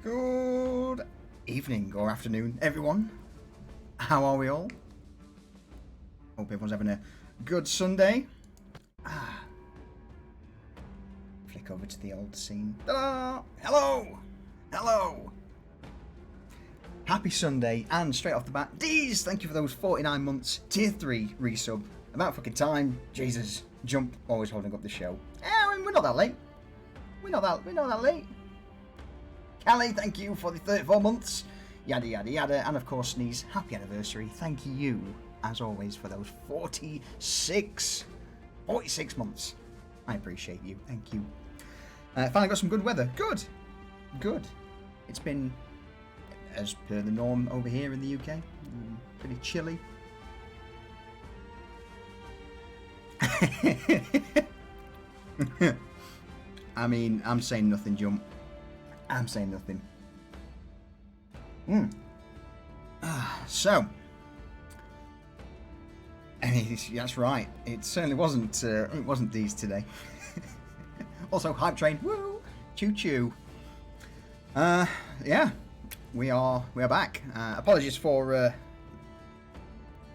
Good evening or afternoon, everyone. How are we all? Hope everyone's having a good Sunday. Flick over to the old scene. Ta-da! Hello! Hello! Happy Sunday, and straight off the bat, Deez, thank you for those 49 months, tier 3 resub. About fucking time. Jesus. Jump, always holding up the show. We're not that late. We're not that late. Callie, thank you for the 34 months. Yada, yada, yada. And of course, Sneeze, happy anniversary. Thank you, as always, for those 46 months. I appreciate you. Thank you. Finally got some good weather. Good. It's been, as per the norm over here in the UK, pretty chilly. I mean, I'm saying nothing, Jump. I'm saying nothing. So, that's right. It certainly wasn't. It wasn't these today. Also, hype train. Woo! Choo choo. Yeah, we are back. Apologies for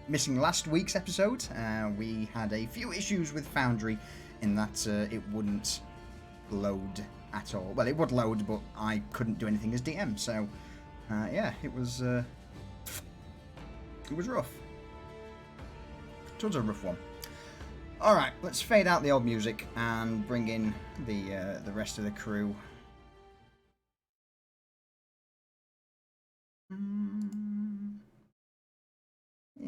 missing last week's episode. We had a few issues with Foundry, in that it wouldn't load at all. Well, it would load, but I couldn't do anything as DM. So, yeah, it was rough. It was a rough one. All right, let's fade out the old music and bring in the rest of the crew.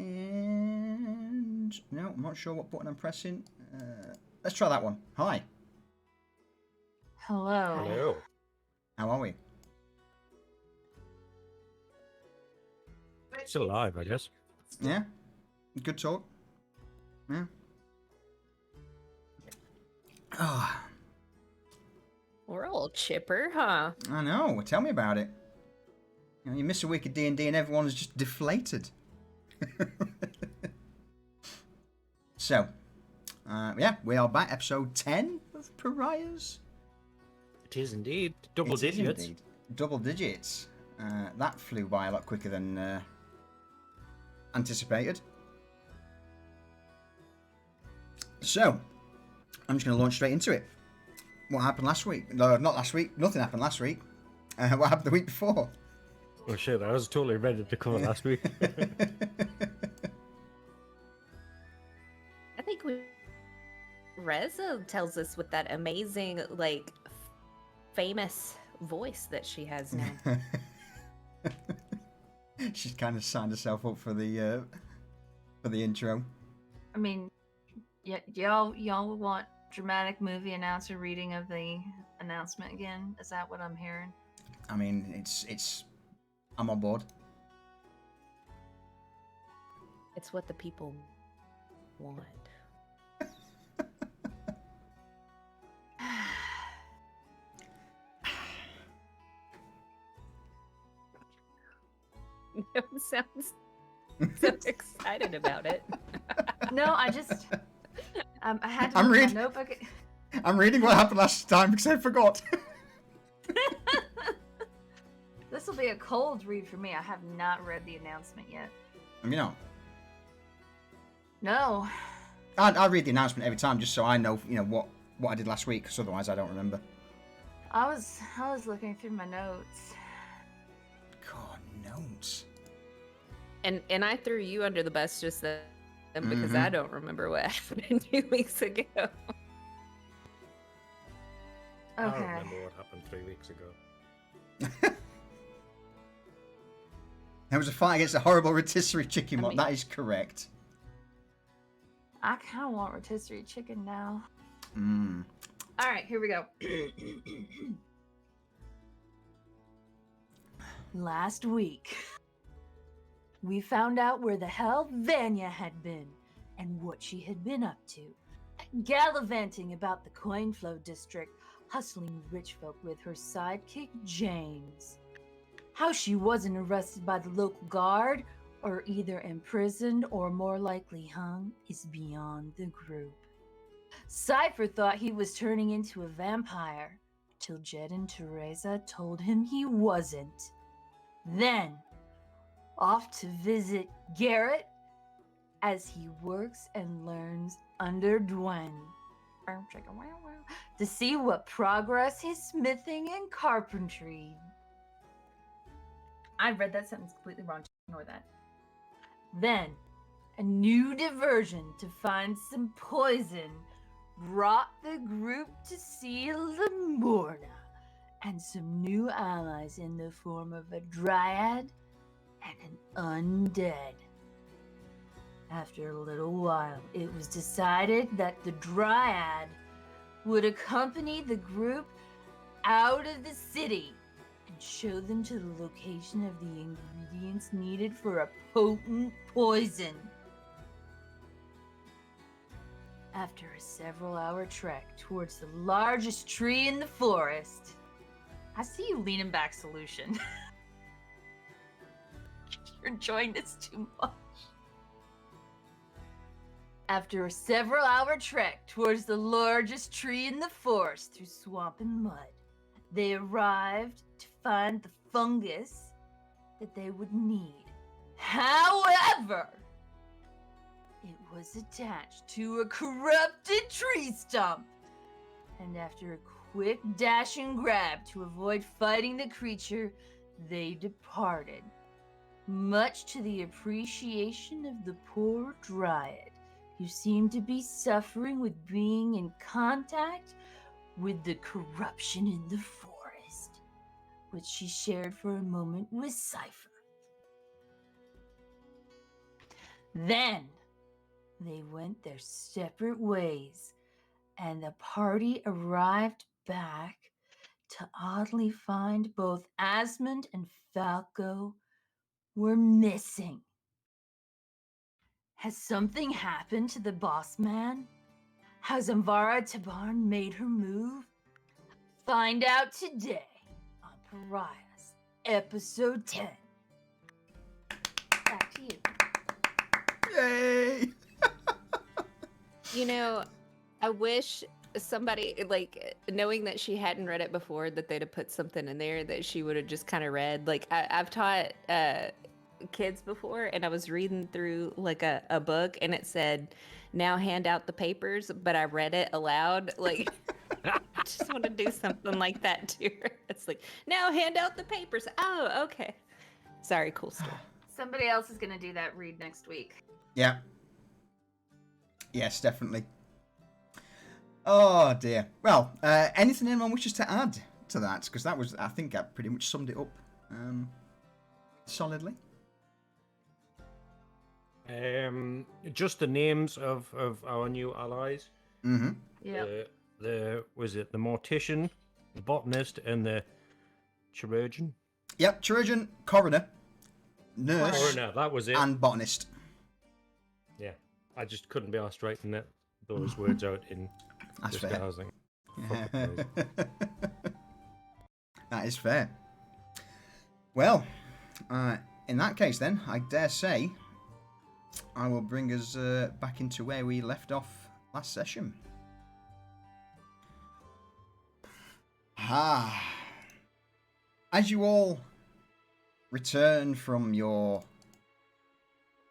And no, I'm not sure what button I'm pressing. Let's try that one. Hi. Hello. Hello. How are we? Still alive, I guess. Yeah. Good talk. Yeah. Ah, We're all chipper, huh? I know. Tell me about it. You miss a week of D&D and everyone's just deflated. So, yeah, we are back. Episode 10 of Pariahs. It is indeed. Double It is digits. indeed. Double digits. That flew by a lot quicker than anticipated. So, I'm just going to launch straight into it. What happened last week? No, not last week. Nothing happened last week. What happened the week before? Oh shit, I was totally ready to come last week. I think Reza tells us with that amazing, like, famous voice that she has now. She's kind of signed herself up for the intro. I mean, y'all want dramatic movie announcer reading of the announcement again? Is that what I'm hearing? I mean, it's. I'm on board. It's what the people want. No one sounds so excited about it. No, I just I had to I'm look at reading- my notebook. I'm reading what happened last time because I forgot. This will be a cold read for me. I have not read the announcement yet. You know, No. I read the announcement every time just so I know, what I did last week, because otherwise I don't remember. I was looking through my notes. God, notes. And I threw you under the bus just then because I don't remember what happened 2 weeks ago. I don't Okay. remember what happened 3 weeks ago. There was a fight against a horrible rotisserie chicken mod. mean- That is correct. I kind of want rotisserie chicken now. Mm. All right, here we go. Last week, we found out where the hell Vanya had been and what she had been up to. Gallivanting about the Coinflow district, hustling rich folk with her sidekick James. How she wasn't arrested by the local guard, or either imprisoned or more likely hung, is beyond the group. Cypher thought he was turning into a vampire, till Jed and Teresa told him he wasn't. Then, off to visit Garrett as he works and learns under Dwayne to see what progress his smithing and carpentry. I read that sentence completely wrong. Ignore that. Then, a new diversion to find some poison brought the group to see Lamorna and some new allies in the form of a dryad and an undead. After a little while, it was decided that the dryad would accompany the group out of the city and show them to the location of the ingredients needed for a potent poison. After a several-hour trek towards the largest tree in the forest, I see you leaning back, Solution. You're enjoying this too much. After a several-hour trek towards the largest tree in the forest through swamp and mud, they arrived to find the fungus that they would need. However, it was attached to a corrupted tree stump, and after a quick dash and grab to avoid fighting the creature, they departed, much to the appreciation of the poor dryad, who seemed to be suffering with being in contact with the corruption in the forest, which she shared for a moment with Cypher. Then they went their separate ways, and the party arrived back to oddly find both Asmund and Falco were missing. Has something happened to the boss man? Has Amvara Tabarn made her move? Find out today on Pariahs, episode 10. Back to you. Yay! You know, I wish somebody, like, knowing that she hadn't read it before, that they'd have put something in there that she would have just kind of read. Like, I've taught kids before, and I was reading through, like, a book, and it said, now hand out the papers, but I read it aloud. Like, I just want to do something like that to her. It's like, now hand out the papers. Oh, okay. Sorry, cool story. Somebody else is going to do that read next week. Yeah. Yes, definitely. Oh dear. Well, anything anyone wishes to add to that? Because that was, I think, that pretty much summed it up solidly. Just the names of our new allies. Mm-hmm. Yeah. Was it the mortician, the botanist, and the chirurgeon? Yep, chirurgeon, coroner, nurse, Coroner, that was it. and botanist. Yeah, I just couldn't be asked writing those words out in That's fair. disguising. Fuck those. That is fair. Well, in that case then, I dare say, I will bring us back into where we left off last session. As you all return from your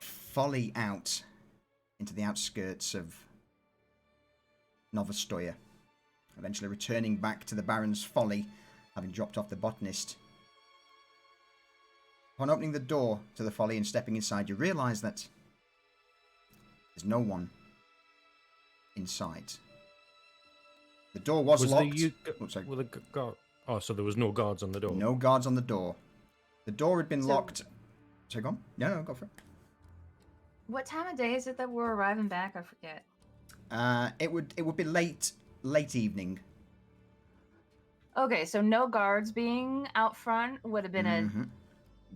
folly out into the outskirts of Novostoya, eventually returning back to the Baron's folly, having dropped off the botanist. Upon opening the door to the folly and stepping inside, you realise that there's no one inside. The door was locked. So there was no guards on the door. No guards on the door. The door had been locked. So go on. No, go for it. What time of day is it that we're arriving back? I forget. It would be late evening. Okay, so no guards being out front would have been Mhm. a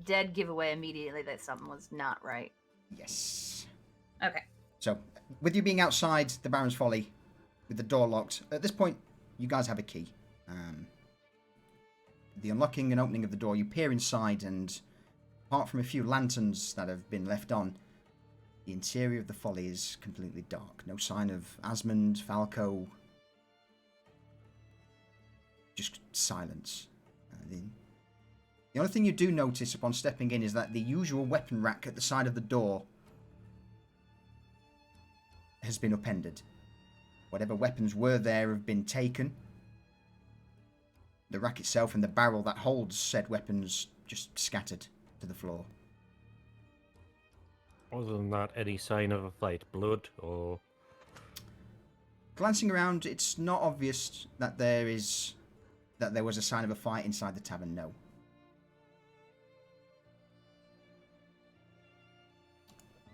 dead giveaway immediately that something was not right. Yes. Okay. So, with you being outside the Baron's Folly, with the door locked, at this point, you guys have a key. The unlocking and opening of the door, you peer inside, and apart from a few lanterns that have been left on, the interior of the Folly is completely dark. No sign of Asmund, Falco. just silence. The only thing you do notice upon stepping in is that the usual weapon rack at the side of the door has been upended. Whatever weapons were there have been taken. The rack itself and the barrel that holds said weapons just scattered to the floor. Other than that, any sign of a fight? Blood or... Glancing around, it's not obvious that there was a sign of a fight inside the tavern, no.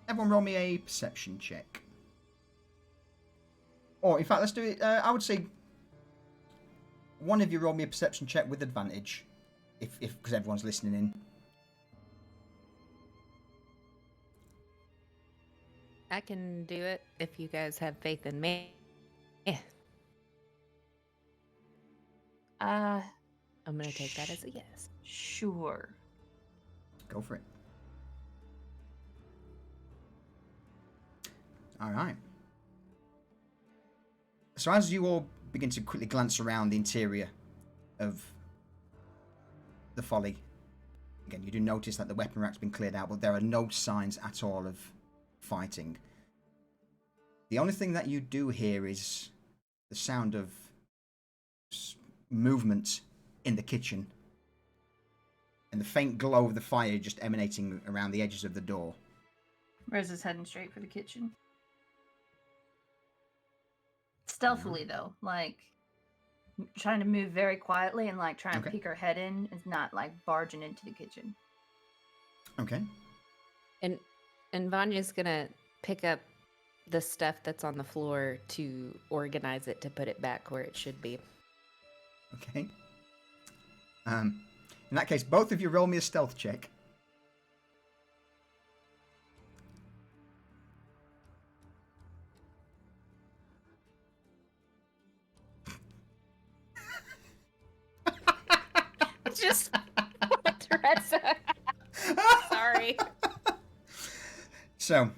Everyone roll me a perception check. Or, in fact, let's do it. I would say one of you roll me a perception check with advantage, because everyone's listening in. I can do it if you guys have faith in me. Yeah. I'm gonna take that as a yes. Sure. Go for it. All right. So as you all begin to quickly glance around the interior of the Folly, again, you do notice that the weapon rack's been cleared out, but there are no signs at all of fighting. The only thing that you do hear is the sound of movement in the kitchen and the faint glow of the fire just emanating around the edges of the door. Rez is heading straight for the kitchen. Stealthily, though, like trying to move very quietly and like try and peek her head in, is not like barging into the kitchen. Okay. And Vanya's gonna pick up the stuff that's on the floor to organize it to put it back where it should be. Okay. In that case, both of you roll me a stealth check. It's just Teresa. Sorry. So,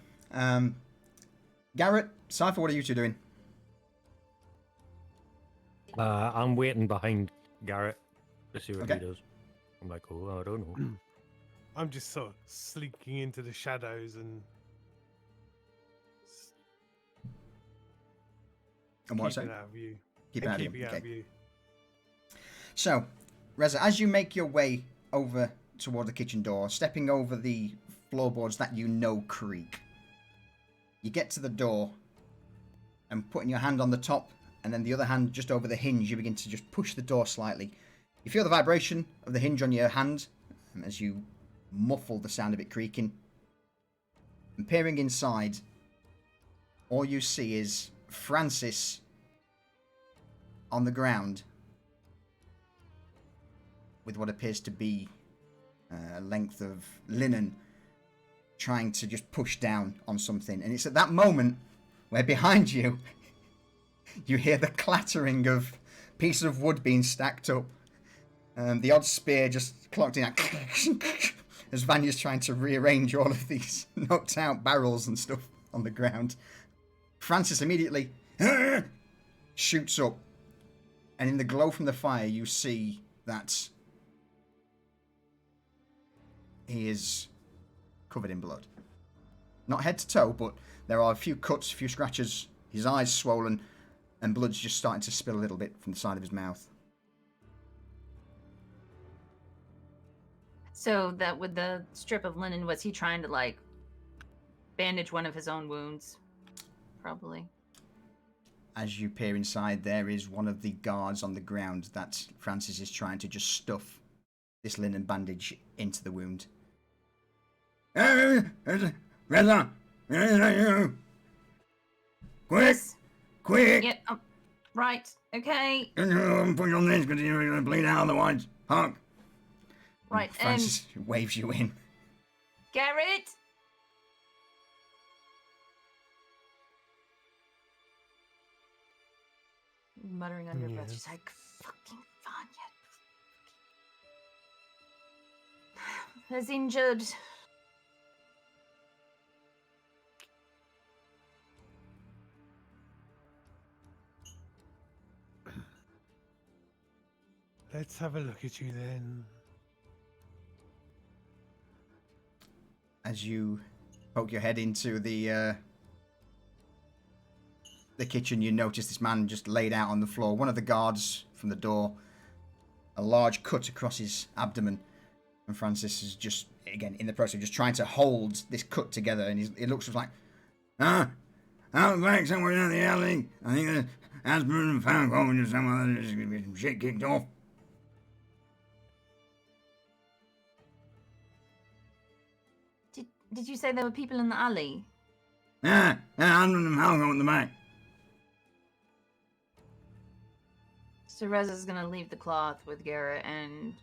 Garrett, Cypher, what are you two doing? I'm waiting behind Garrett to see what Okay. he does. I'm like, oh, I don't know. I'm just sort of slinking into the shadows and And what's keeping that? out of view. Keep And out of keeping you. out Okay. of view. So, Reza, as you make your way over toward the kitchen door, stepping over the floorboards that you know creak, you get to the door and putting your hand on the top and then the other hand just over the hinge, you begin to just push the door slightly. You feel the vibration of the hinge on your hand as you muffle the sound of it creaking. And peering inside, all you see is Francis on the ground with what appears to be a length of linen, trying to just push down on something. And it's at that moment where behind you, you hear the clattering of pieces of wood being stacked up. The odd spear just clocked in as Vanya's trying to rearrange all of these knocked out barrels and stuff on the ground. Francis immediately shoots up, and in the glow from the fire, you see that he is covered in blood. Not head to toe, but there are a few cuts, a few scratches, his eyes swollen, and blood's just starting to spill a little bit from the side of his mouth. So that with the strip of linen, was he trying to like bandage one of his own wounds? Probably. As you peer inside, there is one of the guards on the ground that Francis is trying to just stuff this linen bandage into the wound. Reza! Quick! Quick! Yep. Right. Okay. Put your on this because you're going to bleed out otherwise. Honk! Right. Francis waves you in. Garrett. Muttering under her breath, she's like, "Fucking Vanya." Has injured. Let's have a look at you then. As you poke your head into the kitchen, you notice this man just laid out on the floor. One of the guards from the door, a large cut across his abdomen, and Francis is just, again, in the process of just trying to hold this cut together, and it looks just like, out back somewhere down the alley. I think the husband and Falco and some other, there's going to be some shit kicked off. Did you say there were people in the alley? Yeah, husband and Falco at the back. So Reza's gonna leave the cloth with Garrett and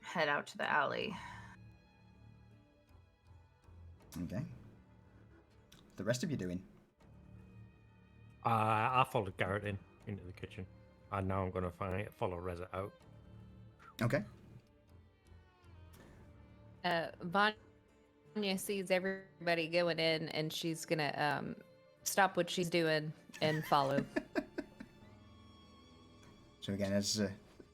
head out to the alley. Okay. The rest of you doing? I followed Garrett into the kitchen, and now I'm going to follow Reza out. Okay. Vanya sees everybody going in, and she's gonna stop what she's doing and follow. So again, as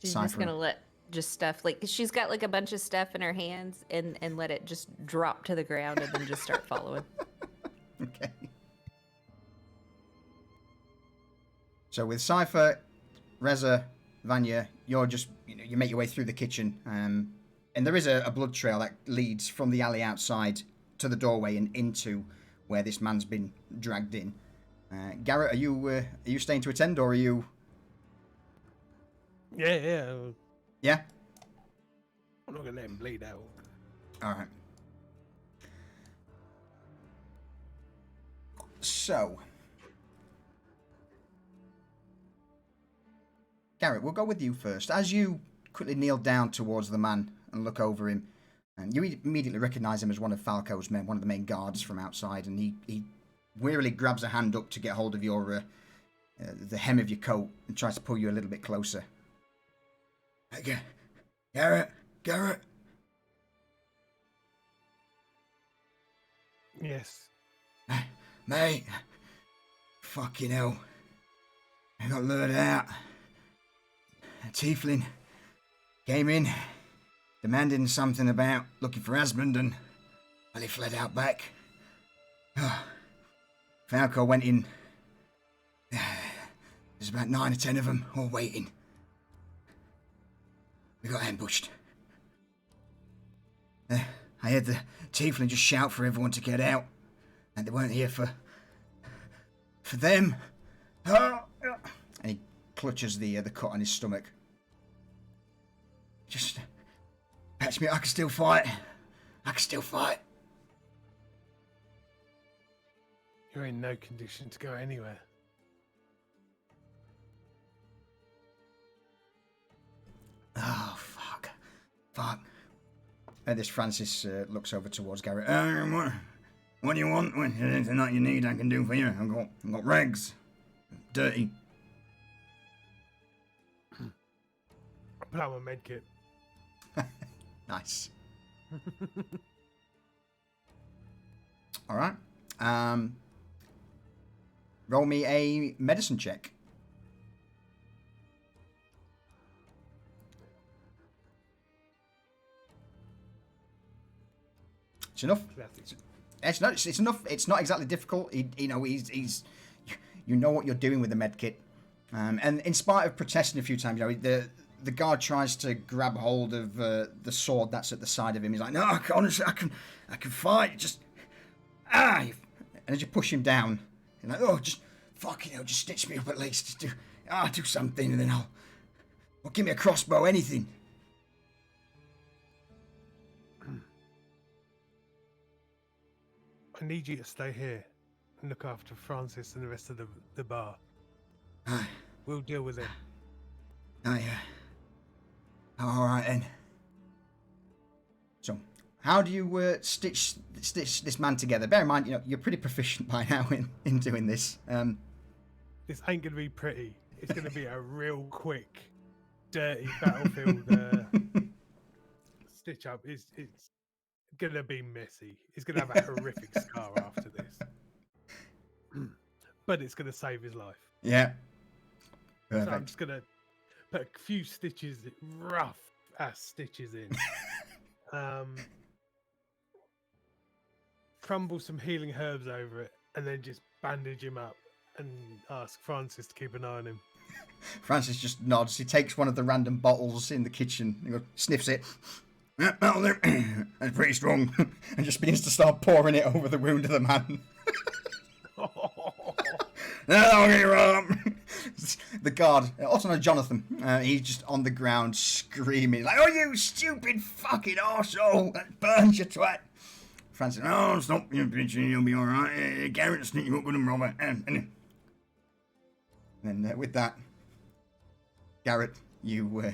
She's Cypher... just gonna let stuff, like, she's got like a bunch of stuff in her hands, and let it just drop to the ground, and then just start following. Okay. So with Cypher, Reza, Vanya, you're just, you make your way through the kitchen, and there is a blood trail that leads from the alley outside to the doorway and into where this man's been dragged in. Garrett, are you staying to attend, or are you? Yeah. Yeah. I'm not gonna let him bleed out. All right. So, Garrett, we'll go with you first. As you quickly kneel down towards the man and look over him, and you immediately recognize him as one of Falco's men, one of the main guards from outside, and he wearily grabs a hand up to get hold of your the hem of your coat and tries to pull you a little bit closer. Garrett. Yes. Mate, fucking hell. I got lured out. A tiefling came in, demanding something about looking for husband, and well, he fled out back. Falco went in. There's about 9 or 10 of them, all waiting. We got ambushed. I heard the tiefling just shout for everyone to get out, and they weren't here for them. And he clutches the cut on his stomach. Just patch me up. I can still fight. You're in no condition to go anywhere. Oh, fuck. This Francis looks over towards Garrett. What do you want? Anything that you need, I can do for you. I've got rags. Dirty. Put out my medkit. Nice. All right. Roll me a medicine check. It's enough. It's not. It's enough. It's not exactly difficult. He's. You know what you're doing with the med kit, and in spite of protesting a few times, the guard tries to grab hold of the sword that's at the side of him. He's like, "No, honestly, I can fight. Just And as you push him down, you're like, "Oh, just fucking hell, just stitch me up at least. Just do something, and then I'll give me a crossbow, anything." I need you to stay here and look after Francis and the rest of the bar. Aye. We'll deal with it. Oh, yeah. All right, then. So, how do you stitch this man together? Bear in mind, you're pretty proficient by now in doing this. This ain't going to be pretty. It's going to be a real quick, dirty battlefield stitch up. It's going to be messy. He's going to have a horrific scar after this. But it's going to save his life. Yeah. So I'm Perfect. just going to put a few stitches, rough ass stitches in. Crumble some healing herbs over it, and then just bandage him up and ask Francis to keep an eye on him. Francis just nods. He takes one of the random bottles in the kitchen. He goes, sniffs it. That's pretty strong. And just begins to start pouring it over the wound of the man. The guard, also known as Jonathan, he's just on the ground screaming, like, "Oh, you stupid fucking arsehole! That burns you twat!" Francis, "Oh, stop, you bitch, you'll be alright. Garrett, sneak you up with him, Robert." And then with that, Garrett, you,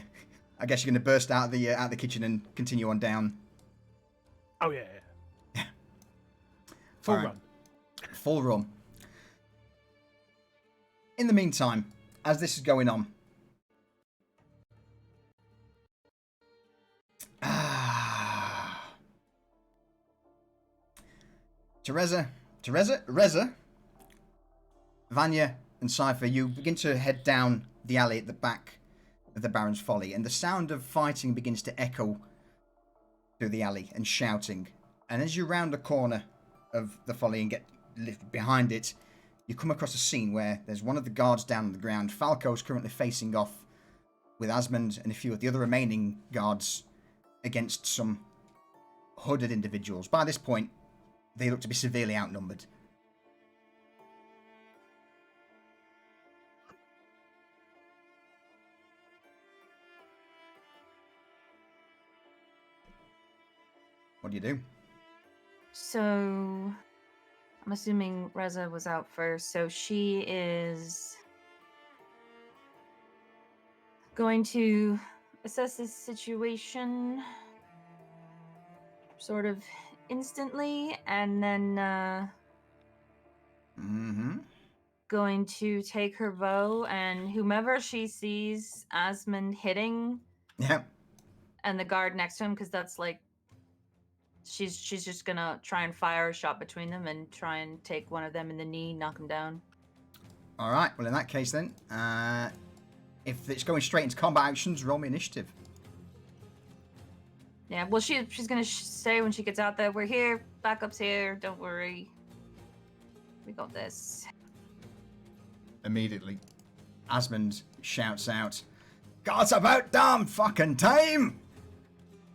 I guess you're going to burst out of the kitchen and continue on down. Oh, yeah. Full All right. run. Full run. In the meantime, as this is going on, Reza, Vanya, and Cypher, you begin to head down the alley at the back of the Baron's Folly, and the sound of fighting begins to echo through the alley and shouting. And as you round the corner of the Folly and get behind it, you come across a scene where there's one of the guards down on the ground. Falco's currently facing off with Asmund and a few of the other remaining guards against some hooded individuals. By this point, they look to be severely outnumbered. What do you do? So, I'm assuming Reza was out first, so she is going to assess this situation sort of instantly, and then going to take her bow and whomever she sees Asmund hitting, and the guard next to him, because that's like she's just gonna try and fire a shot between them and try and take one of them in the knee, knock him down. All right. Well, in that case, then, if it's going straight into combat actions, roll me initiative. Yeah. Well, she's gonna say when she gets out there, "We're here. Backup's here. Don't worry. We got this." Immediately, Asmund shouts out, "God's about damn fucking time!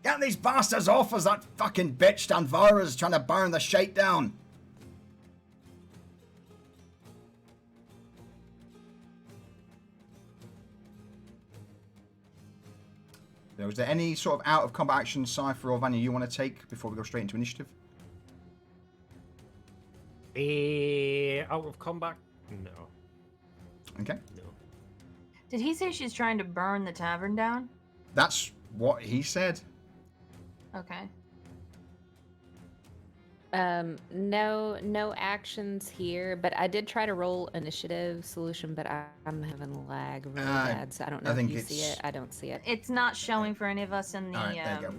Get these bastards off as that fucking bitch Danvara's trying to burn the shakedown." Now, is there any sort of out of combat action, Cypher or Vanya, you want to take before we go straight into initiative? Out of combat? No. Okay. No. Did he say she's trying to burn the tavern down? That's what he said. Okay. No actions here, but I did try to roll initiative solution, but I'm having lag really bad, so I don't know if you see it. I don't see it. It's not showing for any of us in the Alright, there you go.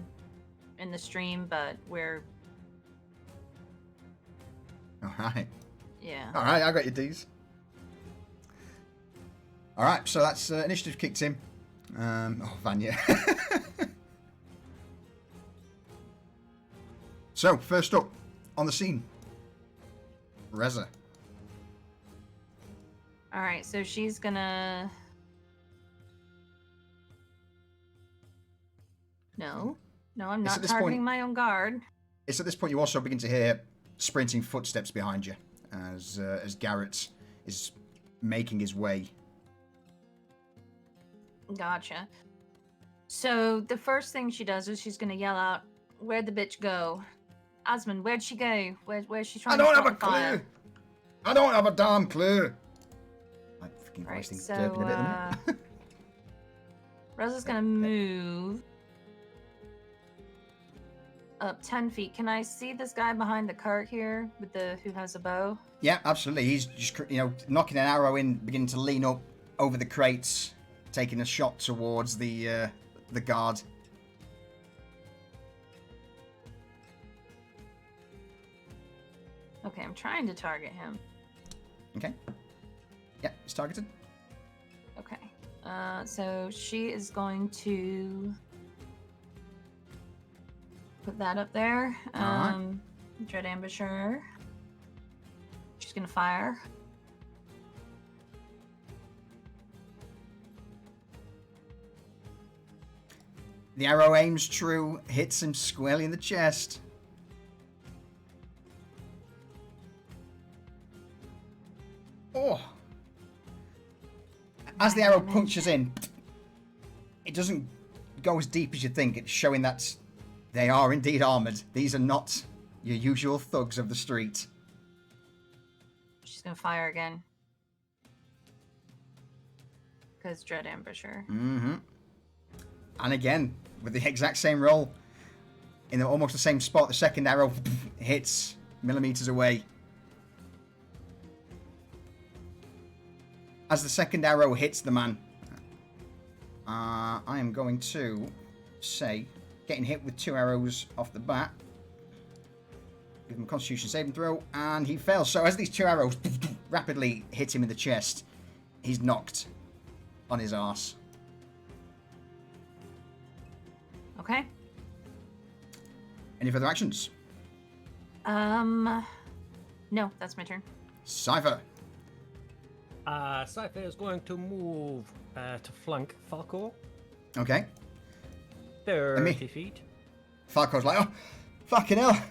in the stream, but we're Alright. yeah. Alright, I got your D's. Alright, so that's initiative kicked in. Vanya. So, first up on the scene, Reza. All right, so she's gonna. No, I'm It's not at this targeting point- my own guard. It's at this point you also begin to hear sprinting footsteps behind you as Garrett is making his way. Gotcha. So the first thing she does is she's gonna yell out, "Where'd the bitch go? Asmund, where'd she go? Where's she trying I to don't start have a the fire?" clue. I don't have a damn clue. My freaking Right, voice thing's so derping a bit at the minute. Reza's gonna move up 10 feet. Can I see this guy behind the cart here with who has a bow? Yeah, absolutely. He's just, knocking an arrow in, beginning to lean up over the crates, taking a shot towards the guard. Okay, I'm trying to target him. Okay. Yeah, he's targeted. Okay. So she is going to put that up there. Alright. Dread Ambusher. She's gonna fire. The arrow aims true, hits him squarely in the chest. Oh. As the arrow punches in, it doesn't go as deep as you think. It's showing that they are indeed armoured. These are not your usual thugs of the street. She's gonna fire again. Because Dread Ambusher. Mm-hmm. And again, with the exact same roll, in almost the same spot, the second arrow hits millimeters away. As the second arrow hits the man, I am going to say, getting hit with 2 arrows off the bat. Give him a Constitution saving throw, and he fails. So as these 2 arrows rapidly hit him in the chest, he's knocked on his arse. Okay. Any further actions? No, that's my turn. Cypher. Cypher is going to move to flank Falco. Okay. 30 feet. Falco's like, oh, fucking hell.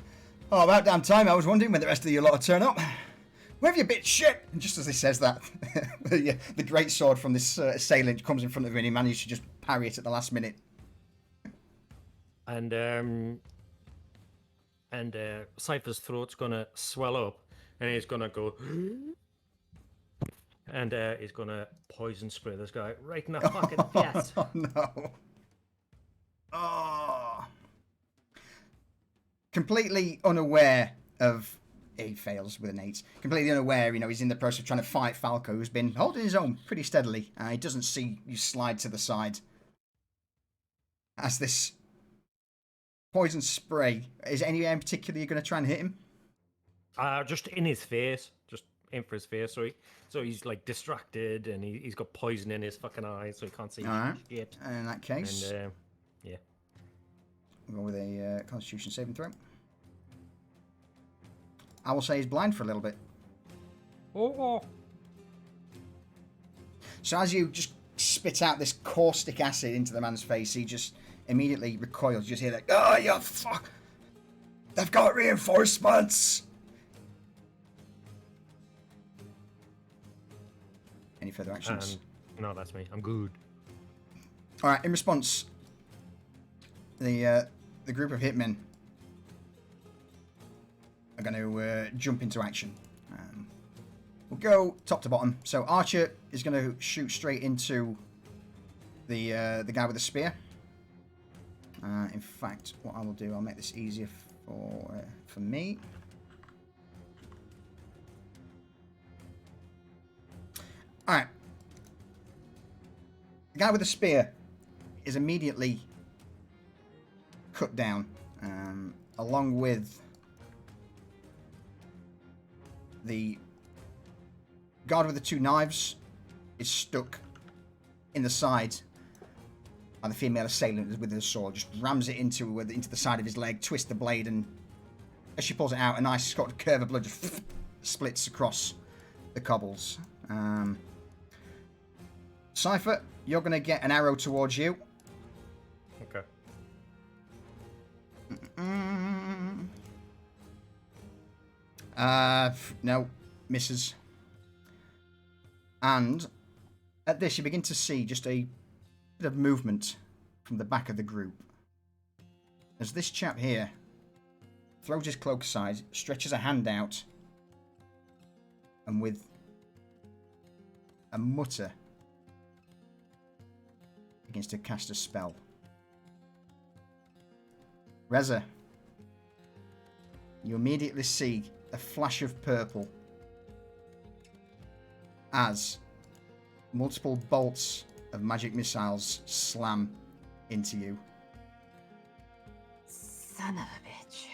Oh, about damn time. I was wondering when the rest of you lot would turn up. Where have you been, shit? And just as he says that, the great sword from this assailant comes in front of him and he managed to just parry it at the last minute. And Cypher's throat's gonna swell up, and he's gonna go, and he's gonna poison spray this guy right in the fucking face. Oh no! Oh, completely unaware of. He fails with an 8. Completely unaware, he's in the process of trying to fight Falco, who's been holding his own pretty steadily. He doesn't see you slide to the side as this poison spray. Is anywhere in particular you're going to try and hit him? Just in his face. Just aim for his face. So he's like distracted and he's got poison in his fucking eyes, so he can't see Alright. shit. In that case, And yeah. we'll go with a Constitution saving throw. I will say he's blind for a little bit. Oh. So as you just spit out this caustic acid into the man's face, he just immediately recoils. You just hear that, oh, you fuck! They've got reinforcements! Any further actions? No, that's me. I'm good. Alright, in response, the group of hitmen are going to jump into action. We'll go top to bottom. So Archer is going to shoot straight into the guy with the spear. In fact, what I will do, I'll make this easier for me. Alright. The guy with the spear is immediately cut down, along with the guard with the 2 knives is stuck in the side, and the female assailant with the sword just rams it into the side of his leg, twists the blade, and as she pulls it out, a nice sort of curve of blood just splits across the cobbles. Cypher, you're going to get an arrow towards you. Okay. No, misses. And at this, you begin to see just a bit of movement from the back of the group. As this chap here throws his cloak aside, stretches a hand out, and with a mutter begins to cast a spell. Reza, you immediately see a flash of purple as multiple bolts of magic missiles slam into you. Son of a bitch.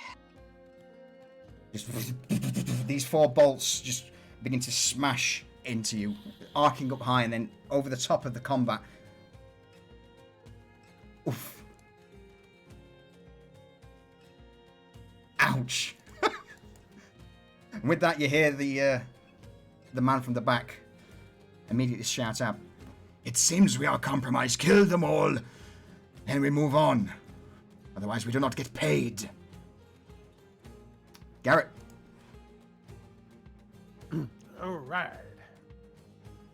Just these 4 bolts just begin to smash into you, arcing up high, and then over the top of the combat, Oof. Ouch. And with that, you hear the man from the back immediately shout out, "It seems we are compromised. Kill them all, and we move on. Otherwise, we do not get paid." Garrett. All right.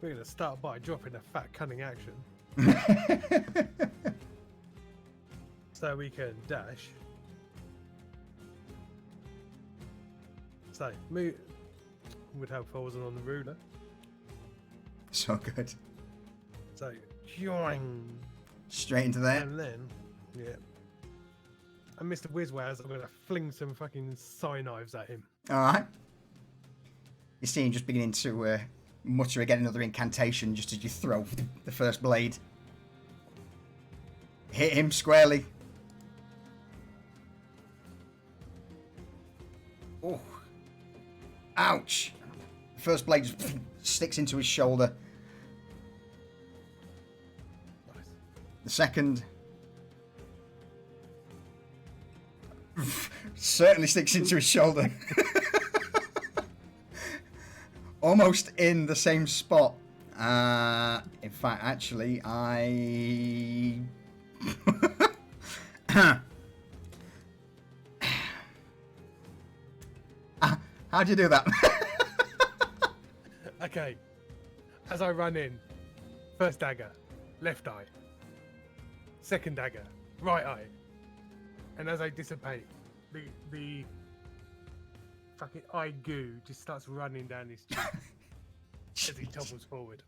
We're going to start by dropping a fat cunning action. So we can dash. So, move. Would help if I wasn't on the ruler. So good. So, join. Straight into there. And then, yeah. And Mr. Wizwaz, I'm going to fling some fucking psi knives at him. Alright. You see him just beginning to mutter again another incantation just as you throw the first blade. Hit him squarely. Oh. Ouch. The first blade just sticks into his shoulder. Nice. The second certainly sticks into his shoulder. Almost in the same spot. In fact, actually, I... How'd you do that? Okay. As I run in, first dagger, left eye. Second dagger, right eye. And as I dissipate, the fucking eye goo just starts running down his cheek as he topples forward.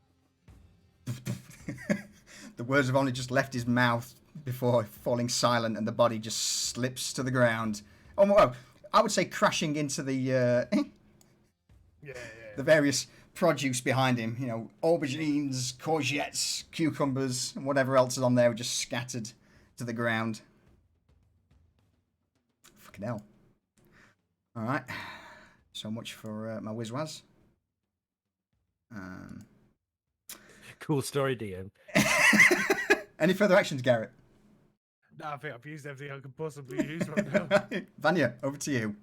The words have only just left his mouth before falling silent, and the body just slips to the ground. Oh, well, I would say crashing into the Yeah. the various produce behind him. You know, aubergines, courgettes, cucumbers, and whatever else is on there, just scattered to the ground. Fucking hell. All right. So much for my Wizwaz. Cool story, DM. Any further actions, Garrett? No, I think I've used everything I could possibly use right now. Vanya, over to you.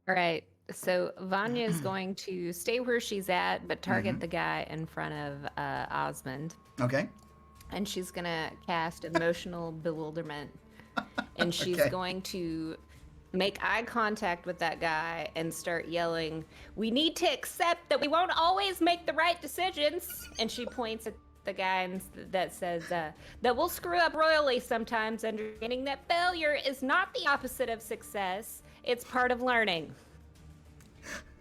All right. So Vanya is going to stay where she's at, but target the guy in front of Osmond. Okay. And she's going to cast Emotional Bewilderment. And she's Okay. going to make eye contact with that guy and start yelling, "We need to accept that we won't always make the right decisions." And she points at the guy that says that we'll screw up royally sometimes, understanding that failure is not the opposite of success. It's part of learning.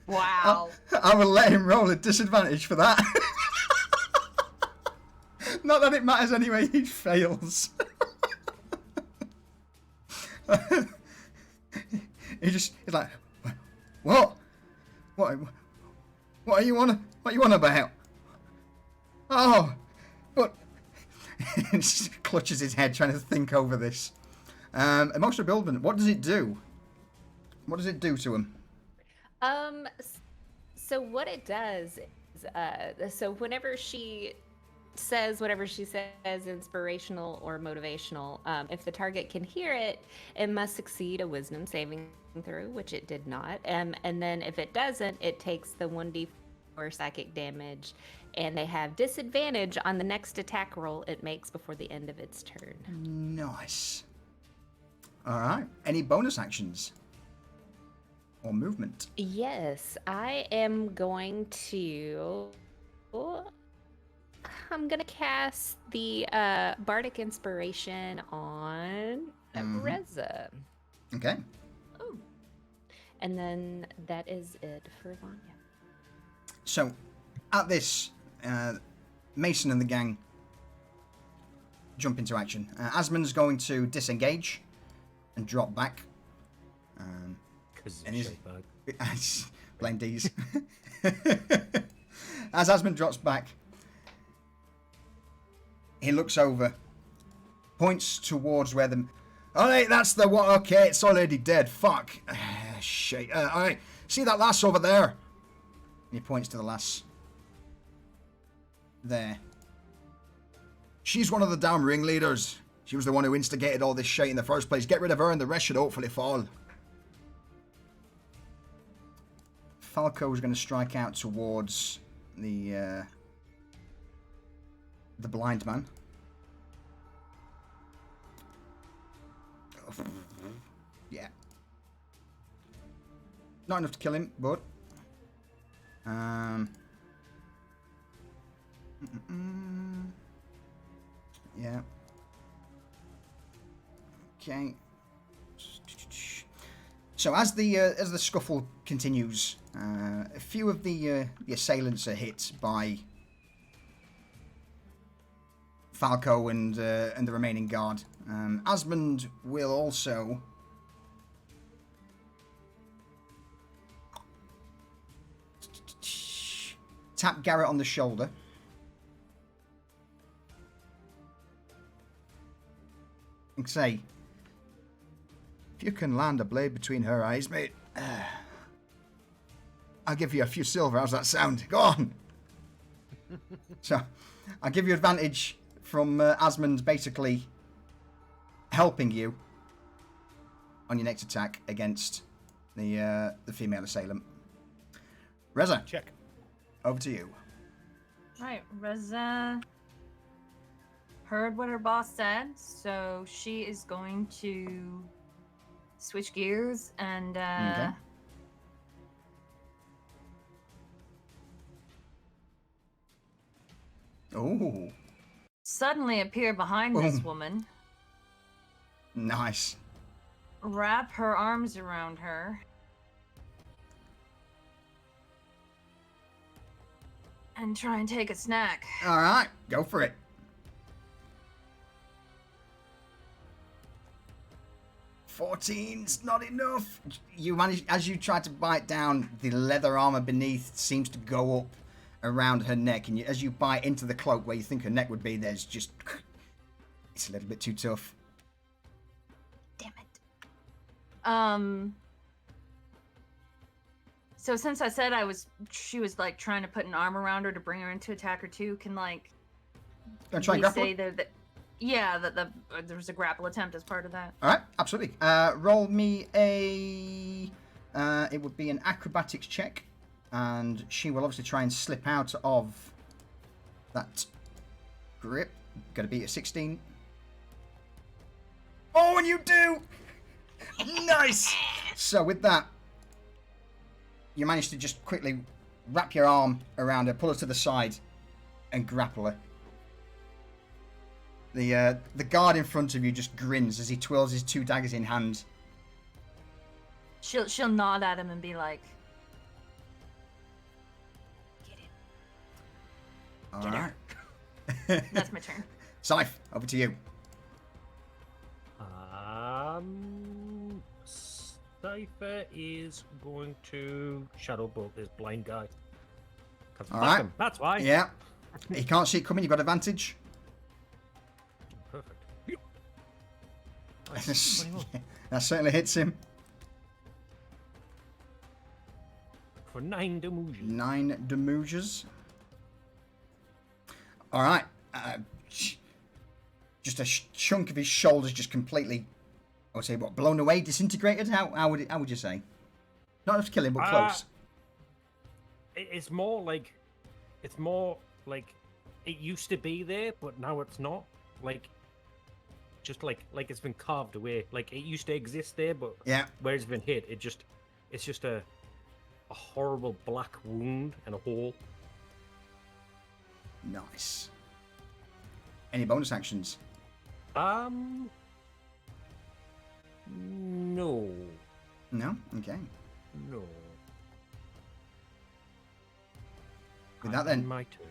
Wow. I will let him roll a disadvantage for that. Not that it matters anyway, he fails. He's like, what are you on about? Oh, but he just clutches his head trying to think over this. Emotional bewilderment, what does it do? What does it do to him? So what it does is, so whenever she says whatever she says, inspirational or motivational, if the target can hear it, it must succeed a wisdom saving throw, which it did not. And then if it doesn't, it takes the 1d4 psychic damage, and they have disadvantage on the next attack roll it makes before the end of its turn. Nice. All right. Any bonus actions? Or movement? Yes, I am going to... I'm going to cast the Bardic Inspiration on Reza. Okay. Oh. And then that is it for Vanya. So, at this, Mason and the gang jump into action. Asmund's going to disengage and drop back. And he's... Blame D's. As Asmund drops back, he looks over, points towards where the... Alright, that's the one. Okay, it's already dead. Fuck. Shit. Alright, see that lass over there? And he points to the lass. There. She's one of the damn ringleaders. She was the one who instigated all this shit in the first place. Get rid of her and the rest should hopefully fall. Falco's going to strike out towards the blind man. Yeah. Not enough to kill him, but... Yeah. Okay. So as the scuffle continues, a few of the assailants are hit by Falco and the remaining guard. Asmund will also tap Garrett on the shoulder. And say, if you can land a blade between her eyes, mate, I'll give you a few silver. How's that sound? Go on. So, I'll give you advantage from Asmund basically helping you on your next attack against the female assailant. Reza. Check. Over to you. Right, Reza heard what her boss said, so she is going to switch gears and Okay. Oh, suddenly appear behind this woman, nice. wrap her arms around her, and try and take a snack. All right, go for it. $14's not enough. You manage, as you try to bite down, the leather armor beneath seems to go up around her neck, and as you bite into the cloak where you think her neck would be, there's just, it's a little bit too tough. Damn it. So since I said she was like trying to put an arm around her to bring her into attack or two, can like Gonna try and grapple? say that there was a grapple attempt as part of that. All right, absolutely. Roll me a, it would be an acrobatics check, and she will obviously try and slip out of that grip. Gotta be a 16. Oh, and you do! Nice! So with that, you manage to just quickly wrap your arm around her, pull her to the side, and grapple her. The guard in front of you just grins as he twirls his two daggers in hand. She'll nod at him and be like, "Get it." All right. That's my turn. Scythe, over to you. Cypher is going to shadow bolt this blind guy. All right. Him. That's why. Yeah. He can't see it coming. You've got advantage. Perfect. That certainly hits him. For 9 damage. 9 damages. All right. Just a chunk of his shoulders just completely, I would say, what, blown away, disintegrated? How would you say? Not enough to kill him, but close. It's more like it used to be there, but now it's not. Like, just like it's been carved away. Like it used to exist there, but Yeah. where it's been hit, it's just a horrible black wound and a hole. Nice. Any bonus actions? No. No? Okay. No. With that then, My turn.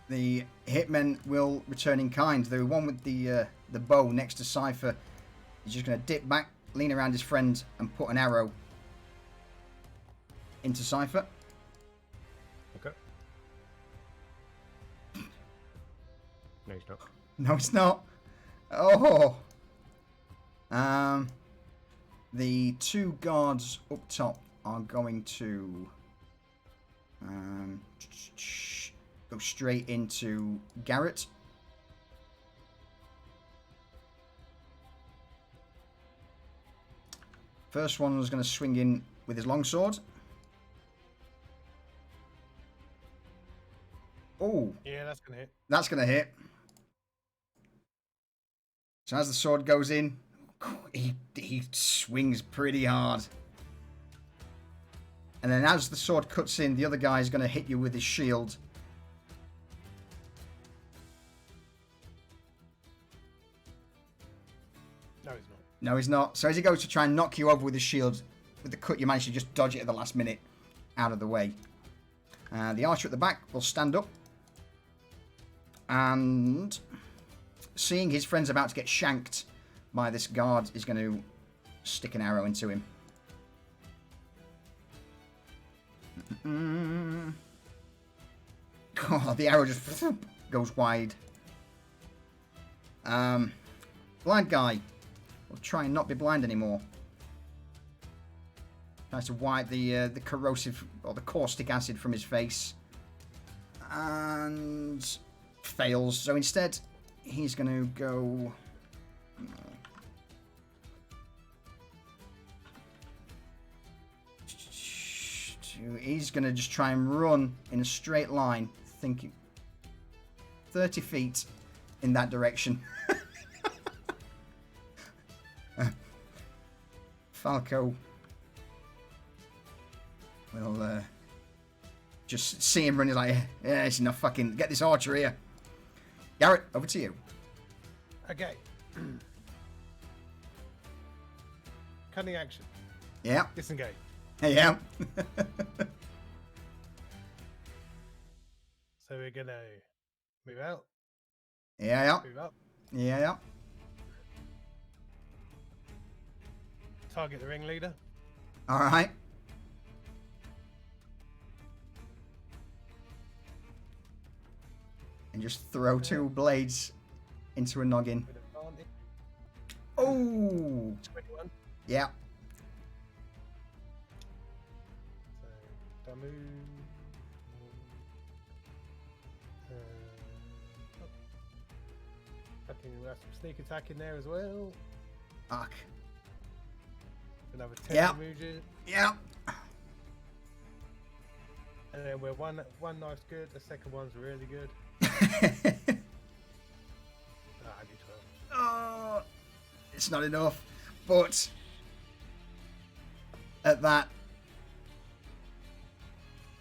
the hitmen will return in kind. The one with the bow next to Cypher is just going to dip back, lean around his friend, and put an arrow into Cypher. Okay. No, he's not. No, it's not. Oh. The two guards up top are going to go straight into Garrett. First one's going to swing in with his longsword. Oh. Yeah, that's gonna hit. That's going to hit. So as the sword goes in, he swings pretty hard. And then as the sword cuts in, the other guy is going to hit you with his shield. No, he's not. No, he's not. So as he goes to try and knock you over with his shield, with the cut, you manage to just dodge it at the last minute out of the way. The archer at the back will stand up. And seeing his friend's about to get shanked by this guard, is going to stick an arrow into him. Oh, the arrow just goes wide. Blind guy will try and not be blind anymore. Tries to wipe the corrosive or the caustic acid from his face, and fails. So instead, he's going to go. He's going to just try and run in a straight line, thinking 30 feet in that direction. Falco will just see him run. He's like, yeah, it's enough. Fucking get this archer here. Garrett, over to you. Okay. Cunning action. Yeah. Disengage. Yeah. So we're gonna move out. Yeah. Move up. Yeah. Target the ringleader. All right. And just throw two blades into a noggin. With advantage. Oh. 21. Yeah. So Damu. I think we'll have some sneak attack in there as well. Fuck. Another 10 Yeah. damage. Yeah. And then we're one knife's good, the second one's really good. I do 12. Oh, it's not enough. But at that,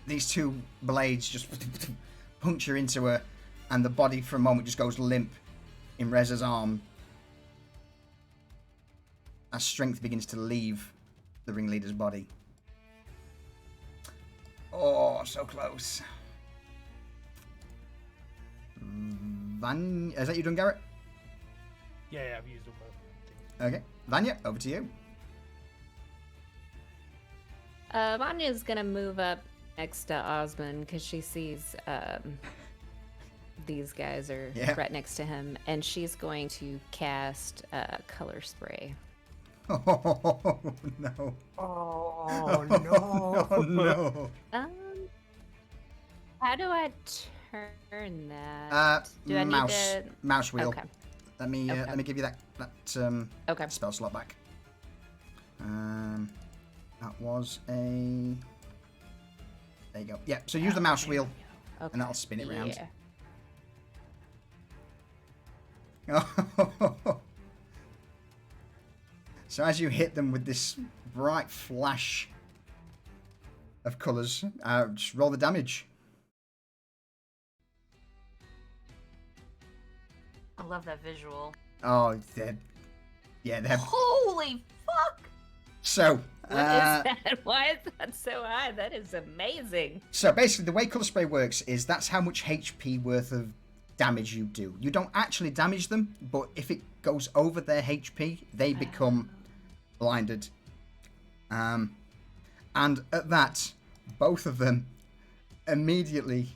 these two blades just puncture into her, and the body for a moment just goes limp in Reza's arm as strength begins to leave the ringleader's body. Oh, so close. Is that you done, Garrett? Yeah, I've used all my things. Okay. Vanya, over to you. Vanya's gonna move up next to Osmond because she sees these guys are right next to him, and she's going to cast color spray. Oh no! Oh no! Oh no! How do I turn that? Do I mouse need to... mouse wheel. Okay. Let me give you that spell slot back. That was a. There you go. Yeah. So use the mouse wheel, and that'll spin it round. So as you hit them with this bright flash of colours, just roll the damage. I love that visual. Oh, they're. Holy fuck! So. What is that? Why is that so high? That is amazing. So basically, the way colour spray works is that's how much HP worth of damage you do. You don't actually damage them, but if it goes over their HP, they become blinded. And at that, both of them immediately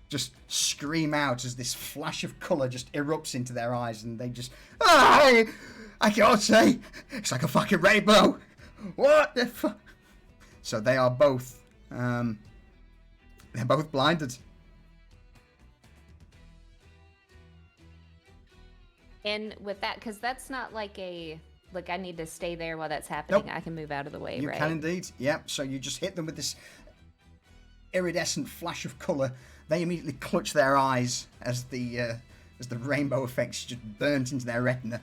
just scream out as this flash of colour just erupts into their eyes, and they just, I can't say, it's like a fucking rainbow. What the fuck? So they are both, they're both blinded. And with that, because that's not like like I need to stay there while that's happening. Nope. I can move out of the way, You right? can indeed. Yep. So you just hit them with this iridescent flash of colour. They immediately clutch their eyes as the rainbow effects just burnt into their retina.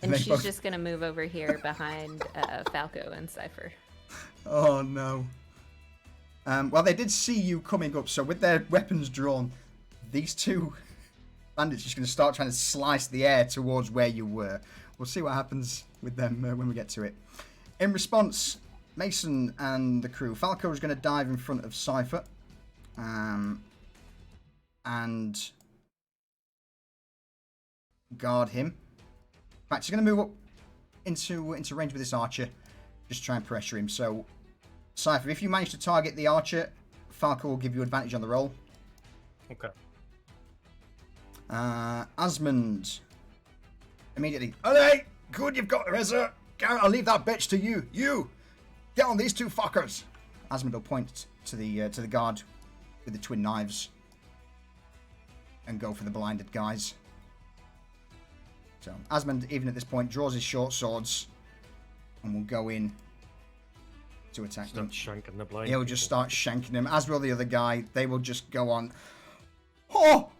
And they she's both- just gonna move over here behind Falco and Cypher. Oh no. Well, they did see you coming up, so with their weapons drawn, these two bandits are just going to start trying to slice the air towards where you were. We'll see what happens with them when we get to it. In response, Mason and the crew, Falco is going to dive in front of Cypher. And guard him. In fact, he's going to move up into range with this archer. Just try and pressure him. So, Cypher, if you manage to target the archer, Falco will give you advantage on the roll. Okay. Asmund. Immediately. Alright, good, you've got Reza. I'll leave that bitch to you. You! Get on these two fuckers! Asmund will point to the guard with the twin knives. And go for the blinded guys. So, Asmund, even at this point, draws his short swords. And will go in to attack them. Start shanking the blind. He'll just start shanking them, as will the other guy. They will just go on. Oh!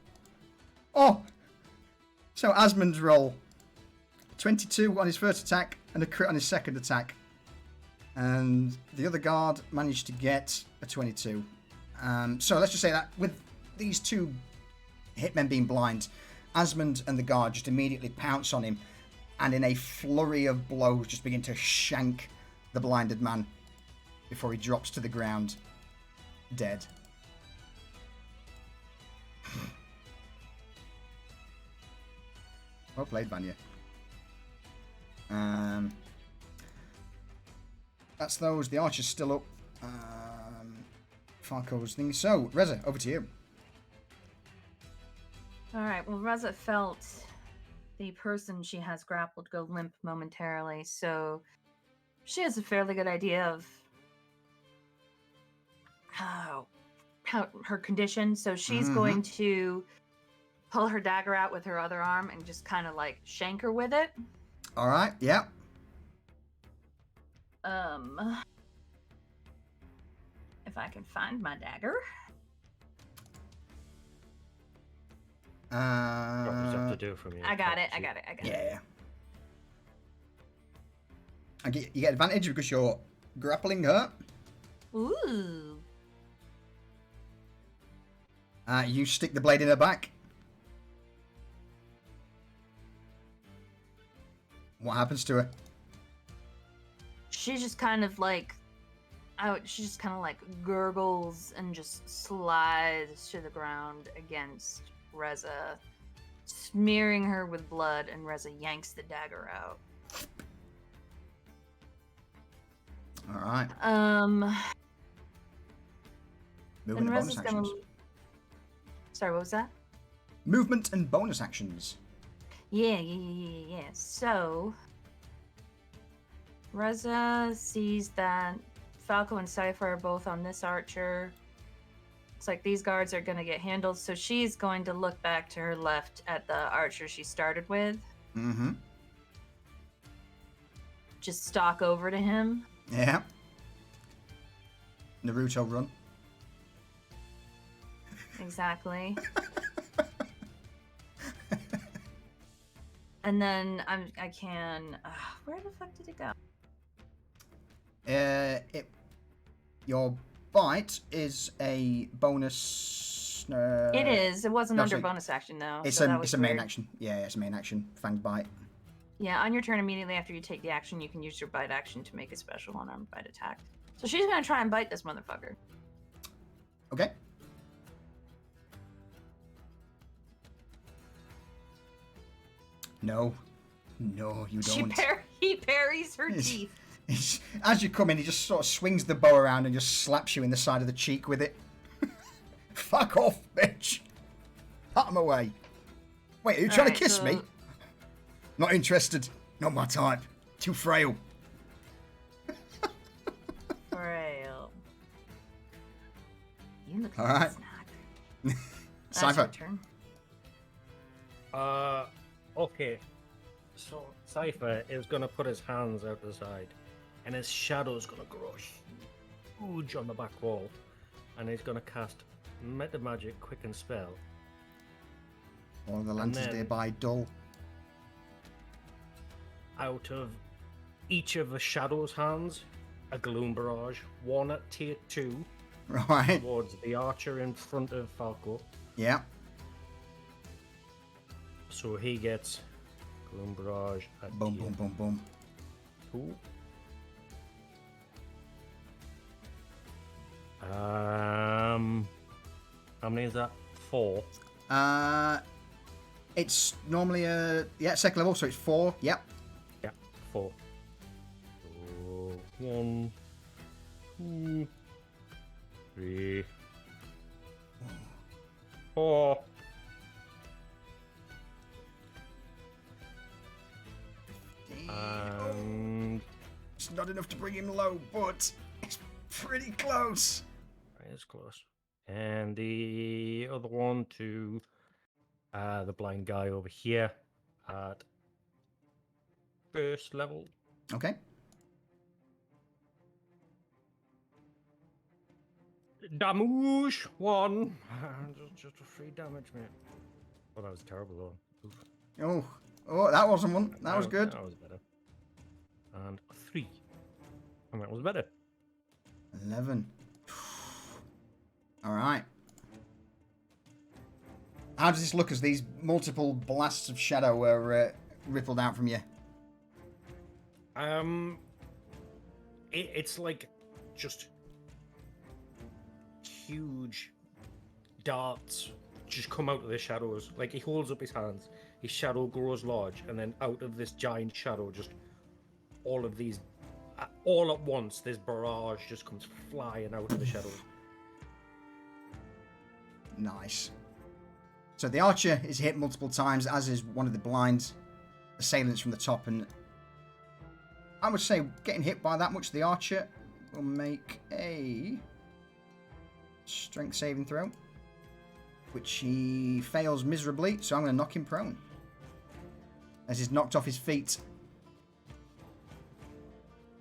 Oh! So Asmund's roll. 22 on his first attack and a crit on his second attack. And the other guard managed to get a 22. So let's just say that with these two hitmen being blind, Asmund and the guard just immediately pounce on him. And in a flurry of blows just begin to shank the blinded man before he drops to the ground, dead. Well played, Vanya. That's those. The archer's still up. Falco's thing. So, Reza, over to you. Alright, well, Reza felt the person she has grappled go limp momentarily, so she has a fairly good idea of how her condition. So she's going to pull her dagger out with her other arm and just kind of like shank her with it. All right. Yeah. If I can find my dagger. What was up to do from you? I got it. Yeah. And you get advantage because you're grappling her. Ooh. You stick the blade in her back. What happens to her? She just kind of like, she just kind of like gurgles and just slides to the ground against Reza, smearing her with blood, and Reza yanks the dagger out. All right. Movement and And bonus Reza's actions. Sorry, what was that? Movement and bonus actions. Yeah. So, Reza sees that Falco and Cypher are both on this archer. It's like these guards are going to get handled, so she's going to look back to her left at the archer she started with. Mm-hmm. Just stalk over to him. Yeah. Naruto run. Exactly. And then I can... where the fuck did it go? Your bite is a bonus. It is. It wasn't no, under sorry. bonus action, though. It's so that a was main weird. action. Yeah, it's a main action. Fanged bite. Yeah, on your turn immediately after you take the action, you can use your bite action to make a special unarmed bite attack. So she's gonna try and bite this motherfucker. Okay. No, you don't. He parries her teeth. As you come in, he just sort of swings the bow around and just slaps you in the side of the cheek with it. Fuck off, bitch! Pat him away. Wait, are you trying to kiss me? Not interested. Not my type. Too frail. Frail. You look All like right. a snack. That's Cypher. your turn. Okay. So Cypher is gonna put his hands out the side, and his shadow's gonna grow huge on the back wall, and he's gonna cast Meta Magic Quicken Spell. All the lanterns then- nearby dull. Out of each of the shadow's hands, a Gloom Barrage, one at tier 2 Right. towards the archer in front of Falco. Yeah. So he gets Gloom Barrage at Boom, tier boom, boom, boom. 2. How many is that? 4. It's normally second level, so it's 4. Yep. Yeah, 4. So 1, 2, 3, 4. And It's not enough to bring him low, but it's pretty close. it's close. And the other one to the blind guy over here at first level. Okay. Damage 1. Just a 3 damage, mate. Oh, that was terrible though. Oof. Oh, that wasn't one. That was good. That was better. And 3. And that was better. 11. All right. How does this look as these multiple blasts of shadow were rippled out from you? It's like just huge darts just come out of the shadows. Like he holds up his hands, his shadow grows large, and then out of this giant shadow, just all of these, all at once, this barrage just comes flying out of the shadows. Nice. So the archer is hit multiple times, as is one of the blind assailants from the top, and I would say getting hit by that much, the archer will make a strength saving throw, which he fails miserably, so I'm going to knock him prone as he's knocked off his feet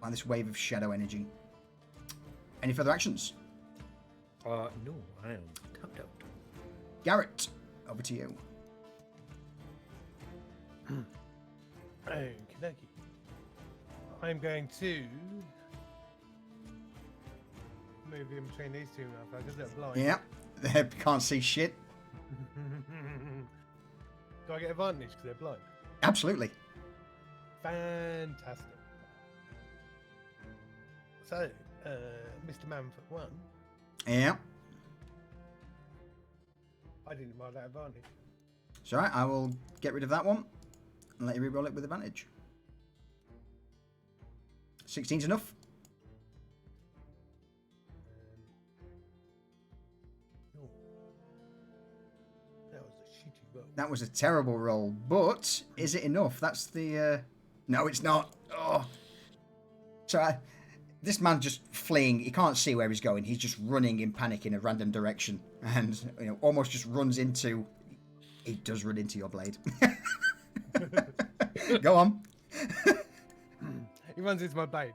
by this wave of shadow energy. Any further actions? No, I am tapped out. Garrett, over to you. Okie dokie. I'm going to move in between these two motherfuckers that are blind. Yeah, they can't see shit. Do I get advantage because they're blind? Absolutely. Fantastic. So, Mr. Manfoot 1, Yeah. I didn't mind that advantage. It's alright, I will get rid of that one and let you reroll it with advantage. 16's enough. Oh, that was a shitty roll. That was a terrible roll, but is it enough? That's the... No, it's not. Oh. So this man just fleeing. He can't see where he's going. He's just running in panic in a random direction. And, almost just runs into... He does run into your blade. Go on. He runs into my blade,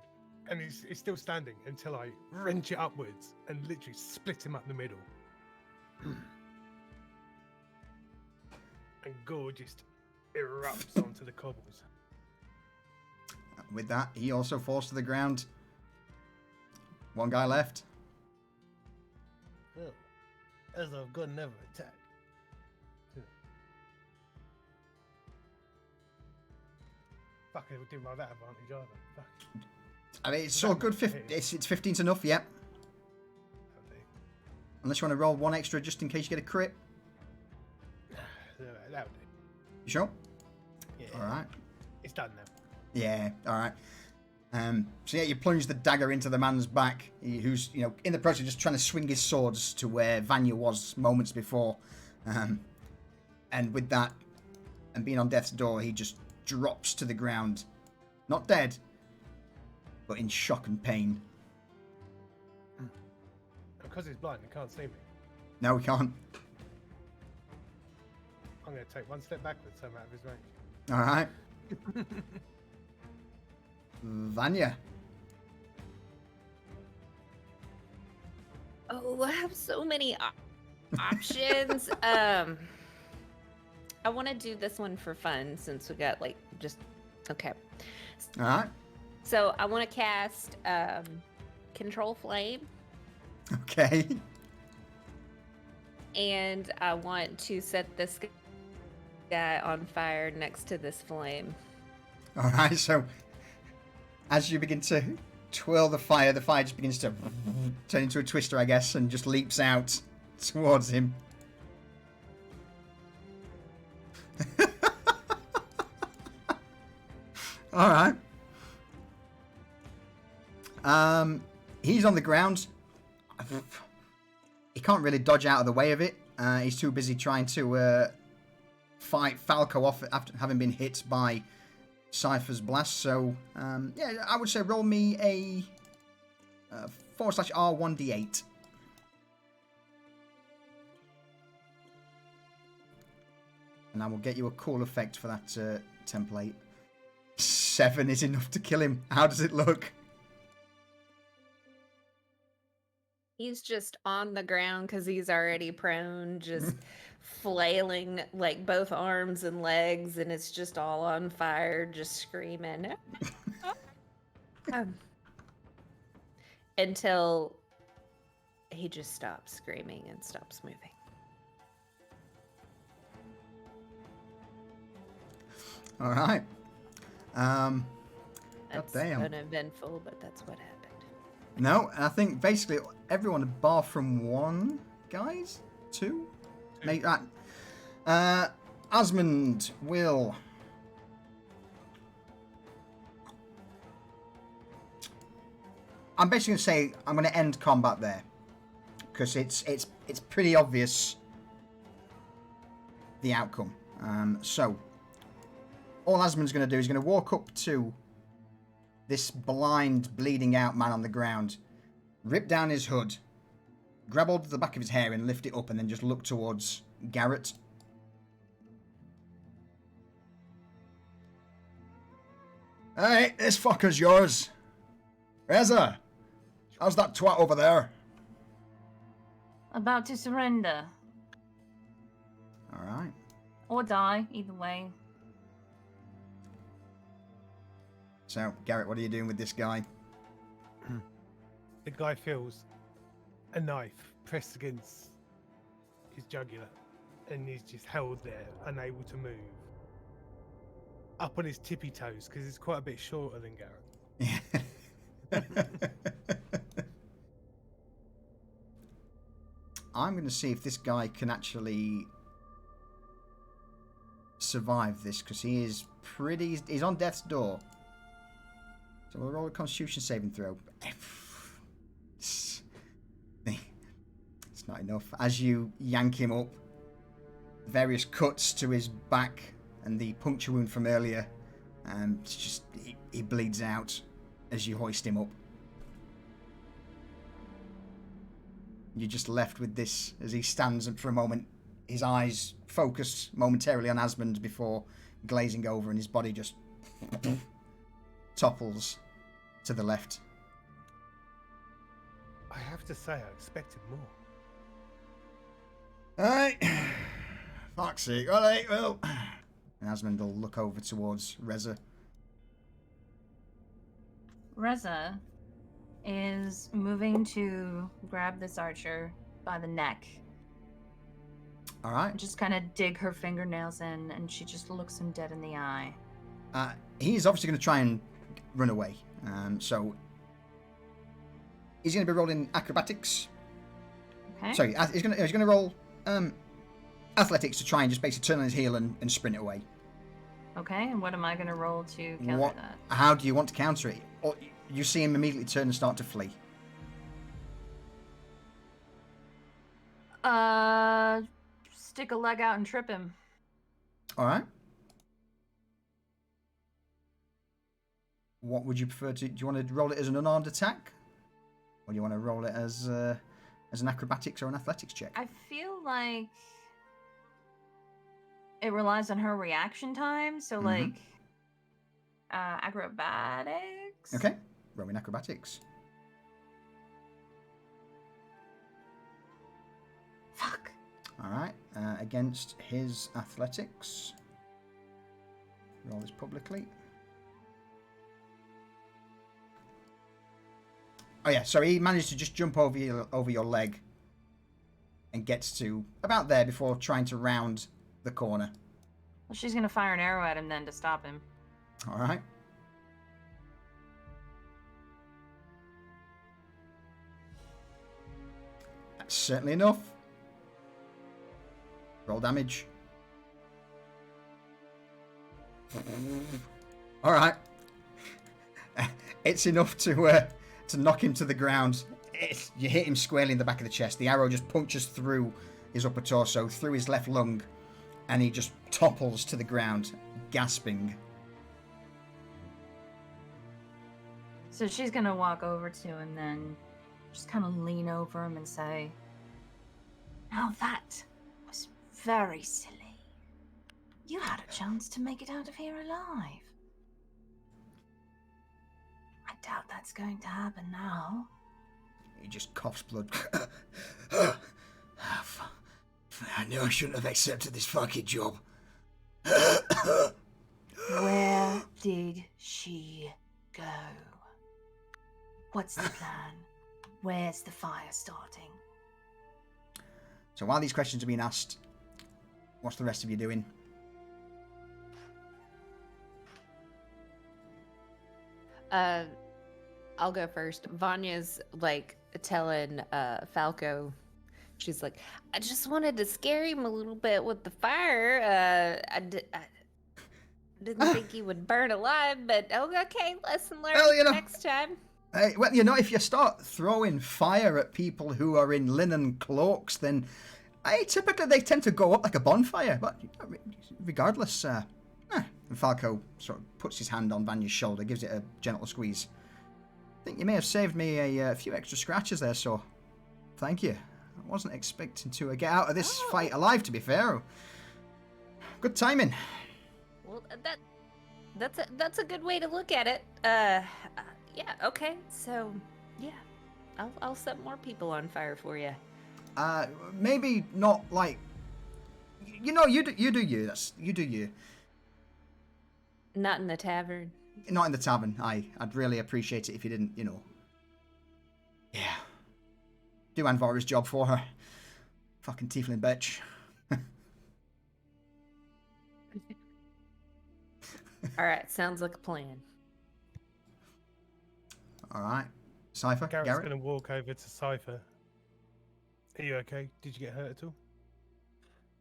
and he's still standing until I wrench it upwards and literally split him up the middle. And gore just erupts onto the cobbles. With that, he also falls to the ground. One guy left. Well, as I've got another attack. Fuck, I didn't like that advantage either. Fuck. I mean, it's so good. It's 15's enough, yep. Unless you want to roll one extra just in case you get a crit. That would do. You sure? Yeah. All right. It's done now. Yeah, all right. So yeah, you plunge the dagger into the man's back, who's, in the process of just trying to swing his swords to where Vanya was moments before. And with that, and being on death's door, he just drops to the ground. Not dead, but in shock and pain. Because he's blind, he can't see me. No, we can't. I'm going to take one step backwards so I'm out of his range. All right. Vanya. Oh, I have so many options. I want to do this one for fun since we got like just okay. All right. So I want to cast Control Flame, Okay. and I want to set this guy on fire next to this flame. All right. So as you begin to twirl the fire just begins to turn into a twister, I guess, and just leaps out towards him. All right. He's on the ground. He can't really dodge out of the way of it. He's too busy trying to fight Falco off after having been hit by Cypher's blast. So, yeah, I would say roll me a /R1d8. And I will get you a cool effect for that template. 7 is enough to kill him. How does it look? He's just on the ground because he's already prone, just flailing like both arms and legs, and it's just all on fire, just screaming. Until he just stops screaming and stops moving. All right. That's goddamn. uneventful, but that's what happened. No, I think basically everyone bar from one, guys? Two? Maybe, Osmond will... I'm basically going to say I'm going to end combat there. Because it's pretty obvious the outcome. So, all Osmond's going to do is going to walk up to this blind, bleeding out man on the ground, rip down his hood, grab hold of the back of his hair and lift it up, and then just look towards Garrett. Hey, this fucker's yours. Reza, how's that twat over there? About to surrender. Alright. Or die, either way. So, Garrett, what are you doing with this guy? The guy feels a knife pressed against his jugular, and he's just held there, unable to move. Up on his tippy toes, because he's quite a bit shorter than Garrett. I'm going to see if this guy can actually survive this, because he is pretty... He's on death's door. So we'll roll a Constitution saving throw. It's not enough. As you yank him up, various cuts to his back and the puncture wound from earlier, it's just he bleeds out as you hoist him up. You're just left with this as he stands and for a moment, his eyes focused momentarily on Asmund before glazing over, and his body just topples to the left. I have to say, I expected more. Alright. Fuck's sake. Alright, well. And Asmund will look over towards Reza. Reza is moving to grab this archer by the neck. Alright. Just kind of dig her fingernails in, and she just looks him dead in the eye. He's obviously going to try and run away. So he's going to be rolling acrobatics. Okay. Sorry, he's going to roll athletics to try and just basically turn on his heel and sprint away. Okay, and what am I going to roll to counter that? How do you want to counter it? Or you see him immediately turn and start to flee. Stick a leg out and trip him. All right. What would you prefer to... Do you want to roll it as an unarmed attack? Or do you want to roll it as an acrobatics or an athletics check? I feel like it relies on her reaction time. So like acrobatics. Okay. Roman acrobatics. Fuck. All right. Against his athletics. Roll this publicly. Oh yeah, so he managed to just jump over your leg and gets to about there before trying to round the corner. Well, she's gonna fire an arrow at him then to stop him. All right. That's certainly enough. Roll damage. All right. It's enough to knock him to the ground. You hit him squarely in the back of the chest. The arrow just punctures through his upper torso, through his left lung, and he just topples to the ground, gasping. So she's gonna walk over to him then, just kind of lean over him and say, "Now that was very silly. You had a chance to make it out of here alive. I doubt that's going to happen now." He just coughs blood. I knew I shouldn't have accepted this fucking job. Where did she go? What's the plan? Where's the fire starting? So while these questions are being asked, what's the rest of you doing? I'll go first. Vanya's like telling Falco, she's like, I just wanted to scare him a little bit with the fire. I didn't think he would burn alive, but okay, lesson learned. Well, next time. Hey, well, if you start throwing fire at people who are in linen cloaks, then typically they tend to go up like a bonfire. But regardless, and Falco sort of puts his hand on Vanya's shoulder, gives it a gentle squeeze. I think you may have saved me a few extra scratches there, so thank you. I wasn't expecting to get out of this fight alive, to be fair. Good timing. Well, that's a good way to look at it. Yeah, okay. So, yeah. I'll set more people on fire for you. Maybe not like you do you. You do you. Not in the tavern. Not in the tavern. I'd really appreciate it if you didn't, Yeah. Do Anvora's job for her. Fucking tiefling bitch. Alright, sounds like a plan. Alright. Cypher, Garrett's Garrett? going to walk over to Cypher. Are you okay? Did you get hurt at all?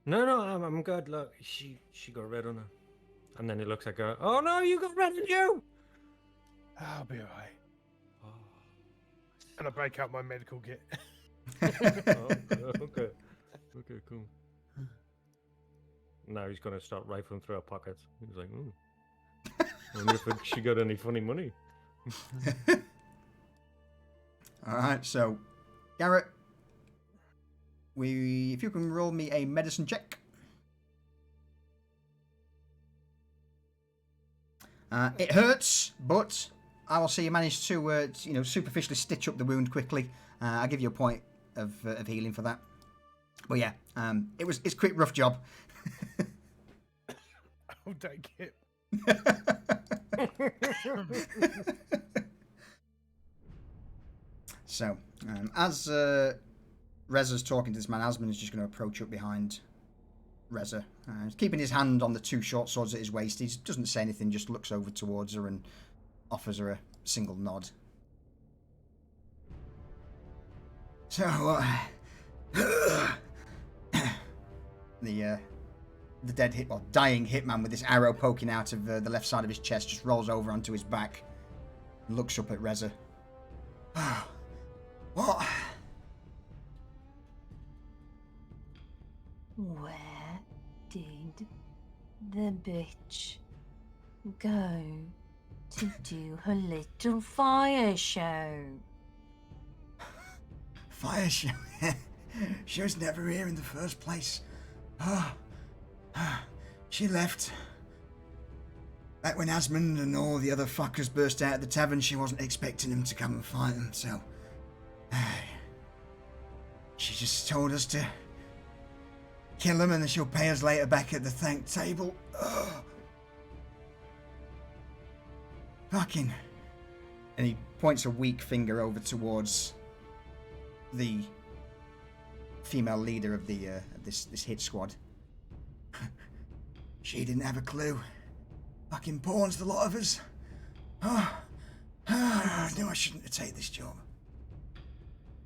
No, I'm good. Look, she got red on her. And then he looks at her. Oh no, you got red on you! I'll be alright. Oh. And I break out my medical kit. Okay, cool. Now he's gonna start rifling through her pockets. He's like, I wonder if she got any funny money. Alright, so Garrett, if you can roll me a medicine check. It hurts, but I will say you managed to, superficially stitch up the wound quickly. I'll give you a point of healing for that. But yeah, it's a quick, rough job. I'll take it. So, as Reza's talking to this man, Asmund is just going to approach up behind Reza. He's keeping his hand on the two short swords at his waist. He doesn't say anything, just looks over towards her and offers her a single nod. So, the dying hitman with this arrow poking out of the left side of his chest just rolls over onto his back and looks up at Reza. What? Where did the bitch go to do her little fire show? Fire show? She was never here in the first place. she left. Back when Asmund and all the other fuckers burst out of the tavern, she wasn't expecting him to come and fight them, so... she just told us to kill him and then she'll pay us later back at the thank table. Ugh. Fucking... And he points a weak finger over towards the female leader of the this hit squad. She didn't have a clue. Fucking pawns, the lot of us. I knew I shouldn't have taken this job.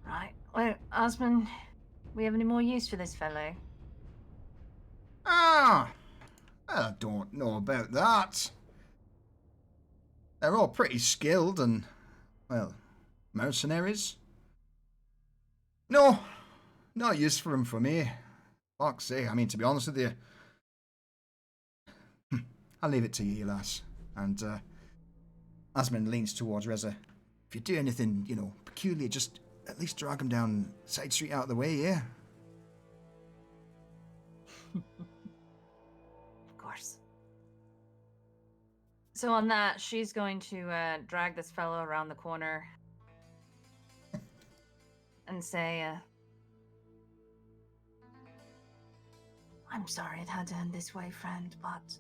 Right. Well, Osmond, we have any more use for this fellow? I don't know about that. They're all pretty skilled and, well, mercenaries. No use for them for me. Fuck's sake, I mean, to be honest with you, I'll leave it to you, lass. And Asmund leans towards Reza. If you do anything, peculiar, just at least drag him down side street out of the way, yeah? Of course. So on that, she's going to drag this fellow around the corner and say, I'm sorry it had to end this way, friend, but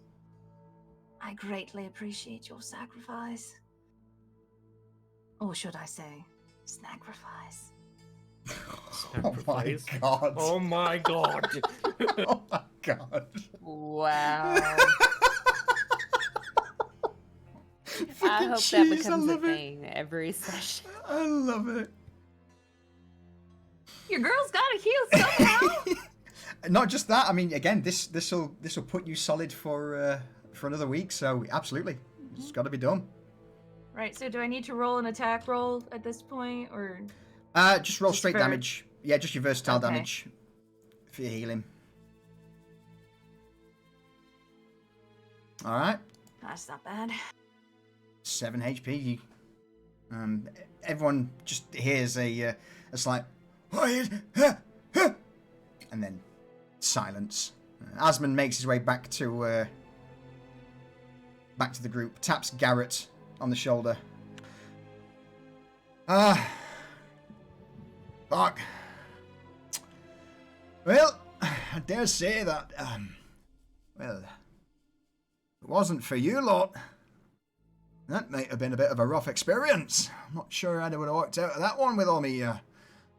I greatly appreciate your sacrifice. Or should I say, sacrifice. Oh my god. Oh my god. Oh my god. Wow. I hope that becomes a thing every session. I love it. Your girl's gotta heal somehow. Not just that. I mean, again, this'll put you solid for another week. So absolutely, it's got to be done. Right. So do I need to roll an attack roll at this point, or? Just roll straight damage. Yeah, just your versatile damage for your healing. All right. That's not bad. 7 HP. Everyone just hears a slight, and then silence. Asmund makes his way back to the group. Taps Garrett on the shoulder. Fuck. Well, I dare say that, well, it wasn't for you lot. That might have been a bit of a rough experience. I'm not sure I would have worked out of that one with all me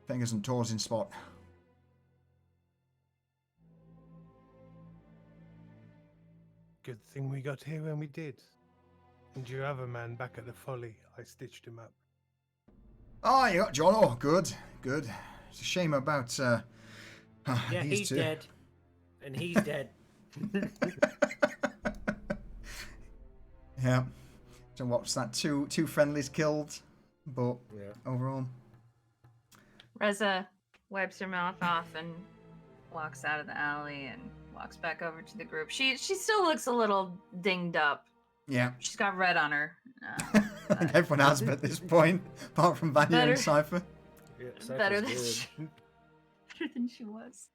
fingers and toes in spot. Good thing we got here when we did. And your other man back at the Folly, I stitched him up. Oh, you got John. Oh, good. It's a shame about Yeah, he's two. dead. And he's dead. Yeah. So what's that? Two friendlies killed, but overall. Reza wipes her mouth off and walks out of the alley and walks back over to the group. She still looks a little dinged up. Yeah. She's got red on her. I think everyone has at this point, apart from Vanya and Cypher. Yeah, Better Cypher's than she was.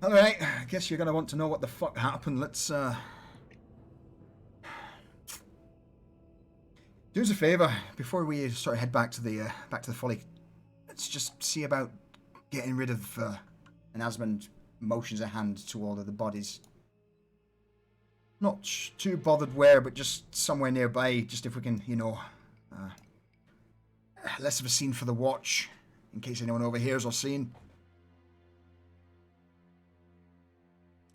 All right, I guess you're gonna want to know what the fuck happened. Let's do us a favor before we sort of head back to the Folly. Let's just see about getting rid of. And Asmund motions a hand to all of the bodies. Not too bothered where, but just somewhere nearby. Just if we can, less of a scene for the watch, in case anyone overhears or seen.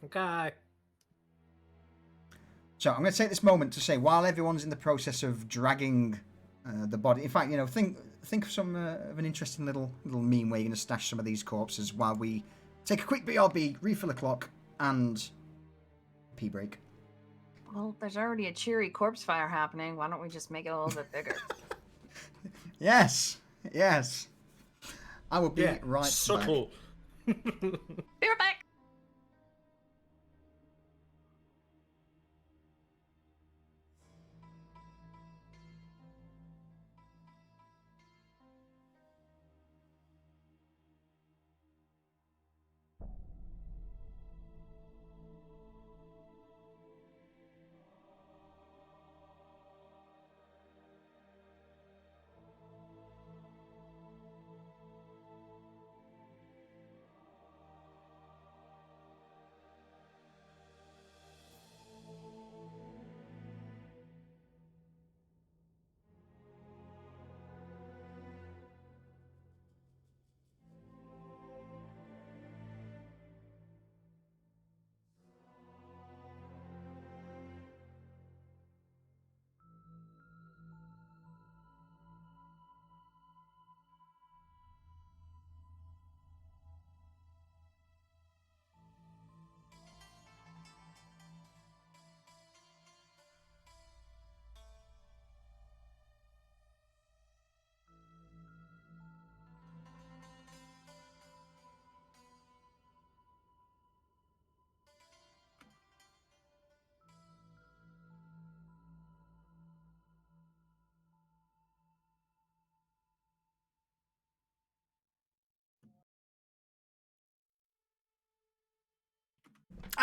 Okay. So I'm going to take this moment to say, while everyone's in the process of dragging the body, in fact, think of some of an interesting little meme where you're going to stash some of these corpses while we take a quick BRB, refill a clock, and pee break. Well, there's already a cheery corpse fire happening. Why don't we just make it a little bit bigger? Yes. I will be right subtle. Be right back.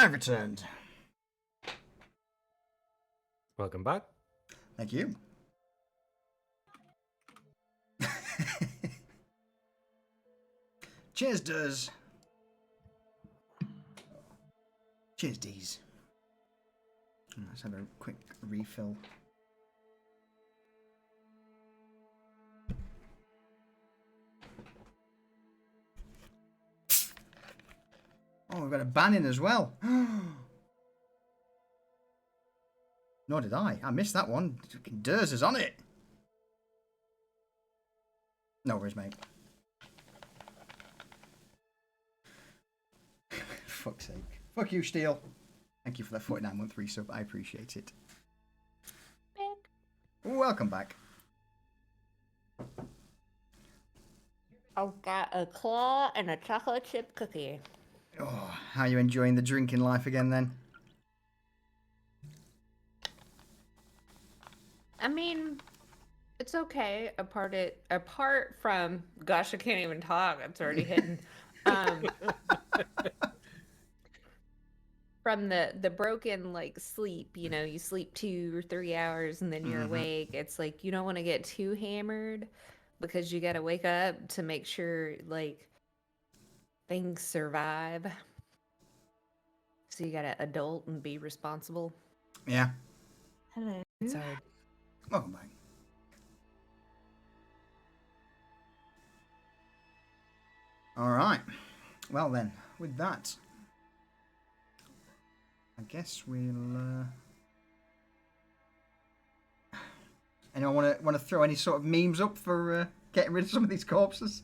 I've returned. Welcome back. Thank you. Cheers, Durs. Cheers, D's. Let's have a quick refill. Oh, we've got a ban in as well. Nor did I. I missed that one. Durs is on it. No worries, mate. Fuck's sake. Fuck you, Steel. Thank you for that 49-month resub. I appreciate it. Welcome back. I've got a claw and a chocolate chip cookie. Oh, how are you enjoying the drinking life again then? I mean, it's okay. Apart from, gosh, I can't even talk. It's already hidden. From the broken like sleep, you know, you sleep 2 or 3 hours and then you're awake. It's like you don't want to get too hammered because you got to wake up to make sure like things survive. So you got to adult and be responsible. Yeah. Hello. It's hard. Welcome back. All right. Well then, with that, I guess we'll. Anyone want to throw any sort of memes up for getting rid of some of these corpses?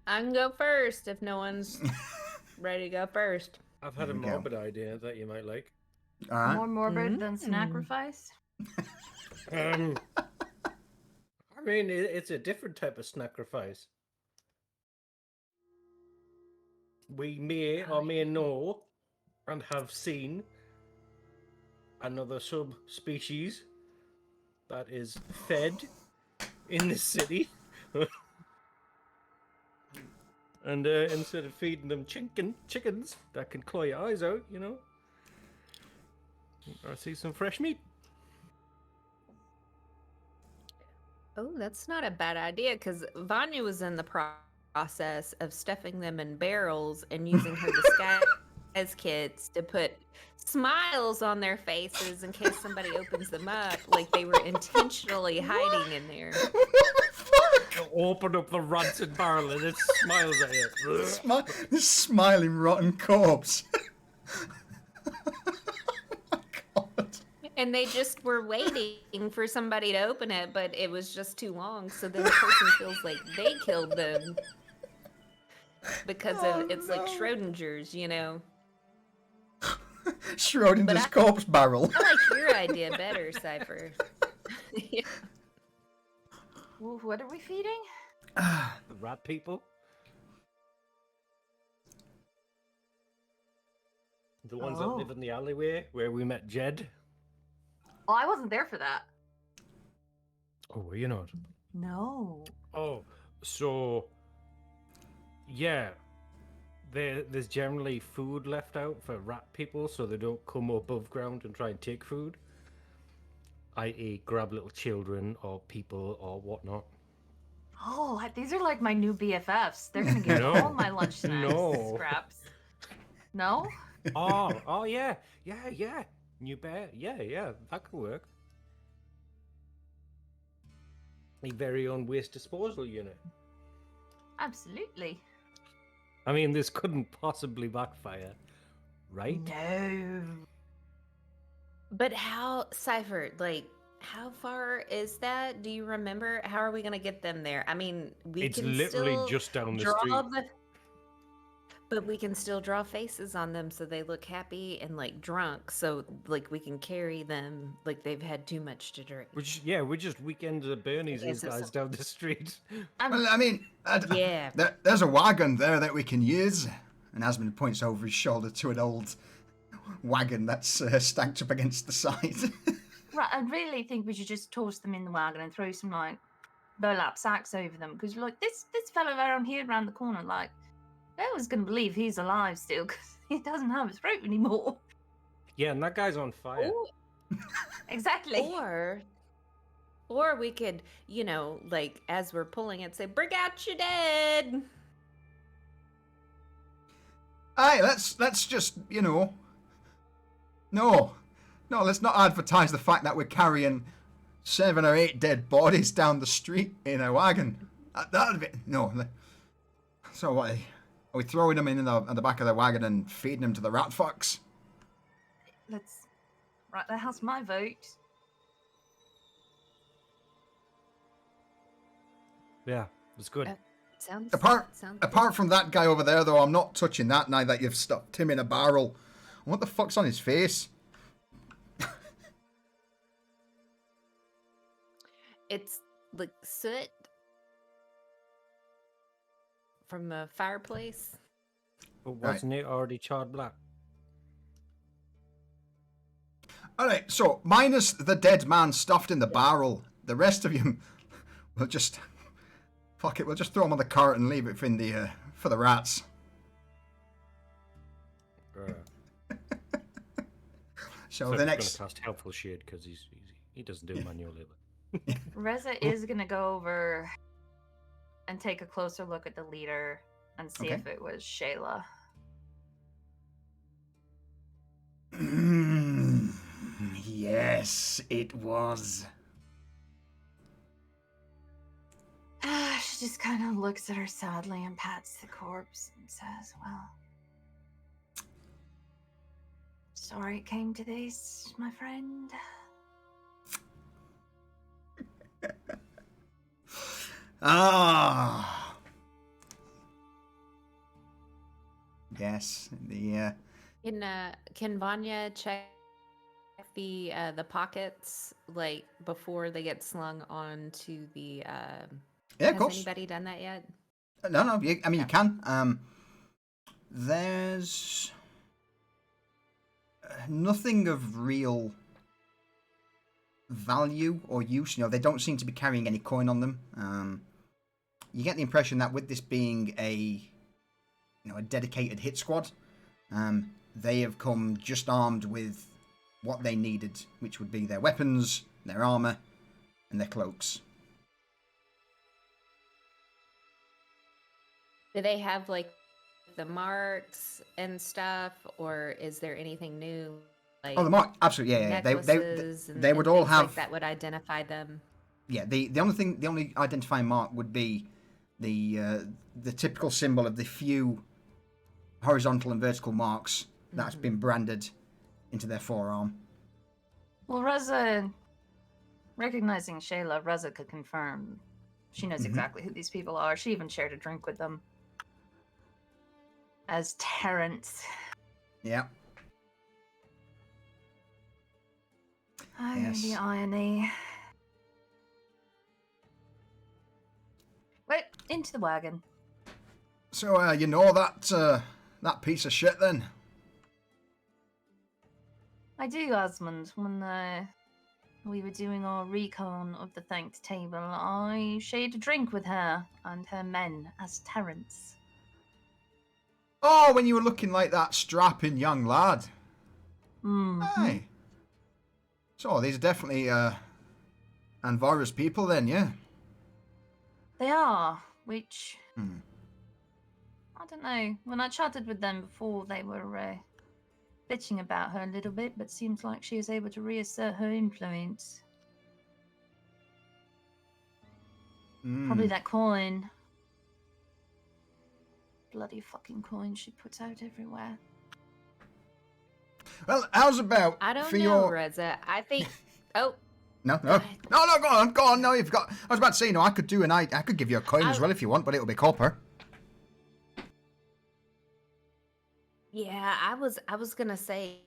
I can go first if no one's ready to go first. I've had a morbid idea that you might like. All right. More morbid than sacrifice? I mean, it's a different type of sacrifice. We may or may know and have seen another subspecies that is fed in this city. And instead of feeding them chickens that can claw your eyes out, you know, I see some fresh meat. Oh, that's not a bad idea because Vanya was in the process of stuffing them in barrels and using her disguise kits to put smiles on their faces in case somebody opens them up, like they were intentionally hiding in there. Open up the rancid barrel and it smiles at you. This smiling rotten corpse. Oh my God. And they just were waiting for somebody to open it, but it was just too long. So then the person feels like they killed them because of it's like Schrodinger's, you know. Schrodinger's corpse barrel. I like your idea better, Cypher. Yeah. What are we feeding? The rat people. The ones that live in the alleyway where we met Jed. Oh, I wasn't there for that. Oh, were you not? No. Oh, so yeah, there's generally food left out for rat people, so they don't come above ground and try and take food, i.e., grab little children or people or whatnot. Oh, these are like my new BFFs. They're gonna get all my lunch snacks scraps. No? Oh yeah. New bear, yeah, that could work. A very own waste disposal unit. Absolutely. I mean, this couldn't possibly backfire, right? No. But how, Cypher, like, how far is that? Do you remember? How are we going to get them there? I mean, It's literally just down the street. But we can still draw faces on them so they look happy and, like, drunk. So, like, we can carry them like they've had too much to drink. We just weekended at Bernie's these guys down the street. Well, I mean, Yeah. there's a wagon there that we can use. And Asmund points over his shoulder to an old wagon that's stacked up against the side. Right, I really think we should just toss them in the wagon and throw some, like, burlap sacks over them. Because, like, this fella around here around the corner, like, no one's going to believe he's alive still because He doesn't have his throat anymore. Yeah, and that guy's on fire. Exactly. Or we could, you know, like as we're pulling it, say, "Bring out your dead." Aye, let's just, you know. No, let's not advertise the fact that we're carrying 7 or 8 dead bodies down the street in a wagon. That'd be no. So what? Are we throwing them in the back of the wagon and feeding them to the rat fucks? Right, that's my vote. Yeah, it's good. Sounds Apart from that guy over there, though, I'm not touching that now that you've stuffed him in a barrel. What the fuck's on his face? It's like soot from the fireplace. But wasn't it already charred black? Alright, so minus the dead man stuffed in the barrel, the rest of you will just... Fuck it, we'll just throw him on the cart and leave it for the rats. So the next... going to cast Helpful Shade because he doesn't do manual labor. Reza is gonna go over and take a closer look at the leader and see if it was Shayla. Yes, it was. She just kind of looks at her sadly and pats the corpse and says, "Well, sorry it came to this, my friend." Ah. Yes, Can Vanya check the pockets like before they get slung onto the yeah, of has course. anybody done that yet? No, you can. There's nothing of real value or use. You know, they don't seem to be carrying any coin on them. You get the impression that with this being a dedicated hit squad, they have come just armed with what they needed, which would be their weapons, their armor, and their cloaks. Do they have like the marks and stuff, or is there anything new? Like the mark, absolutely, yeah. They would all have like that would identify them. Yeah, the only identifying mark would be the typical symbol of the few horizontal and vertical marks that's been branded into their forearm. Well, Reza, recognizing Shayla, Reza could confirm she knows exactly who these people are. She even shared a drink with them. As Terrence. Yeah. Oh, Yes. the irony. Wait, into the wagon. So, you know that piece of shit then? I do, Osmond. When we were doing our recon of the thanked table, I shared a drink with her and her men as Terrence. Oh, when you were looking like that strapping young lad. Hey. So, these are definitely Anvara's people then, yeah? They are, which... I don't know. When I chatted with them before, they were bitching about her a little bit, but seems like she is able to reassert her influence. Probably that coin. Bloody fucking coin she puts out everywhere. Well, how's about I don't for know, your... Reza. I think. Oh. No, go on. No, you've got... I was about to say, I could give you a coin as well if you want, but it'll be copper. Yeah, I was gonna say,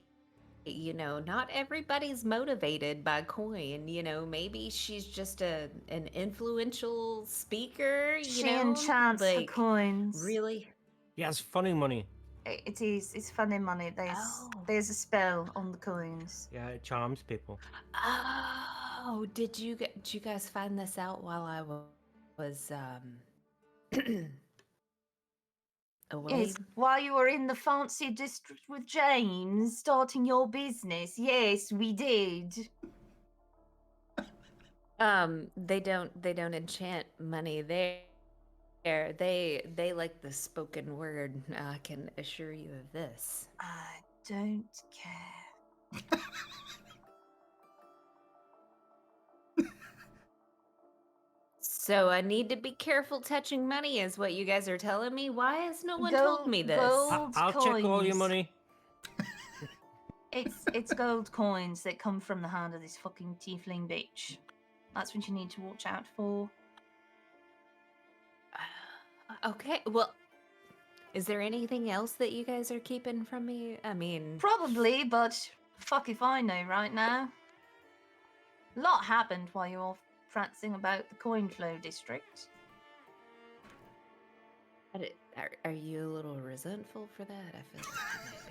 not everybody's motivated by coin. Maybe she's just an influential speaker. She enchants the coins. Really? Yeah, it's funny money. It is. It's funny money. There's a spell on the coins. Yeah, it charms people. Oh, did you guys find this out while I was away. Yes, while you were in the fancy district with James, starting your business. Yes, we did. They don't enchant money there. They like the spoken word. I can assure you of this. I don't care. So I need to be careful touching money, is what you guys are telling me. Why has no one told me this? Gold I'll check all your coins. money. It's gold coins that come from the hand of this fucking tiefling bitch. That's what you need to watch out for. Okay, well, is there anything else that you guys are keeping from me? I mean, Probably, but fuck if I know right now. A lot happened while you were all prancing about the coin flow district. are you a little resentful for that? I feel like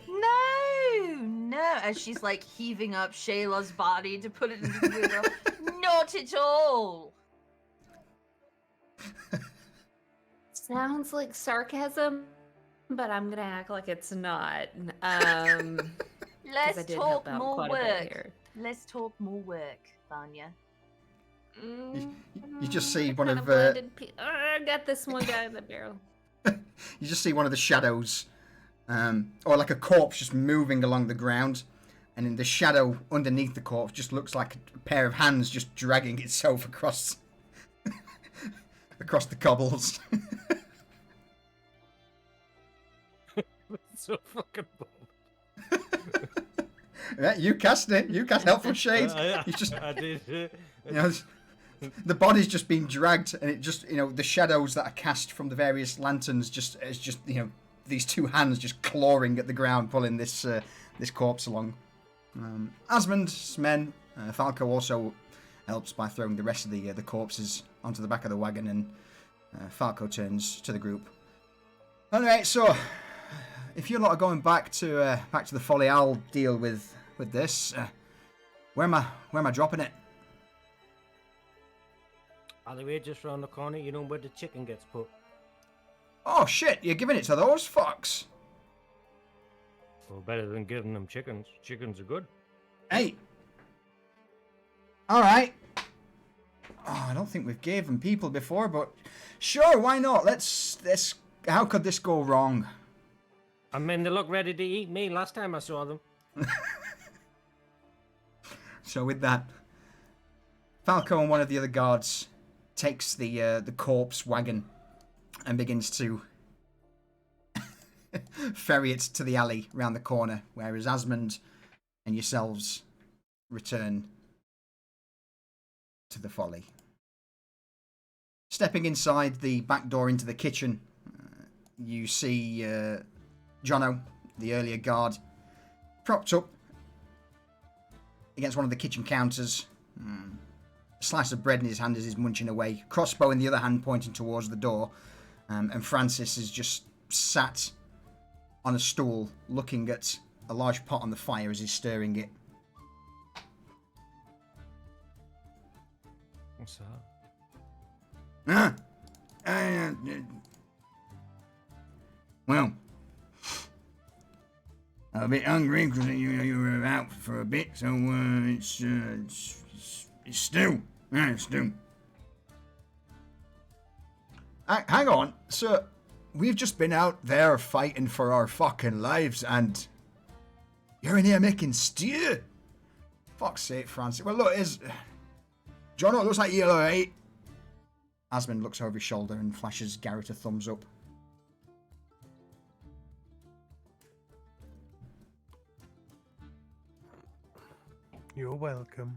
you might be. No. As she's like heaving up Shayla's body to put it into the wheel. Not at all. Sounds like sarcasm, but I'm gonna act like it's not. Let's talk more quite a bit work. here. Let's talk more work, Vanya. You just see one Kinda of blended I got this one guy in the barrel. you just see one of the shadows, or like a corpse just moving along the ground, and in the shadow underneath the corpse just looks like a pair of hands just dragging itself across across the cobbles. So fucking bold. Yeah, you cast it. You cast helpful shades. You just, I did. you know, the body's just been dragged, and it just, you know, the shadows that are cast from the various lanterns just, it's just, you know, these two hands just clawing at the ground, pulling this this corpse along. Asmund's men, Falco also helps by throwing the rest of the corpses onto the back of the wagon, and Falco turns to the group. All right, so if you're not going back to the folly, I'll deal with this. Where am I dropping it? Alleyway just round the corner. You know where the chicken gets put. Oh shit! You're giving it to those fucks. Well, better than giving them chickens. Chickens are good. Hey. All right. Oh, I don't think we've gave them people before, but sure, why not? Let's. How could this go wrong? I mean, they look ready to eat me last time I saw them. So with that, Falco and one of the other guards takes the corpse wagon and begins to ferry it to the alley round the corner, whereas Asmund and yourselves return to the folly. Stepping inside the back door into the kitchen, you see Jono, the earlier guard, propped up against one of the kitchen counters. A slice of bread in his hand as he's munching away. Crossbow in the other hand pointing towards the door. And Francis is just sat on a stool looking at a large pot on the fire as he's stirring it. What's that? Well, I'm a bit hungry because you were out for a bit, so it's stew. Yeah, stew. Hang on, sir. We've just been out there fighting for our fucking lives, and you're in here making stew? Fuck's sake, Francis. Well, look, John, it looks like you're alright. Asmund looks over his shoulder and flashes Garrett a thumbs up. You're welcome.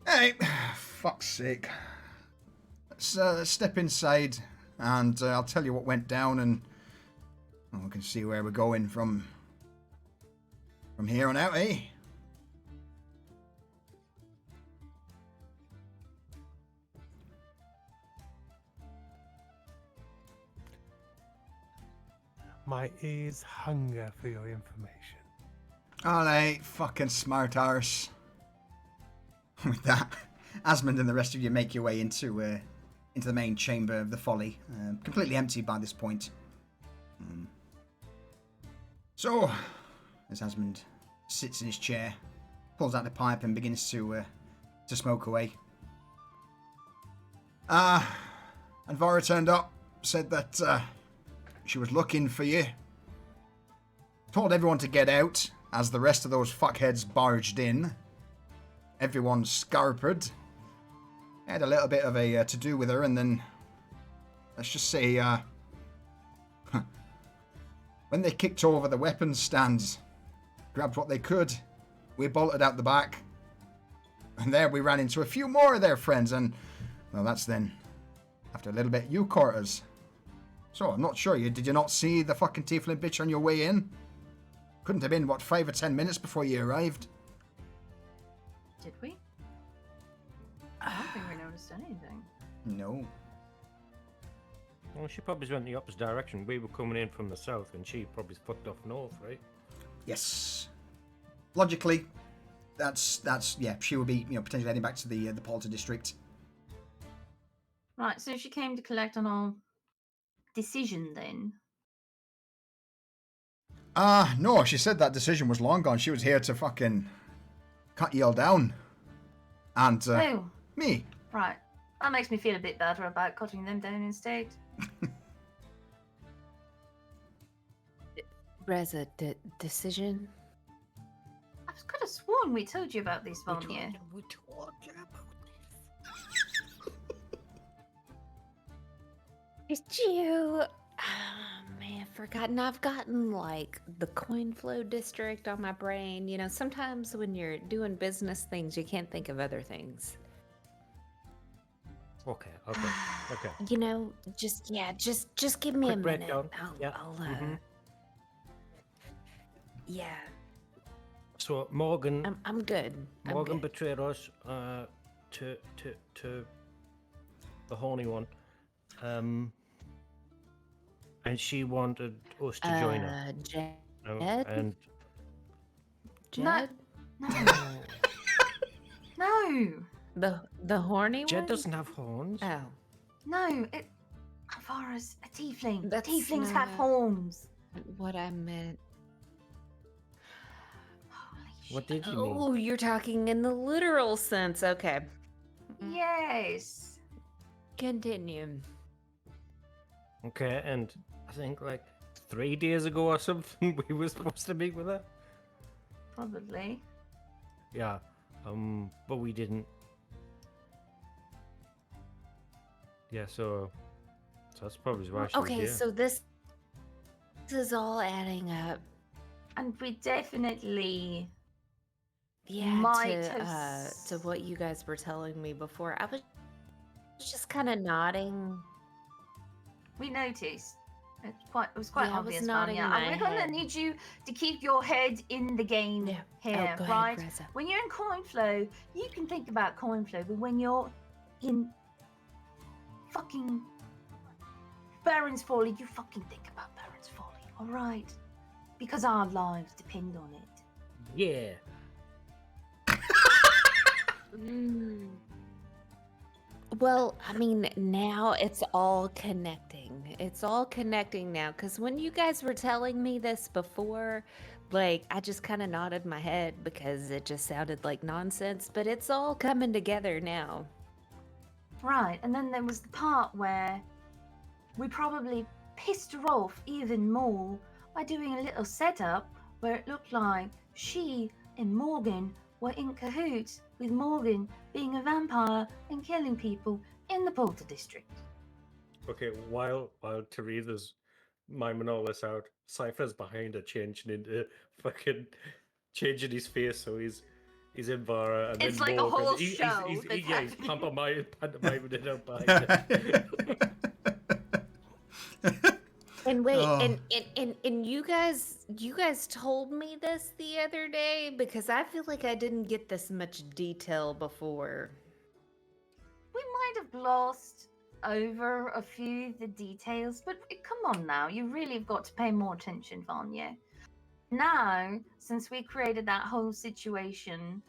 Hey, fuck's sake. Let's step inside, and I'll tell you what went down, and we can see where we're going from here on out, eh? My ears hunger for your information. Alright, fucking smart arse. With that, Asmund and the rest of you make your way into into the main chamber of the Folly, completely empty by this point. So, as Asmund sits in his chair, pulls out the pipe and begins to smoke away. And Vara turned up, said that she was looking for you. Told everyone to get out as the rest of those fuckheads barged in. Everyone scarpered. Had a little bit of a to-do with her, and then, let's just say, when they kicked over the weapons stands, grabbed what they could, we bolted out the back. And there we ran into a few more of their friends, and, well, that's then. After a little bit, you caught us. So, I'm not sure, did you not see the fucking tiefling bitch on your way in? Couldn't have been, 5 or 10 minutes before you arrived? Did we? I don't think we noticed anything. No. Well, she probably went the opposite direction. We were coming in from the south, and she probably fucked off north, right? Yes. Logically, that's yeah, she would be, potentially heading back to the Polter district. Right, so she came to collect on our decision then. No, she said that decision was long gone. She was here to fucking cut you all down. And, Oh, me. right. That makes me feel a bit better about cutting them down instead. Reza, decision? I could have sworn we told you about this, Vanya. We told you about Did you? Man, forgotten. I've gotten like the coin flow district on my brain. Sometimes when you're doing business things, you can't think of other things. Okay. Just give me Quick a minute. breakdown. I'll yeah. So Morgan, I'm good. Morgan betrayed us to the horny one, and she wanted us to join her. Jed? And Jed? No. The horny one? Jed doesn't have horns. Oh. No, Alvara's a tiefling. That's Tieflings have not- horns. What I meant. Holy What shit. did you mean? Oh, you're talking in the literal sense. Okay. Yes. Continue. Okay, and I think like 3 days ago or something, we were supposed to meet with her. Probably. Yeah, but we didn't. Yeah, so that's probably why she was Okay, here. so this is all adding up. And we definitely Yeah, might to have what you guys were telling me before. I was just kind of nodding. we noticed. It was quite Yeah, I was obvious, nodding Vanya. my And we're gonna head. need you to keep your head in the game Yeah. here, Go right? ahead, Reza. When you're in coin flow, you can think about coin flow, but when you're in fucking Baron's Folly, you fucking think about Baron's Folly, alright? Because our lives depend on it. Yeah. Well, I mean, now it's all connecting. It's all connecting now. Because when you guys were telling me this before, like, I just kind of nodded my head because it just sounded like nonsense. But it's all coming together now. Right, and then there was the part where we probably pissed her off even more by doing a little setup where it looked like she and Morgan were in cahoots with Morgan being a vampire and killing people in the Polter district. Okay, while Teresa's miming all this out, Cypher's behind her changing his face so he's in Vara and It's then like a Morgan. whole He's show that's he's happening. pantomiming it out behind her. And wait, Oh. and you guys told me this the other day because I feel like I didn't get this much detail before. We might have glossed over a few of the details, but come on now, you really have got to pay more attention, Vanya. Now, since we created that whole situation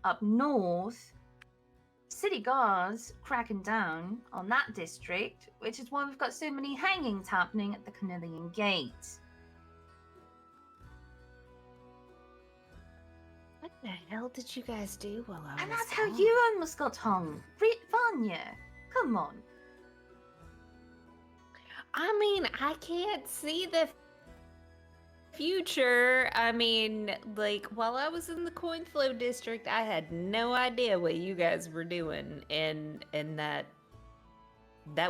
up north, city guards cracking down on that district, which is why we've got so many hangings happening at the Cornelian Gate. What the hell did you guys do while I was And that's how gone? you almost got hung. Vanya, come on. I mean, I can't see the future. I mean, like, while I was in the coin flow district, I had no idea what you guys were doing, and that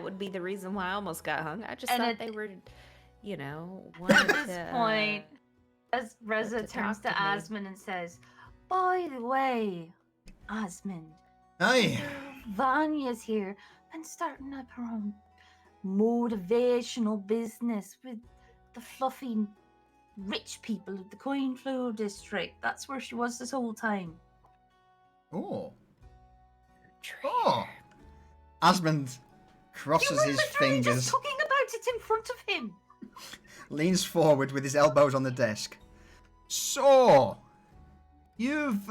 would be the reason why I almost got hung. I just thought they were, you know, At this point, as Reza to turns talk to to me. Asmund and says, "By the way, Asmund, Aye. Vanya's here and starting up her own motivational business with the fluffy rich people of the coin flow district. That's where she was this whole time." Oh. Oh. Asmund crosses his Just fingers, talking about it in front of him. leans forward with his elbows on the desk. So, you've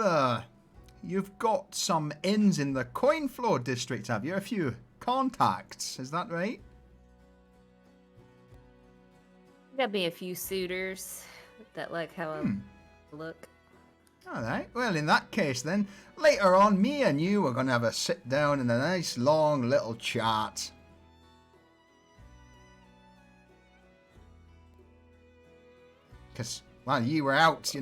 got some ins in the coin flow district, have you? A few contacts, is that right? Got me a few suitors that like how I look. All right. Well, in that case, then, later on, me and you are going to have a sit down and a nice long little chat. Because, while you were out,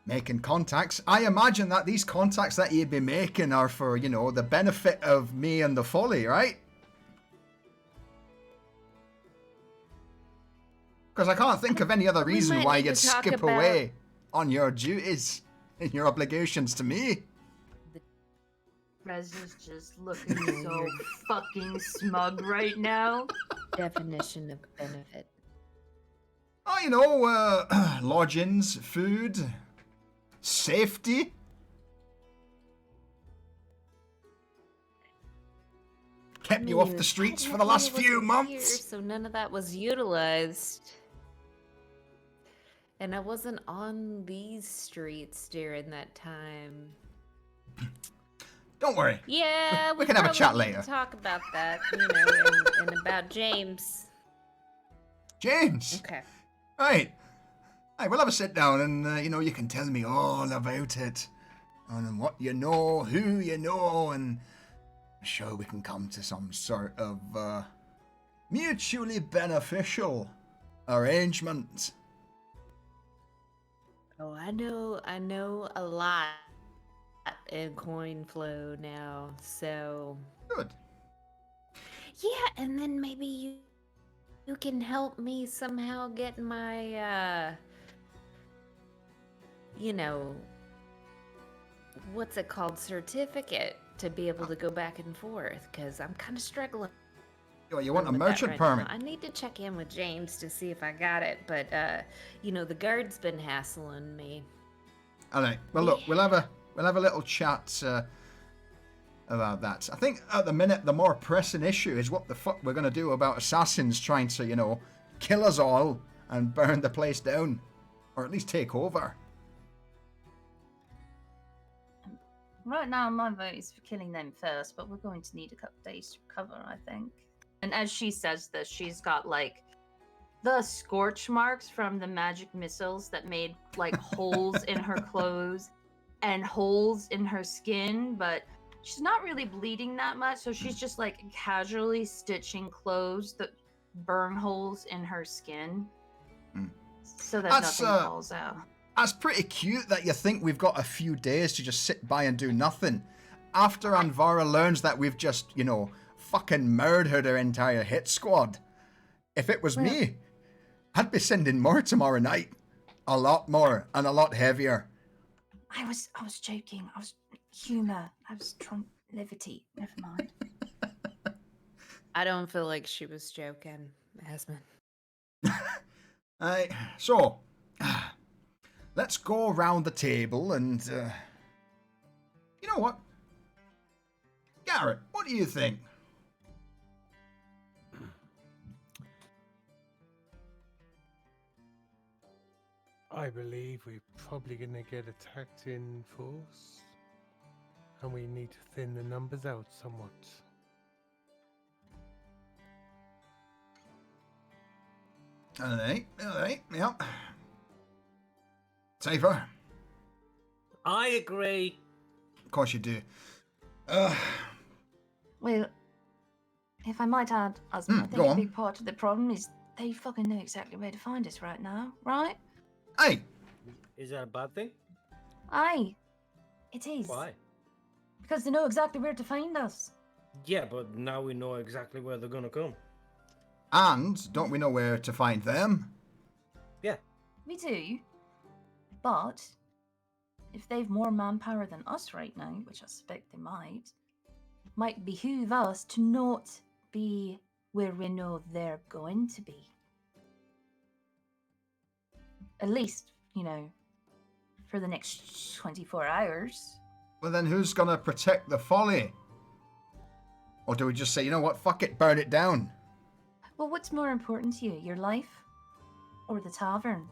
making contacts, I imagine that these contacts that you'd be making are for, the benefit of me and the Folly, right? Because I can't think of any other reason why you'd skip away on your duties and your obligations to me. Reza's just looking so fucking smug right now. Definition of benefit. Oh, lodgings, food, safety. Kept you off the streets for the last few months. So none of that was utilized. And I wasn't on these streets during that time. Don't worry. Yeah, we can have a chat probably need later. to talk about that, and about James. James. Okay. Right. Hey, we'll have a sit down and, you can tell me all about it. And what you know, who you know, and I'm sure we can come to some sort of mutually beneficial arrangement. Oh, I know a lot in coin flow now, so Good. yeah, and then maybe you can help me somehow get my what's it called, certificate to be able to go back and forth, because I'm kind of struggling. You want a with that merchant right permit? now. I need to check in with James to see if I got it, but the guard's been hassling me. All right. Well, look, we'll have a little chat about that. I think at the minute the more pressing issue is what the fuck we're gonna do about assassins trying to, kill us all and burn the place down, or at least take over. Right now, my vote is for killing them first, but we're going to need a couple days to recover, I think. And as she says this, she's got like the scorch marks from the magic missiles that made like holes in her clothes and holes in her skin, but she's not really bleeding that much, so she's just like casually stitching clothes that burn holes in her skin so that nothing falls out. That's pretty cute that you think we've got a few days to just sit by and do nothing. After Anvara learns that we've just, fucking murdered her entire hit squad. If it was me, I'd be sending more tomorrow night. A lot more and a lot heavier. I was joking. I was humor. I was trying levity. Never mind. I don't feel like she was joking, Asmund. So, let's go around the table and, you know what? Garrett, what do you think? I believe we're probably going to get attacked in force. and we need to thin the numbers out somewhat. Alright, yeah. Safer. I agree. Of course you do. Well, if I might add, Osmond, I think go a on. big part of the problem is they fucking know exactly where to find us right now, right? Hey, Is that a bad thing? Aye, it is. Why? Because they know exactly where to find us. Yeah, but now we know exactly where they're gonna come. and don't we know where to find them? Yeah. We do. But if they've more manpower than us right now, which I suspect they might behoove us to not be where we know they're going to be. At least, for the next 24 hours. Well, then who's gonna protect the folly? Or do we just say, you know what, fuck it, burn it down? Well, what's more important to you, your life or the tavern?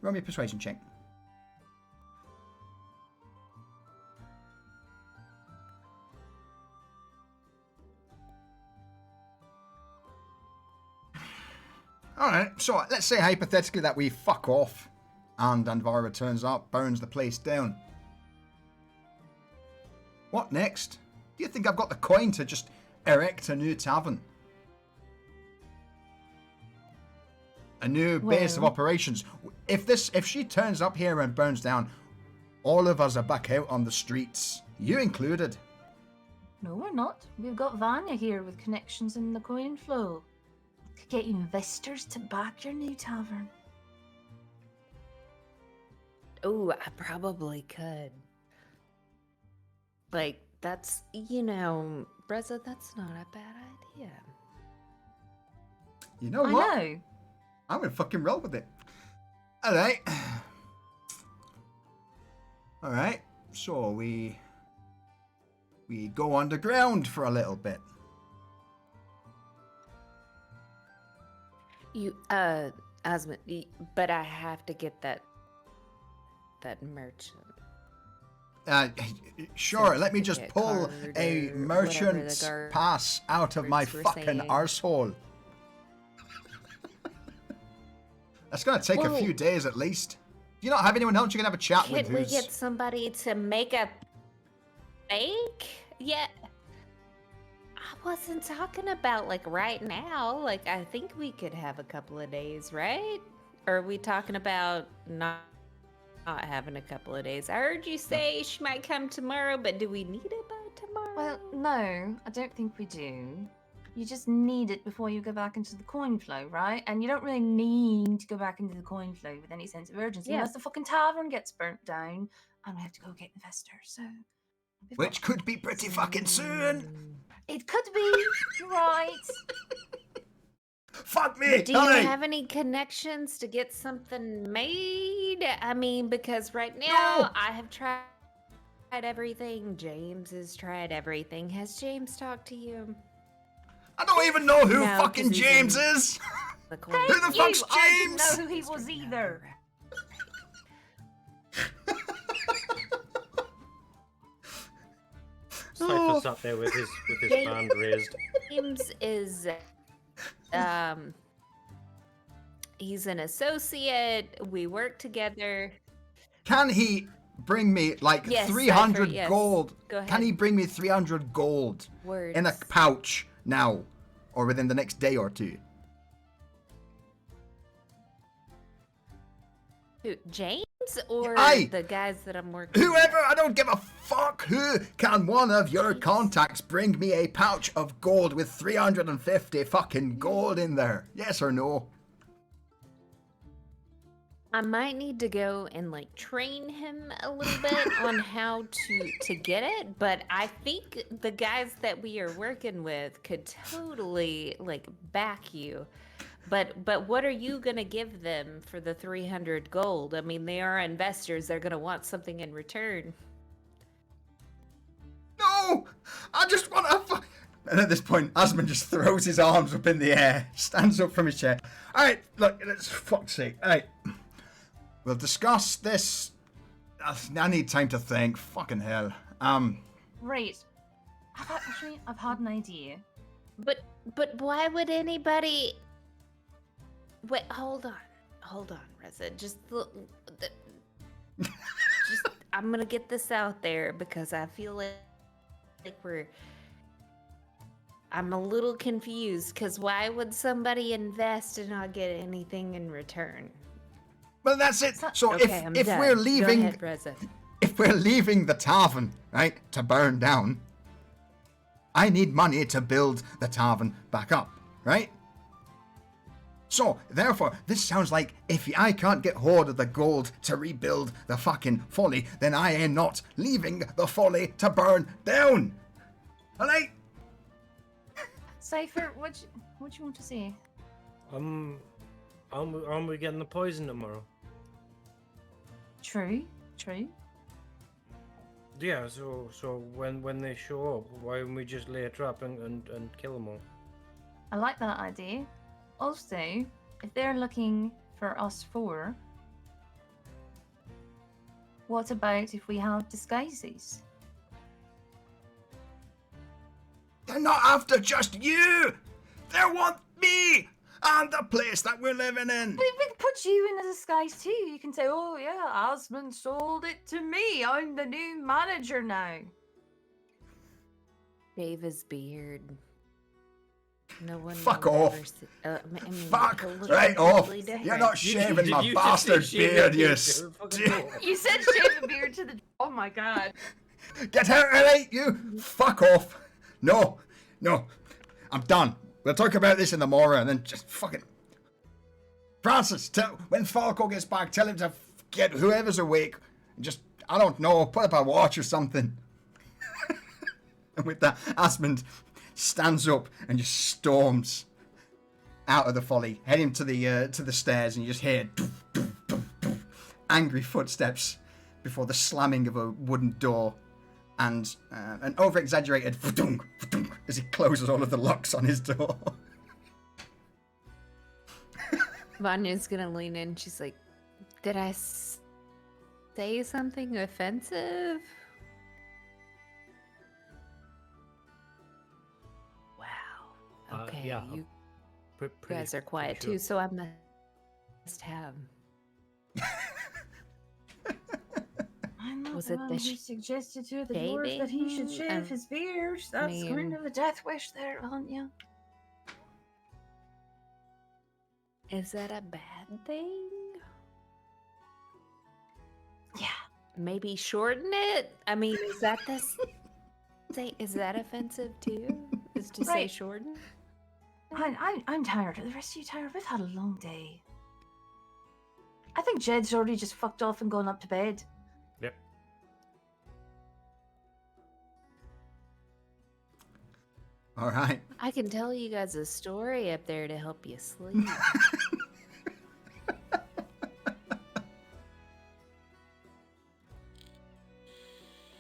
Roll me a persuasion check. Alright, so let's say hypothetically that we fuck off and Andvara turns up, burns the place down. What next? Do you think I've got the coin to just erect a new tavern? A new base of Well- operations. If she turns up here and burns down, all of us are back out on the streets. You included. No, we're not. We've got Vanya here with connections in the coin flow. Could get investors to back your new tavern. Oh, I probably could. Like, that's, Reza, that's not a bad idea. You know I what? know. I'm gonna fucking roll with it. Alright. Alright. So we go underground for a little bit. Osmond, but I have to get that merchant. Sure, let me just Certificate pull card a or merchant's whatever the pass out of my guards were fucking saying. arsehole. That's gonna take a Whoa. few days at least. Do you not have anyone else you can have a chat with Can't we who's... get somebody to make a fake? Yeah. I wasn't talking about like right now. Like I think we could have a couple of days, right? Or are we talking about not having a couple of days? I heard you say she might come tomorrow, but do we need it by tomorrow? Well, no, I don't think we do. You just need it before you go back into the coin flow, right? And you don't really need to go back into the coin flow with any sense of urgency Yeah. unless the fucking tavern gets burnt down and we have to go get investors. So, we've got- Which could be pretty fucking soon. it could be right. Fuck me! Do you Alright. have any connections to get something made? I mean, because right now No. I have tried everything. James has tried everything. Has James talked to you? I don't even know who No, fucking 'cause he's James in- is! The coin- Who the fuck's You, I didn't James? know who he was either. Cypher sat there with his hand raised. James is, he's an associate. We work together. Can he bring me like Yes, 300 Cypher, yes. gold? Go ahead. Can he bring me 300 gold Words. in a pouch now or within the next day or two? Who, James or Aye. the guys that I'm working Whoever, I don't give a fuck who. Can one of your contacts bring me a pouch of gold with 350 fucking gold in there? Yes or no? I might need to go and like train him a little bit on how to get it, but I think the guys that we are working with could totally like back you. But what are you gonna give them for the 300 gold? I mean, they are investors. They're gonna want something in return. No! I just want to And at this point, Asmund just throws his arms up in the air, stands up from his chair. Alright, look, let's fuck's sake. Alright. We'll discuss this I need time to think. Fucking hell. Right. I've had an idea. But why would anybody? Wait, hold on, Reza. Just I'm gonna get this out there because I feel like I'm a little confused. Because why would somebody invest and not get anything in return? Well, that's it. So Okay, I'm if done. we're Go leaving, ahead, Reza. if we're leaving the tavern, right, to burn down, I need money to build the tavern back up, right? So, therefore, this sounds like if I can't get hold of the gold to rebuild the fucking folly, then I am not leaving the folly to burn down. Alright? Cypher, what you want to say? Aren't we getting the poison tomorrow? True. Yeah, so when they show up, why don't we just lay a trap and kill them all? I like that idea. Also, if they're looking for us four, what about if we have disguises? They're not after just you! They want me! And the place that we're living in! We can put you in a disguise too. You can say, oh yeah, Osmond sold it to me. I'm the new manager now. Shave his beard. No one. Fuck will off. ever see- I mean, Fuck he'll look right off! completely different. You're not shaving Did my you just say bastard shave beard, your you beard? Fucking You said shave the beard to the. Oh my god. Get out, alright, you! Fuck off! No, I'm done. We'll talk about this in the morning and then just fucking... Francis, when Falco gets back, tell him to get whoever's awake and just, I don't know, put up a watch or something. And with that, Asmund stands up and just storms out of the folly, heading to the stairs, and you just hear doof, doof, doof, doof, angry footsteps before the slamming of a wooden door and an over-exaggerated as he closes all of the locks on his door. Vanya's gonna lean in. She's like, "Did I say something offensive?" Wow. Okay, yeah, you Pretty guys are quiet sure. too, so I must have. I'm not Was the it one the who suggested to the dwarf that he should shaving? shave his beard. That's kind mean- of a death wish there, aren't you? Is that a bad thing? Yeah. Maybe shorten it. I mean, is that say? Is that offensive too? Is to say Right. shorten? I'm tired. Are the rest of you tired? We've had a long day. I think Jed's already just fucked off and gone up to bed. Yep. All right. I can tell you guys a story up there to help you sleep.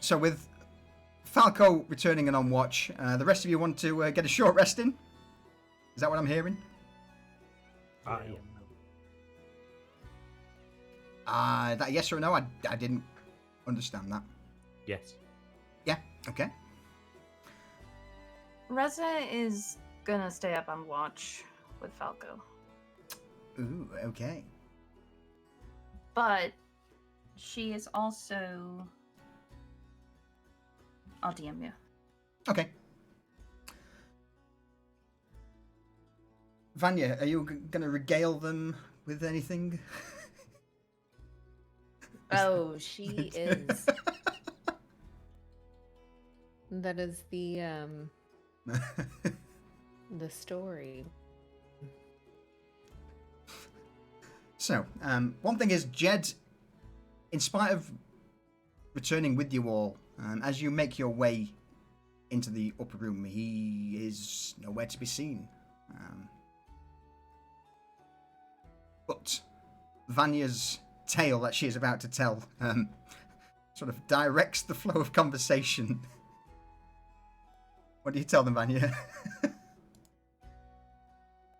So with Falco returning and on watch, the rest of you want to get a short rest in? Is that what I'm hearing? Yeah. That yes or no? I didn't understand that. Yes. Yeah, okay. Reza is gonna stay up on watch with Falco. Ooh, okay. But she is also... I'll DM you. Okay. Vanya, are you going to regale them with anything? Oh, she is. That is the story. So, one thing is, Jed, in spite of returning with you all, as you make your way into the upper room, he is nowhere to be seen. But Vanya's tale that she is about to tell sort of directs the flow of conversation. What do you tell them, Vanya?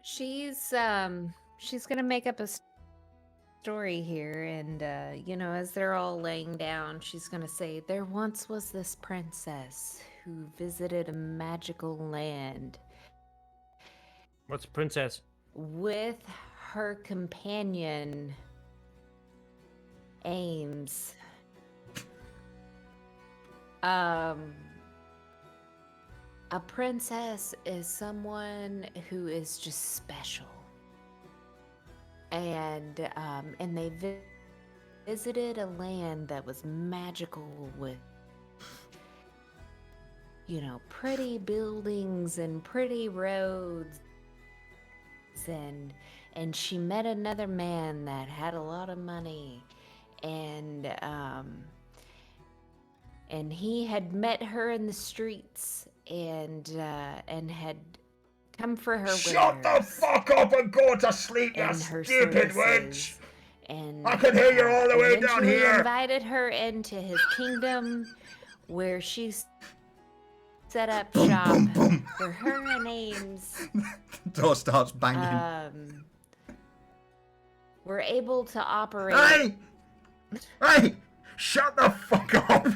She's gonna make up a story here, and you know, as they're all laying down, she's gonna say, "There once was this princess who visited a magical land What's princess? with her companion Ames. A princess is someone who is just special, and they visited a land that was magical with, you know, pretty buildings and pretty roads, and she met another man that had a lot of money, and he had met her in the streets and had come for her Shut the wares fuck up and go to sleep, you and her stupid services, witch! and I can hear you all the way down eventually here. invited her into his kingdom, where she set up Boom, shop boom, boom. for her and Ames. The door starts banging. Were able to operate. Hey! Hey! Shut the fuck up!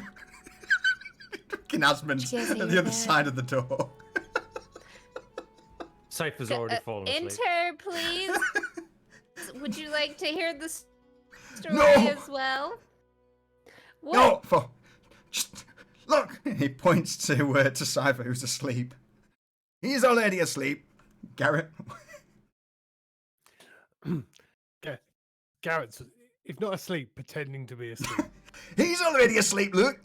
Fucking Asmund's Did you guys at the hear other that? side of the door. Cypher's already fallen asleep. Enter, please. Would you like to hear the story No! as well? What? No! Just look! He points to Cypher, who's asleep. He's already asleep. Garrett. Garrett's, if not asleep, pretending to be asleep. He's already asleep, look!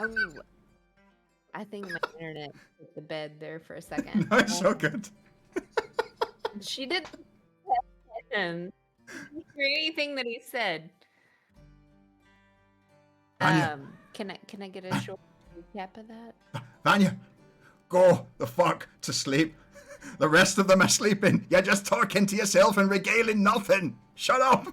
Oh, I think my internet hit the bed there for a second. No, it's so good. She didn't hear anything that he said. Vanya. Can I get a short recap of that? Vanya, go the fuck to sleep. The rest of them are sleeping. You're just talking to yourself and regaling nothing. Shut up.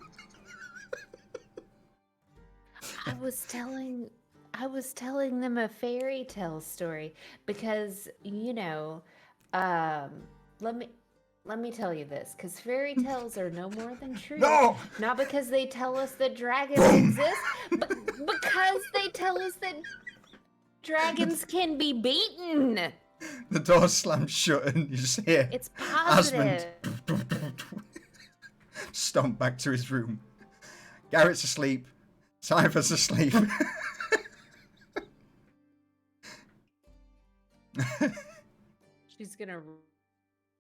I was telling them a fairy tale story because, you know, let me tell you this, because fairy tales are no more than true. No! Not because they tell us that dragons Boom. exist, but because they tell us that dragons can be beaten. The door slams shut and you just hear It's positive. Asmund stomp back to his room. Garrett's asleep. Cypher's asleep. She's gonna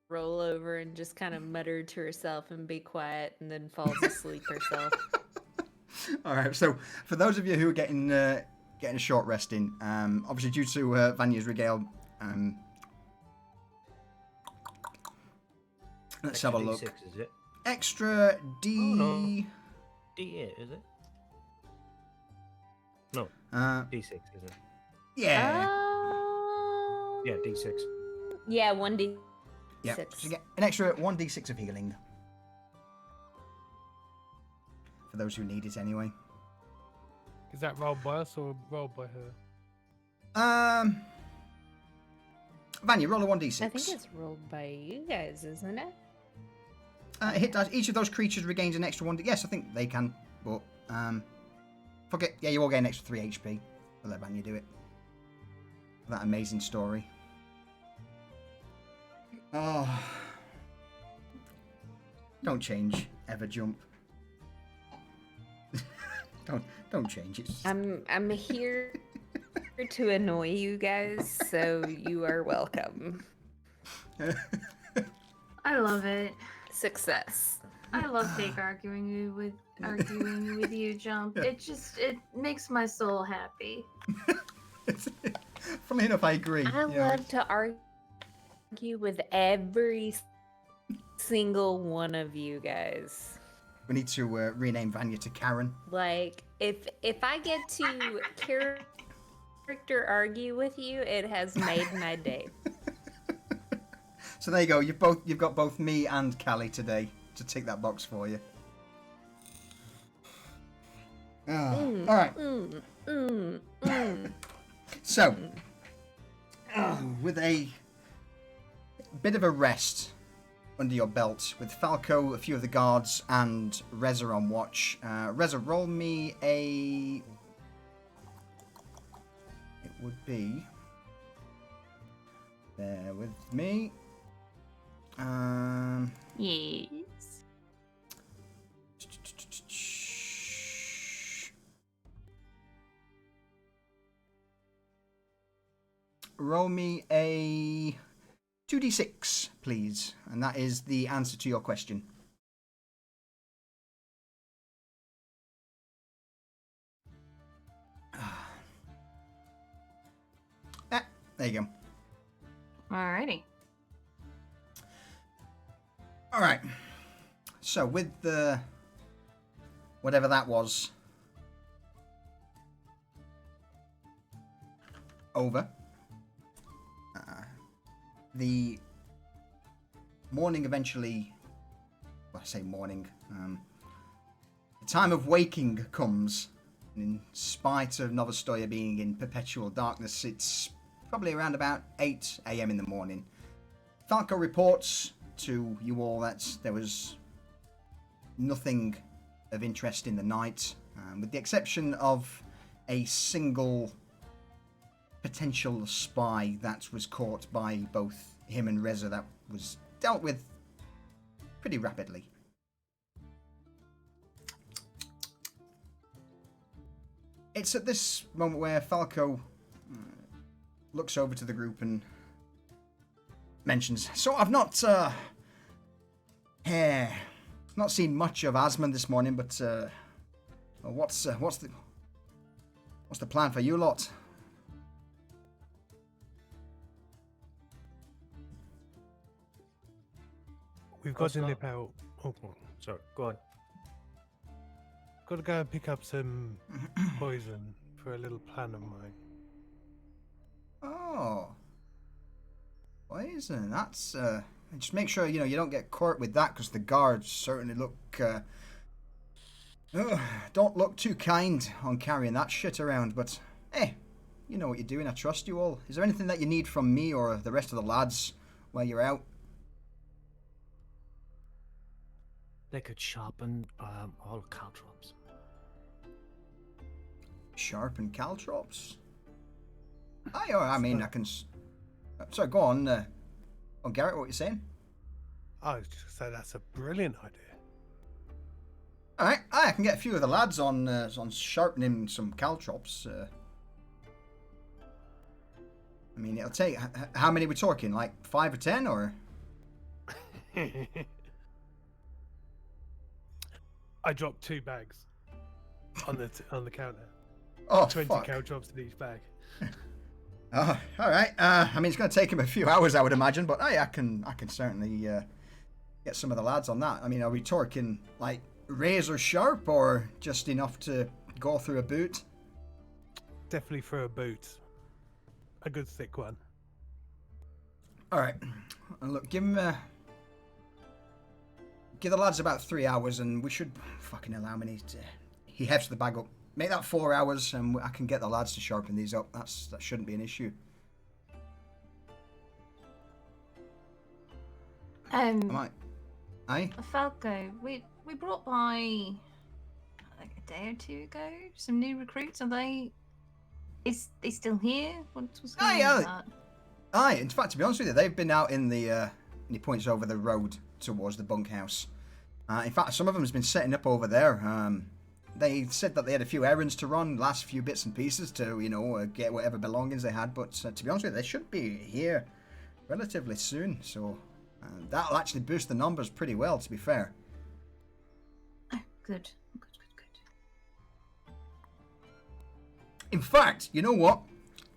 roll over and just kind of mutter to herself and be quiet, and then falls asleep herself. All right. So for those of you who are getting a short rest in, obviously due to Vanya's regale, let's have a look. D6, is it? Extra D. Oh, no. D8, is it? No, D6, is it? Yeah. Yeah, D6. Yeah, 1d6. Yeah. So you get an extra 1d6 of healing. For those who need it anyway. Is that rolled by us or rolled by her? Vanya, roll a 1d6. I think it's rolled by you guys, isn't it? Hit dice. Each of those creatures regains an extra 1d. Yes, I think they can. But fuck it. Yeah, you all get an extra 3 HP. I'll let Vanya do it. That amazing story. Oh. Don't change. Ever jump. Don't change it. I'm here to annoy you guys, so you are welcome. I love it. Success. I love fake arguing with you, Jump. It makes my soul happy. Funnily enough, I agree. I love to argue with every single one of you guys. We need to rename Vanya to Karen. Like, if I get to character argue with you, it has made my day. So there you go. You've got both me and Callie today to tick that box for you. Oh, all right. So, with a bit of a rest under your belt with Falco, a few of the guards, and Reza on watch. Reza, roll me a... It would be... Bear with me. Yes. Roll me a 2d6, please. And that is the answer to your question. There you go. Alrighty. All right. So with the whatever that was over, the morning eventually. Well, I say morning. The time of waking comes, and in spite of Novostoya being in perpetual darkness, it's probably around about 8 a.m. in the morning. Falco reports to you all that there was nothing of interest in the night, with the exception of a single potential spy that was caught by both him and Reza that was dealt with pretty rapidly. It's at this moment where Falco looks over to the group and mentions, so I've not seen much of Asmund this morning, but what's the plan for you lot? We've got to nip out. Oh, Sorry, go on. got to go and pick up some poison for a little plan of mine. Oh, poison. That's just make sure you don't get caught with that, because the guards certainly look don't look too kind on carrying that shit around. But hey, you know what you're doing. I trust you all. Is there anything that you need from me or the rest of the lads while you're out? They could sharpen all caltrops. Sharpen caltrops? I mean, I can. Sorry, go on. Garrett, what are you saying? I was just say that's a brilliant idea. All right, I can get a few of the lads on sharpening some caltrops. I mean, it'll take. How many we're talking? Like 5 or 10, or? I dropped 2 bags on the counter. Oh, 20 fuck. caltrops in each bag. Oh, all right. I mean, it's going to take him a few hours, I would imagine, but I can certainly get some of the lads on that. I mean, are we talking like razor sharp or just enough to go through a boot? Definitely for a boot. A good thick one. All right. Look, give the lads about 3 hours, and we should fucking allow me to. He hefts the bag up. Make that 4 hours, and I can get the lads to sharpen these up. That shouldn't be an issue. Aye? Falco, we brought by like a day or two ago some new recruits. Are they? Is they still here? What's going on with that? Aye. In fact, to be honest with you, they've been out in the. And he points over the road towards the bunkhouse. In fact, some of them has been setting up over there. They said that they had a few errands to run, last few bits and pieces to, get whatever belongings they had. But to be honest with you, they should be here relatively soon. So that'll actually boost the numbers pretty well, to be fair. Oh, good. In fact, you know what?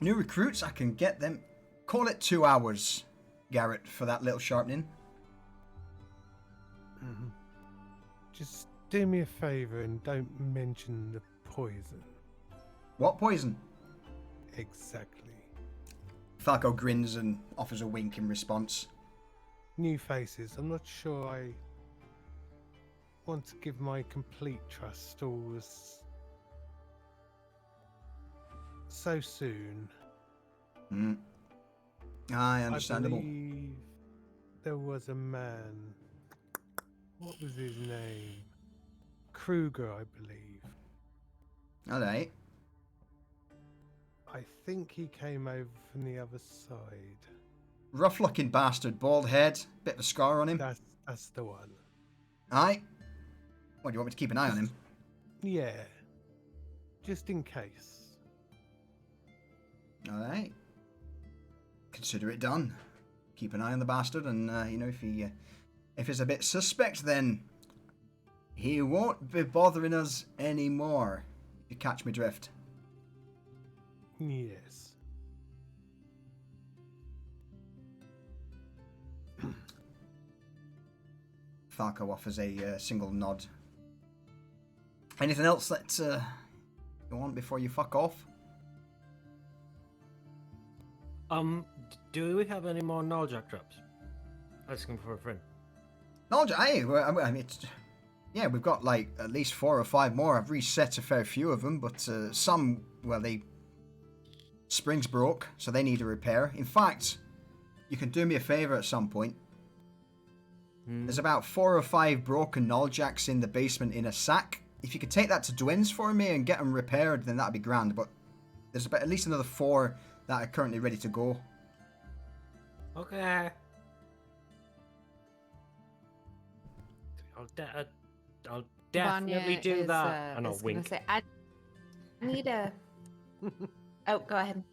New recruits, I can get them. Call it 2 hours, Garrett, for that little sharpening. Mm-hmm. Just do me a favour and don't mention the poison. What poison? Exactly. Falco grins and offers a wink in response. New faces. I'm not sure I want to give my complete trust all this so soon. Aye, understandable. I believe there was a man. What was his name? Kruger, I believe. All right. I think he came over from the other side. Rough-looking bastard, bald head, bit of a scar on him. That's the one. Aye. What, do you want me to keep an eye on him? Yeah. Just in case. All right. Consider it done. Keep an eye on the bastard, and if he's a bit suspect, then he won't be bothering us anymore. You catch me drift? Yes. Falco offers a single nod. Anything else that you want before you fuck off? Do we have any more nulljack traps? Asking for a friend. Knowledge, aye. I mean, we've got like at least 4 or 5 more. I've reset a fair few of them, but some, well, they springs broke, so they need a repair. In fact, you can do me a favour at some point. There's about 4 or 5 broken nulljacks in the basement in a sack. If you could take that to Dwin's for me and get them repaired, then that'd be grand. But there's about at least another 4 that are currently ready to go. Okay. I'll definitely Vanya do is, that. And I'll is gonna wink. Say, I need a. Oh, go ahead.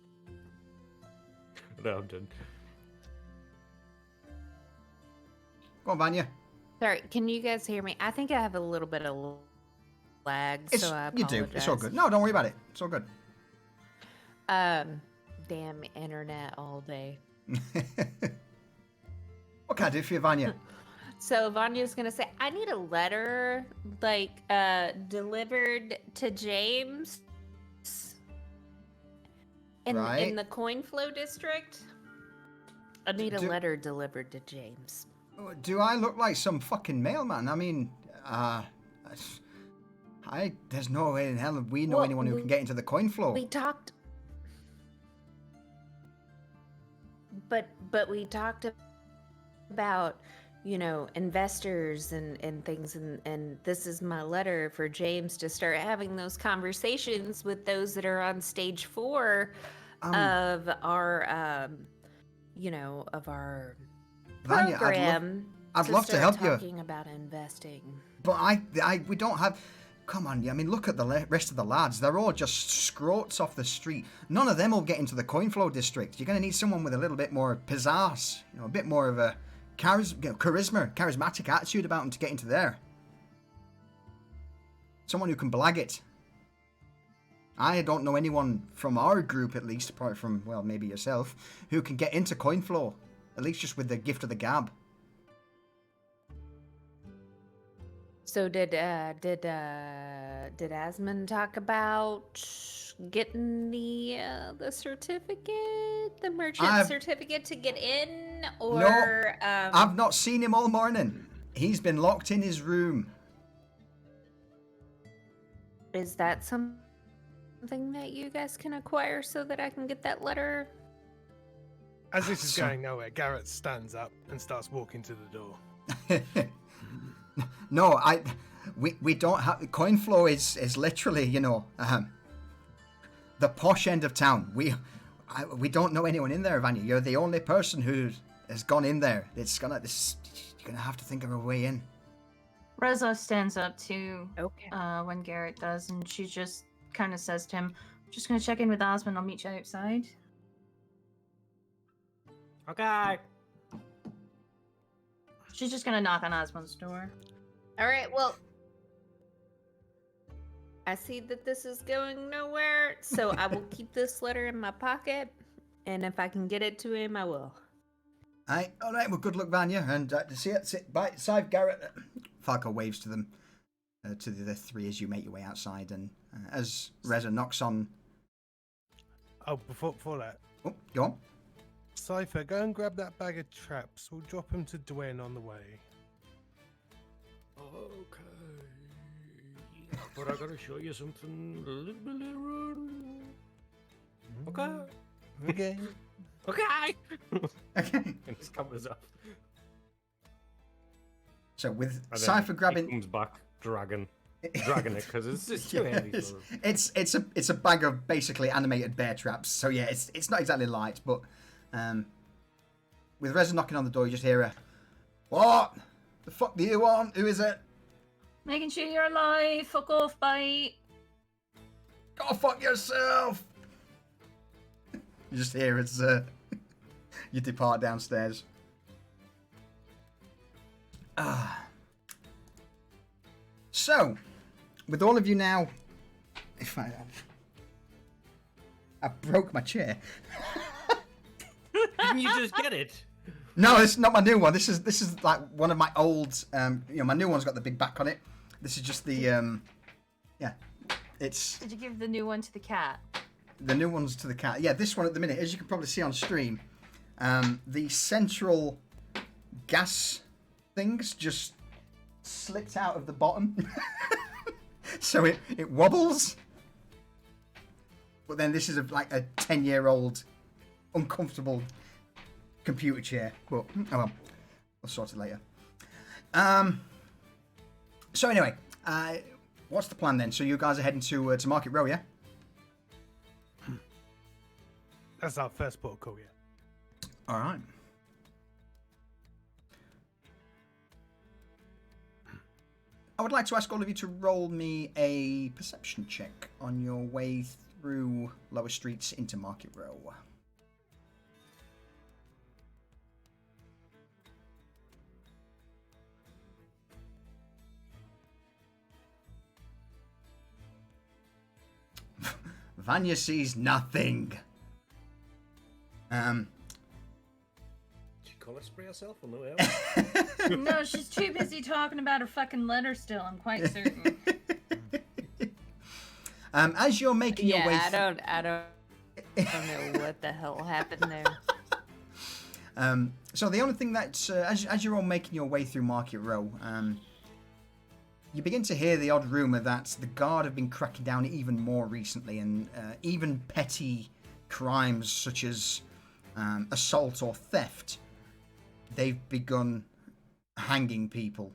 No, I'm done. Go on, Vanya. Sorry, can you guys hear me? I think I have a little bit of lag, so I You apologize. do. It's all good. No, don't worry about it. It's all good. Damn internet all day. What can I do for you, Vanya? So Vanya's gonna say, I need a letter, like, delivered to James in the coin flow district. I need a letter delivered to James. Do I look like some fucking mailman? I mean, there's no way in hell we know anyone who can get into the coin flow. We talked, but we talked about, investors and things, and this is my letter for James to start having those conversations with those that are on stage 4 of our, of our Vanya, program. I'd love to help you. Talking about investing. But we don't have. Come on, I mean, look at the rest of the lads. They're all just scroats off the street. None of them will get into the coin flow district. You're going to need someone with a little bit more pizzazz, a bit more of a charismatic attitude about them to get into there. Someone who can blag it. I don't know anyone from our group, at least, apart from, well, maybe yourself, who can get into coin flow. At least just with the gift of the gab. So did Asmund talk about getting the certificate, the merchant certificate to get in, or no, I've not seen him all morning. He's been locked in his room. Is that something that you guys can acquire so that I can get that letter? As this is going nowhere, Garrett stands up and starts walking to the door. No, we don't have coin flow is literally, the posh end of town. We don't know anyone in there, Vanya. You're the only person who has gone in there. You're gonna have to think of a way in. Reza stands up too. Okay. When Garrett does, and she just kind of says to him, "I'm just gonna check in with Osmond. I'll meet you outside." Okay. She's just gonna knock on Osmond's door. All right, well, I see that this is going nowhere, so I will keep this letter in my pocket, and if I can get it to him, I will. All right, well, good luck, Vanya, and sit by side, Garrett. Falco waves to them, to the 3 as you make your way outside, and as Reza knocks on... Oh, before that. Oh, go on. Cypher, go and grab that bag of traps. We'll drop them to Dwayne on the way. Okay. But I gotta show you something a little bit later on. Okay. Okay. Okay. Okay. And his camera's off. So with And then Cypher he grabbing... comes back, dragging it, because it's too heavy for him. It's a bag of basically animated bear traps. So yeah, it's not exactly light, but with Reza knocking on the door, you just hear a, "What the fuck do you want? Who is it? Making sure you're alive. Fuck off, bye. Go fuck yourself!" You just hear as you depart downstairs. So, with all of you now, if I broke my chair. Didn't you just get it? No, it's not my new one. This is like one of my old. My new one's got the big back on it. This is just the yeah. It's Did you give the new one to the cat? the new one's to the cat. Yeah, this one at the minute, as you can probably see on stream, the central gas things just slipped out of the bottom, so it wobbles. But then this is like a 10-year-old uncomfortable computer chair. But oh well, we'll sort it later. So anyway, what's the plan then? So you guys are heading to Market Row, yeah? That's our first port of call, yeah. All right. I would like to ask all of you to roll me a perception check on your way through lower streets into Market Row. Vanya sees nothing. Did she color spray herself or no? No, she's too busy talking about her fucking letter still, I'm quite certain. As you're making your way I don't know what the hell happened there. So the only thing that's as you're all making your way through Market Row, you begin to hear the odd rumour that the guard have been cracking down even more recently, and even petty crimes such as assault or theft, they've begun hanging people,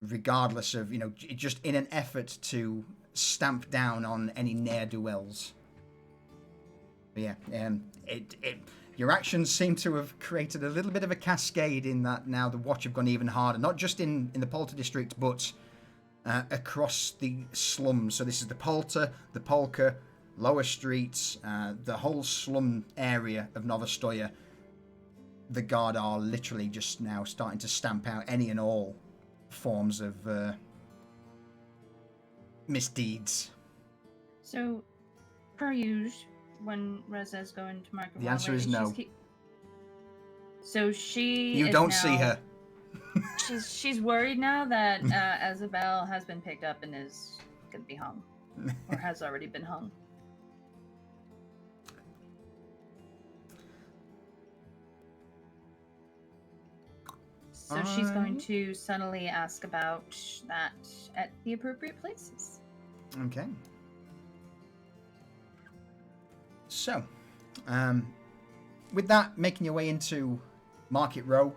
regardless of, just in an effort to stamp down on any ne'er-do-wells. But yeah, your actions seem to have created a little bit of a cascade in that now the watch have gone even harder, not just in the Polter district, but across the slums. So this is the Polter, the Polka, lower streets, the whole slum area of Novostoya. The guard are literally just now starting to stamp out any and all forms of misdeeds. So, per usual, when Reza's going to Market The answer is no. So she You is don't now, see her. She's worried now that Isabel has been picked up and is going to be hung. Or has already been hung. So she's going to subtly ask about that at the appropriate places. Okay. So, with that, making your way into Market Row.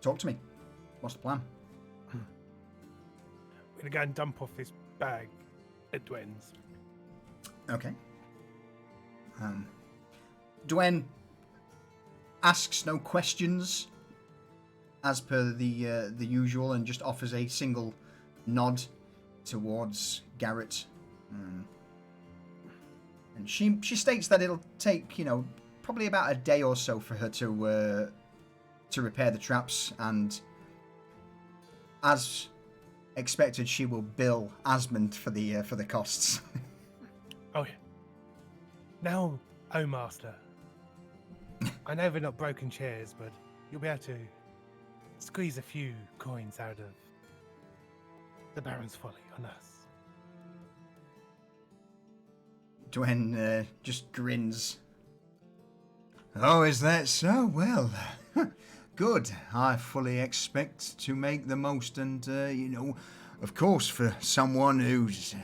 Talk to me. What's the plan? We're going to go and dump off this bag at Dwen's. Okay. Dwen asks no questions, as per the usual, and just offers a single nod towards Garrett. And she states that it'll take, probably about a day or so for her to repair the traps, and as expected, she will bill Asmund for the costs. Oh yeah. Now, oh master, I know they're not broken chairs, but you'll be able to squeeze a few coins out of the Baron's folly on us. Dwen just grins. Oh, is that so? Well, good. I fully expect to make the most, and, of course, for someone who's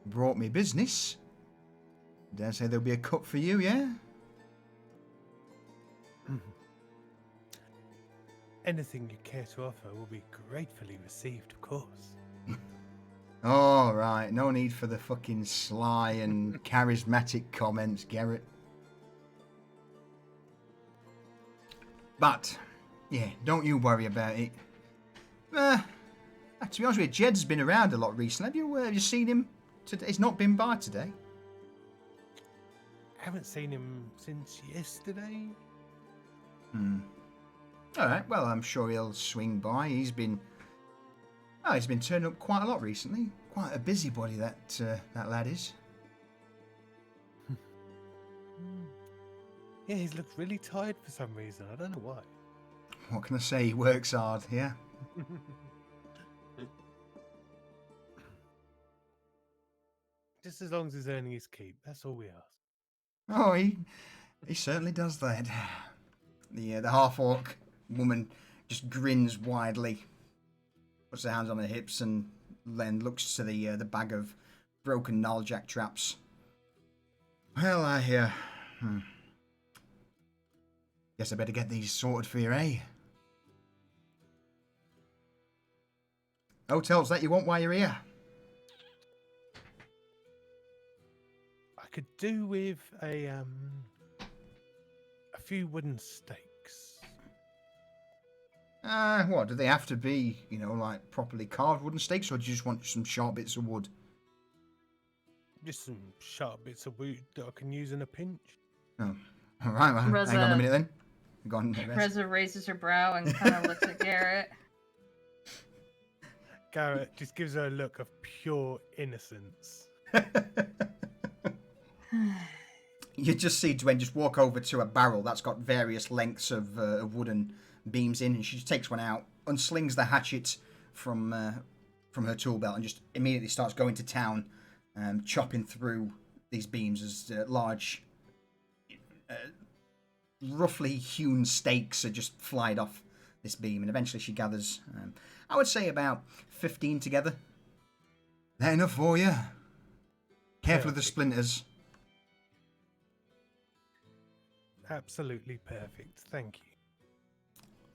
brought me business, dare say there'll be a cut for you, yeah? Anything you care to offer will be gratefully received, of course. All right, no need for the fucking sly and charismatic comments, Garrett. But, yeah, don't you worry about it. To be honest with you, Jed's been around a lot recently. Have you seen him today? He's not been by today. Haven't seen him since yesterday. All right, well, I'm sure he'll swing by. He's been turning up quite a lot recently. Quite a busybody, that lad is. Yeah, he's looked really tired for some reason. I don't know why. What can I say? He works hard, yeah. Just as long as he's earning his keep, that's all we ask. Oh, he certainly does that. The half-orc woman just grins widely, puts her hands on her hips, and then looks to the bag of broken gnarljack traps. Well, I guess I better get these sorted for you, eh? Hotels that you want while you're here? I could do with a few wooden stakes. What, do they have to be, like properly carved wooden stakes, or do you just want some sharp bits of wood? Just some sharp bits of wood that I can use in a pinch. Oh, all right, well, Reza- hang on a minute then. Go on, Reza raises her brow and kind of looks at Garrett. Garrett just gives her a look of pure innocence. You just see Dwayne just walk over to a barrel that's got various lengths of wooden beams in, and she just takes one out, unslings the hatchet from her tool belt, and just immediately starts going to town, chopping through these beams as large, roughly hewn stakes are just flied off this beam, and eventually she gathers, I would say about 15 together. That enough for you? Careful of the splinters. Absolutely perfect. Thank you.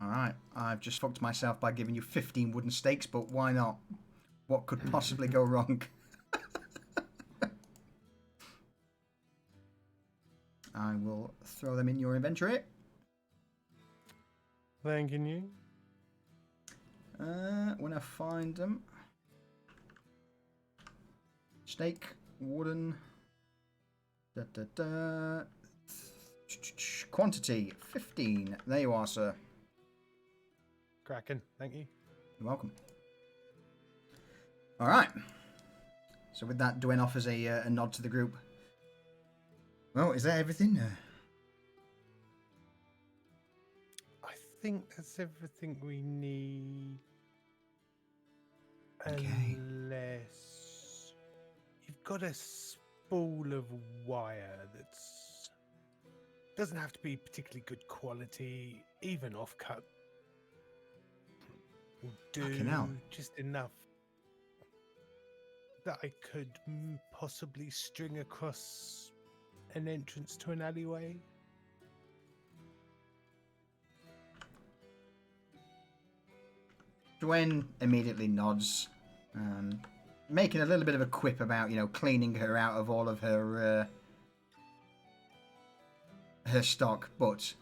Alright, I've just fucked myself by giving you 15 wooden stakes, but why not? What could possibly go wrong? I will throw them in your inventory. Thanking you. When I find them. Stake, wooden. Quantity 15. There you are, sir. Kraken, thank you. You're welcome. All right. So with that, Dwayne offers a nod to the group. Well, is that everything? I think that's everything we need. Okay. Unless you've got a spool of wire that's doesn't have to be particularly good quality, even off-cut. Will Fucking do hell. just enough that I could possibly string across an entrance to an alleyway. Dwayne immediately nods, making a little bit of a quip about, cleaning her out of all of her stock, but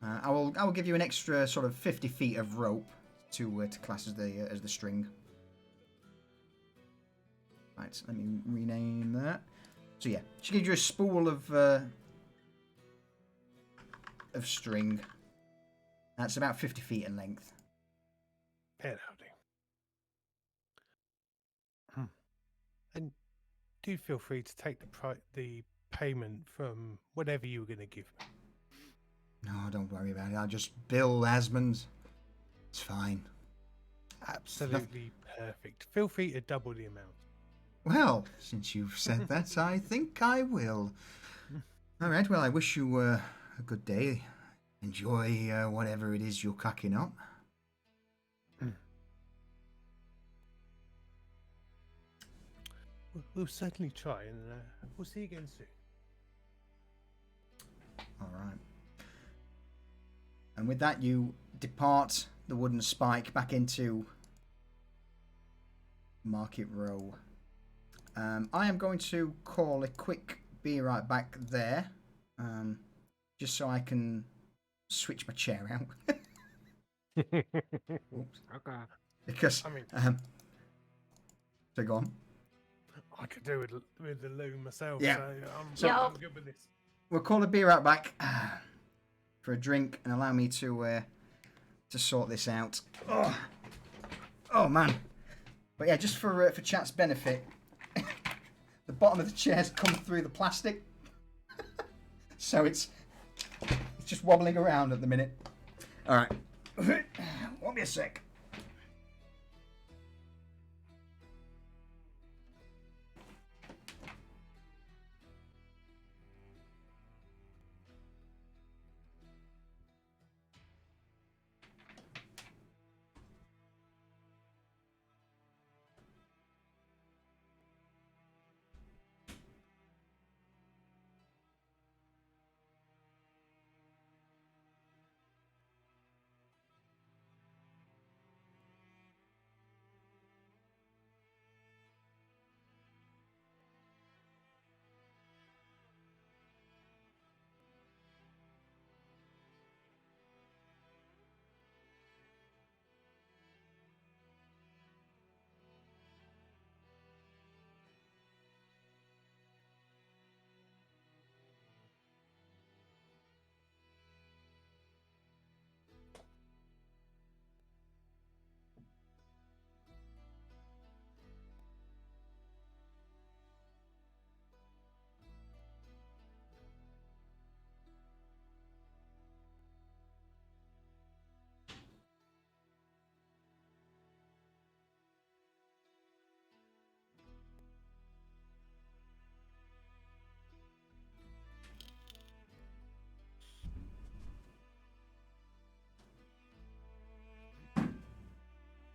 I will give you an extra sort of 50 feet of rope to class as the string. Right, let me rename that. So yeah, she gives you a spool of string. That's about 50 feet in length. Pen outing. And do feel free to take the payment from whatever you were going to give me. No, don't worry about it. I'll just bill Asmund. It's fine. Absolutely perfect. Feel free to double the amount. Well, since you've said that, I think I will. All right, well, I wish you a good day. Enjoy whatever it is you're cooking up. We'll certainly try, and we'll see you again soon. All right. And with that, you depart the wooden spike back into Market Row. I am going to call a quick be right back there, just so I can switch my chair out. Oops. Okay. Because, I mean, so go on. I could do with the loo myself, Yeah. so So- I'm good with this. We'll call a be right back for a drink and allow me to sort this out. Oh man. But yeah, just for chat's benefit, the bottom of the chair's come through the plastic, so it's just wobbling around at the minute. All right, won't be a sec.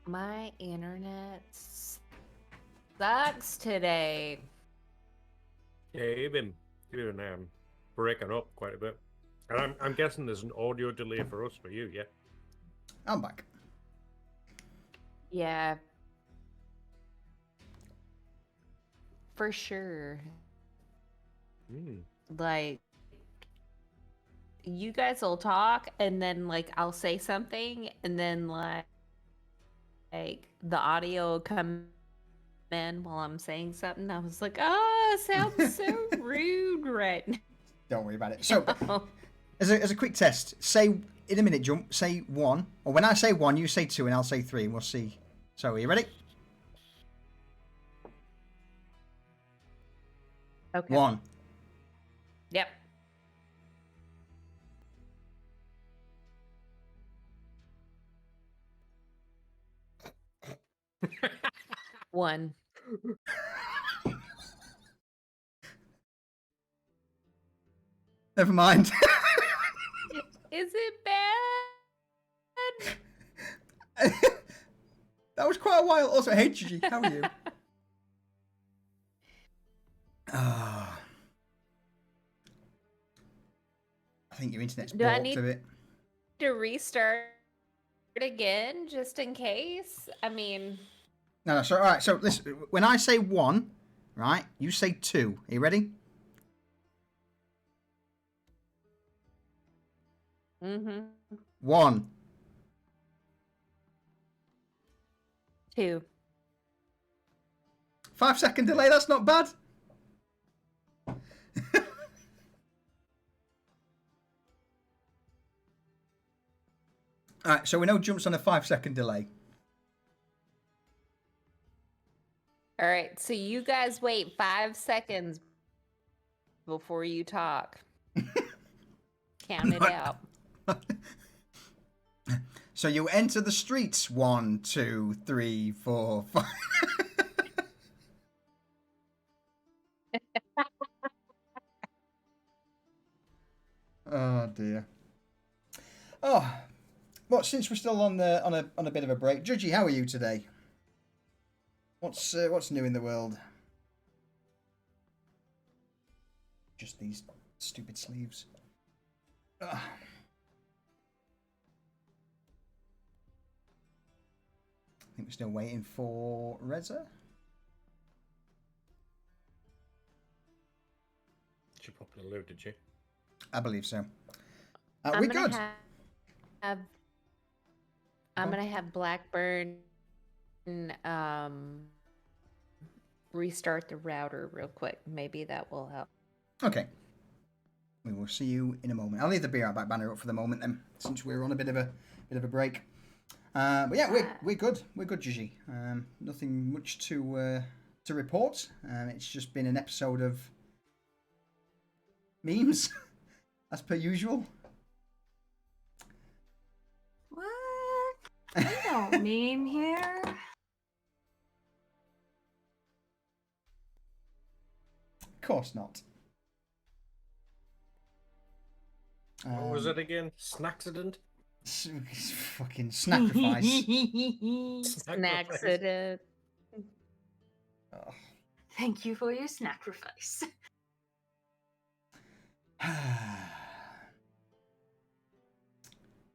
My internet sucks today. Yeah, you've been breaking up quite a bit. And I'm guessing there's an audio delay for us, for you, yeah? I'm back. Yeah. For sure. Like, you guys will talk, and then, like, I'll say something, and then, like the audio will come in while I'm saying something. I was like, oh, it sounds so rude right now. Don't worry about it. So, as a quick test, say in a minute jump, say 1, or when I say 1, you say 2, and I'll say 3, and we'll see. So, are you ready? Okay. 1. Yep. One. Never mind. Is it bad? That was quite a while. Also, hey Gigi, how are you? I think your internet's Do I brought up need- to it. To restart again, just in case? I mean, No, so all right. So listen, when I say 1, right, you say 2. Are you ready? mm-hmm. 1. 2. 5-second delay. That's not bad. All right. So we know jumps on a 5-second delay. All right, so you guys wait 5 seconds before you talk. Count it out. So you enter the streets. 1, 2, 3, 4, 5. Oh dear. Oh, well, since we're still on a bit of a break, Judgy, how are you today? What's new in the world? Just these stupid sleeves. Ugh. think we're still waiting for Reza. She popped a load, did she? I believe so. I'm We're gonna good. I'm gonna have Blackburn restart the router real quick. Maybe that will help. Okay. We will see you in a moment. I'll leave the Be Right Back banner up for the moment then, since we're on a bit of a break. But yeah, we're good. We're good, Gigi. Nothing much to report. It's just been an episode of memes, as per usual. What? We don't meme here. Of course not. What was it again? Snacksident? Fucking sacrifice. Snacksident. Oh. Thank you for your sacrifice. What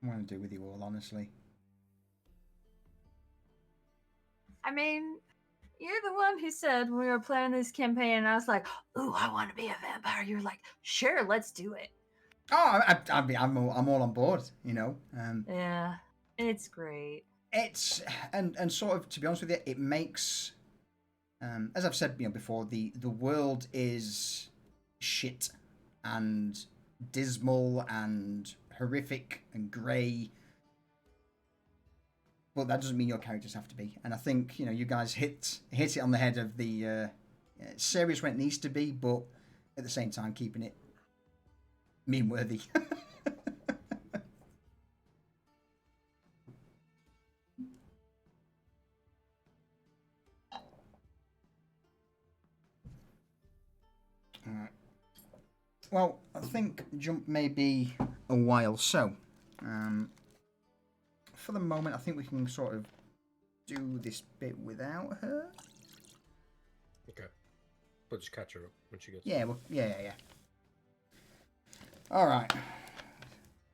am I going to do with you all, honestly? I mean, you're the one who said when we were playing this campaign, and I was like, "Ooh, I want to be a vampire." You're like, "Sure, let's do it." Oh, I'm all on board, you know. Yeah, it's great. It's and sort of, to be honest with you, it makes, as I've said, before, the world is shit and dismal and horrific and grey, but that doesn't mean your characters have to be. And I think, you guys hit it on the head of the serious when it needs to be, but at the same time keeping it meme worthy. Alright. Well, I think jump may be a while, so for the moment I think we can sort of do this bit without her. Okay. We'll just catch her up when she gets Yeah, well, yeah. Alright.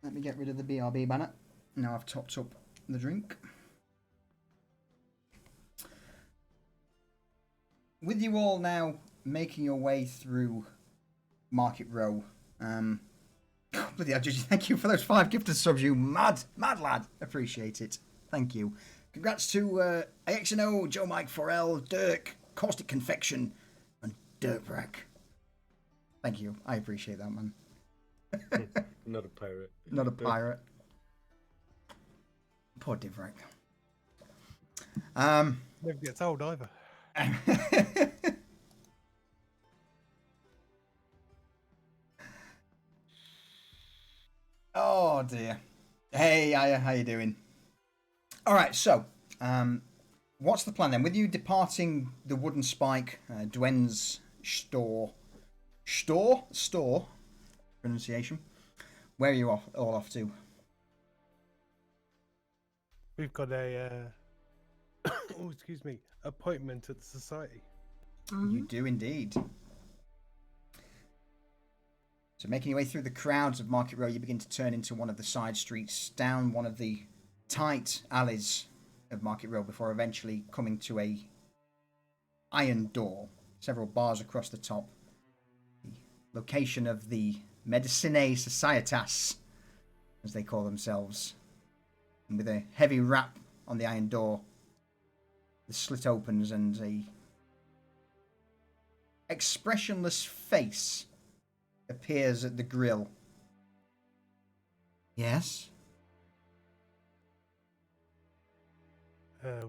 Let me get rid of the BRB banner. Now I've topped up the drink. With you all now making your way through Market Row. Bloody hell, Gigi, thank you for those 5 gifted subs, you mad lad. Appreciate it. Thank you. Congrats to AXNO, Joe Mike Forel, Dirk, Caustic Confection, and Dirtbrack. Thank you. I appreciate that, man. Not a pirate. Not a pirate. Poor Divrak. Never gets old either. Oh dear. Hey, Aya, how you doing? All right, so what's the plan then? With you departing the Wooden Spike, Dwen's store pronunciation. Where are you all off to? We've got a oh, excuse me, appointment at the society. You do indeed. So making your way through the crowds of Market Row, you begin to turn into one of the side streets, down one of the tight alleys of Market Row, before eventually coming to a iron door, several bars across the top. The location of the Medicinae Societas, as they call themselves. And with a heavy rap on the iron door, the slit opens and a expressionless face appears at the grill. Yes?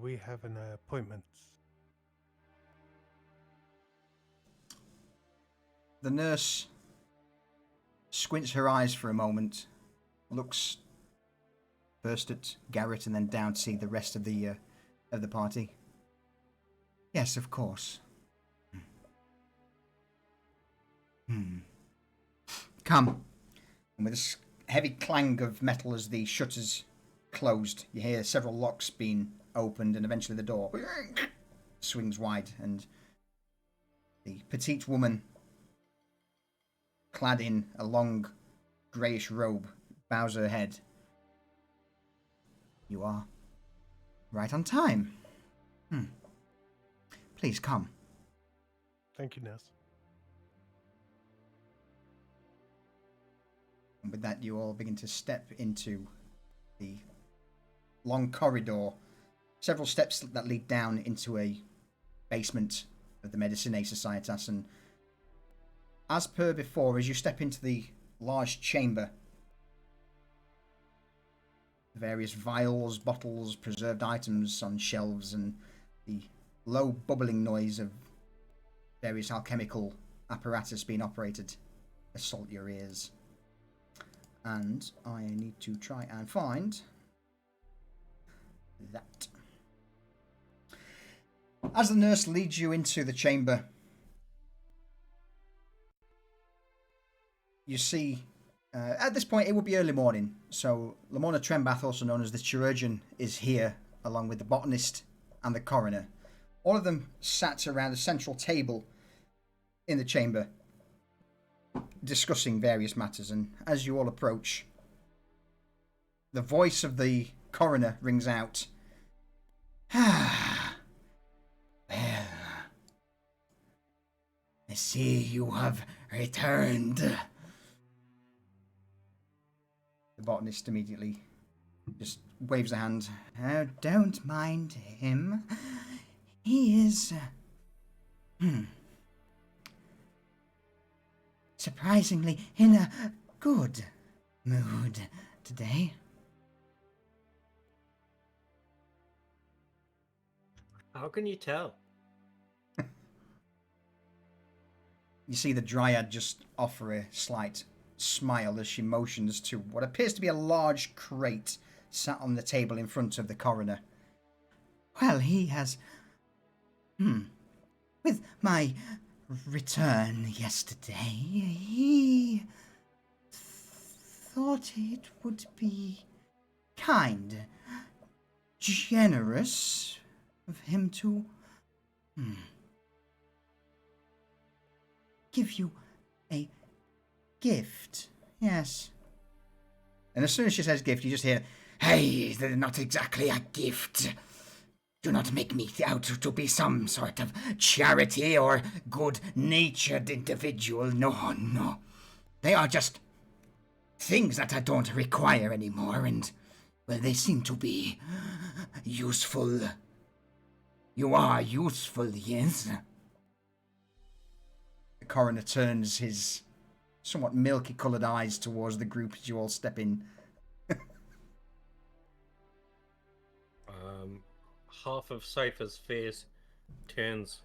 We have an appointment. The nurse squints her eyes for a moment, looks first at Garrett and then down to see the rest of the party. Yes, of course. Come. And with a heavy clang of metal as the shutters closed, you hear several locks being opened, and eventually the door swings wide, and the petite woman, clad in a long greyish robe, bows her head. You are right on time. Please come. Thank you, nurse. And with that, you all begin to step into the long corridor. Several steps that lead down into a basement of the Medicinae Societas. And as per before, as you step into the large chamber, the various vials, bottles, preserved items on shelves, and the low bubbling noise of various alchemical apparatus being operated assault your ears. And I need to try and find that. As the nurse leads you into the chamber, you see, at this point it would be early morning, so Lamona Trembath, also known as the chirurgeon, is here, along with the botanist and the coroner. All of them sat around a central table in the chamber, discussing various matters, and as you all approach, the voice of the coroner rings out. Ah, well, I see you have returned. The botanist immediately just waves a hand. Oh, don't mind him. He is surprisingly in a good mood today. How can you tell? You see the dryad just offer a slight smile as she motions to what appears to be a large crate sat on the table in front of the coroner. Well, he has... With my return yesterday, he thought it would be kind, generous of him to give you a gift. Yes. And as soon as she says gift, you just hear, "Hey, they're not exactly a gift. Do not make me out to be some sort of charity or good-natured individual. No, no. They are just things that I don't require anymore, and, well, they seem to be useful. You are useful, yes?" The coroner turns his somewhat milky-coloured eyes towards the group as you all step in. Half of Cypher's face turns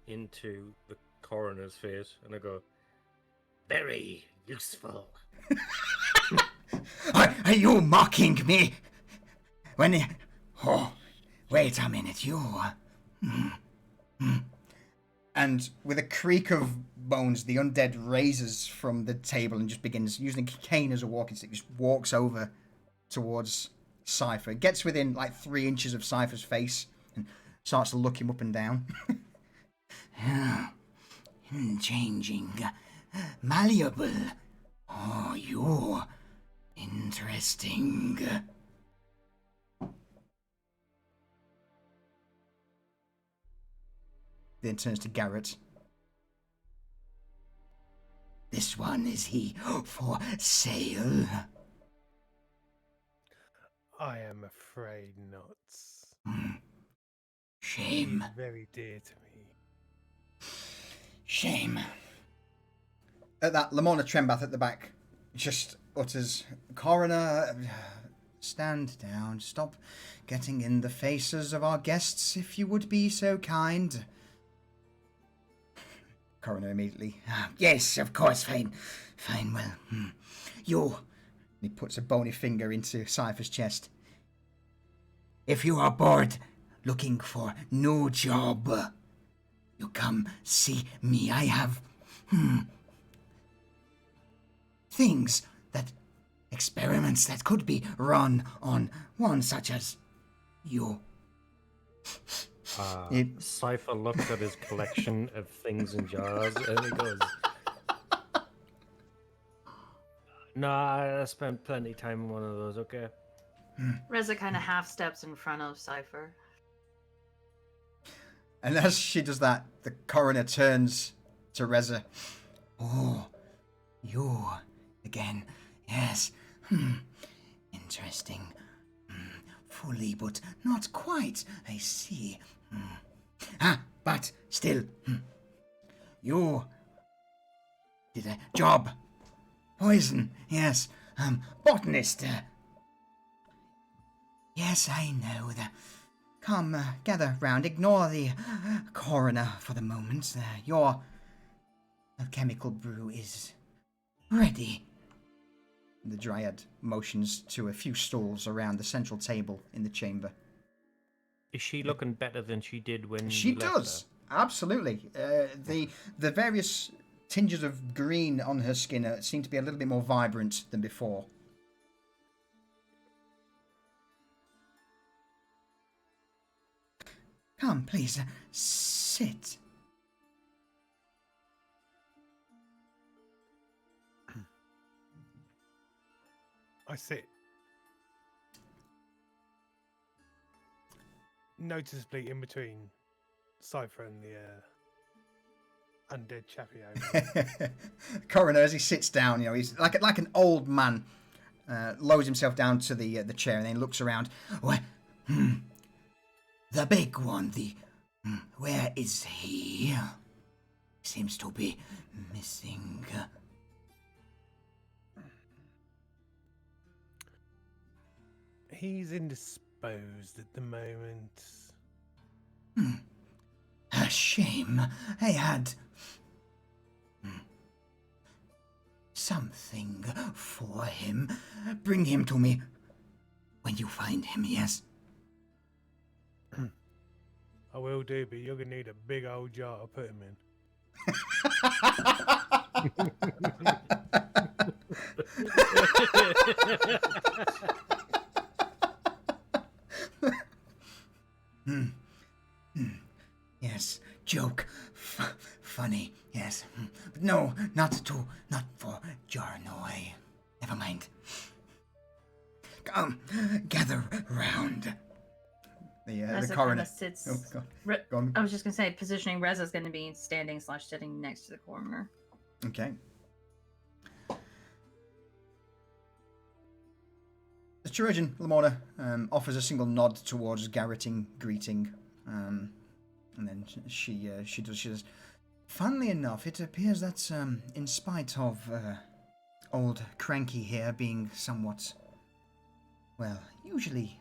into the coroner's face, and I go, "Very useful." Are you mocking me? Oh, wait a minute, you... And with a creak of bones, the undead raises from the table and just begins, using a cane as a walking stick, just walks over towards Cypher. Gets within like 3 inches of Cypher's face and starts to look him up and down. Changing. Malleable. Oh, you... Interesting. Then turns to Garrett. This one, is he for sale? I am afraid not. Shame. He's very dear to me. Shame. At that, Lamona Trembath at the back just utters, "Coroner, stand down. Stop getting in the faces of our guests, if you would be so kind." Coroner immediately, "Yes, of course, fine. Fine, well, you..." He puts a bony finger into Cypher's chest. "If you are bored, looking for no job, you come see me. I have, things that... experiments that could be run on one such as you." Cypher looks at his collection of things in jars, and he goes, "Nah, I spent plenty of time in one of those, okay?" Reza kind of half steps in front of Cypher. And as she does that, the coroner turns to Reza. Oh, you again. Yes. Interesting. Fully, but not quite. I see. But still. You did a job. Poison. Yes. Botanist. Yes, I know. Come, gather round. Ignore the coroner for the moment. Your alchemical brew is ready. The Dryad motions to a few stools around the central table in the chamber. Is she looking better than she did when She you left does. Absolutely. The various tinges of green on her skin seem to be a little bit more vibrant than before. Come, please, sit. I sit. Noticeably in between Cypher and the undead chappie over. Coroner, as he sits down, he's like an old man, lowers himself down to the chair and then looks around. The big one, where is he? Seems to be missing. He's indisposed at the moment. A shame. I had something for him. Bring him to me when you find him, yes? I will do, but you're gonna need a big old jar to put him in. Yes, joke. Funny, yes. But no, not for Jarnoy. Never mind. Come, gather round. The Reza coroner. kinda sits. Oh, go on. I was just gonna say, positioning Reza's gonna be standing/sitting next to the coroner. Okay. The Chirurgeon, Lamorna, offers a single nod towards garroting greeting. And then she says, funnily enough, it appears that in spite of old Cranky here being somewhat, well, usually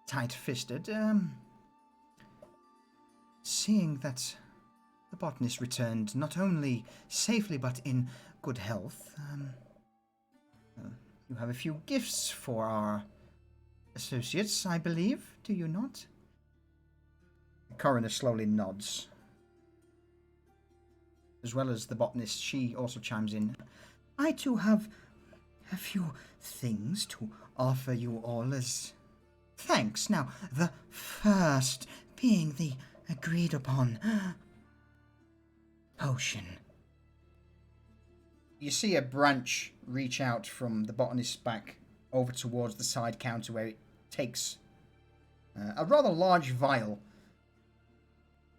tight-fisted, seeing that the botanist returned not only safely but in good health, you have a few gifts for our associates, I believe, do you not? The coroner slowly nods. As well as the botanist, she also chimes in. I too have a few things to offer you all as thanks. Now, the first being the agreed upon potion. You see a branch reach out from the botanist's back over towards the side counter where it takes a rather large vial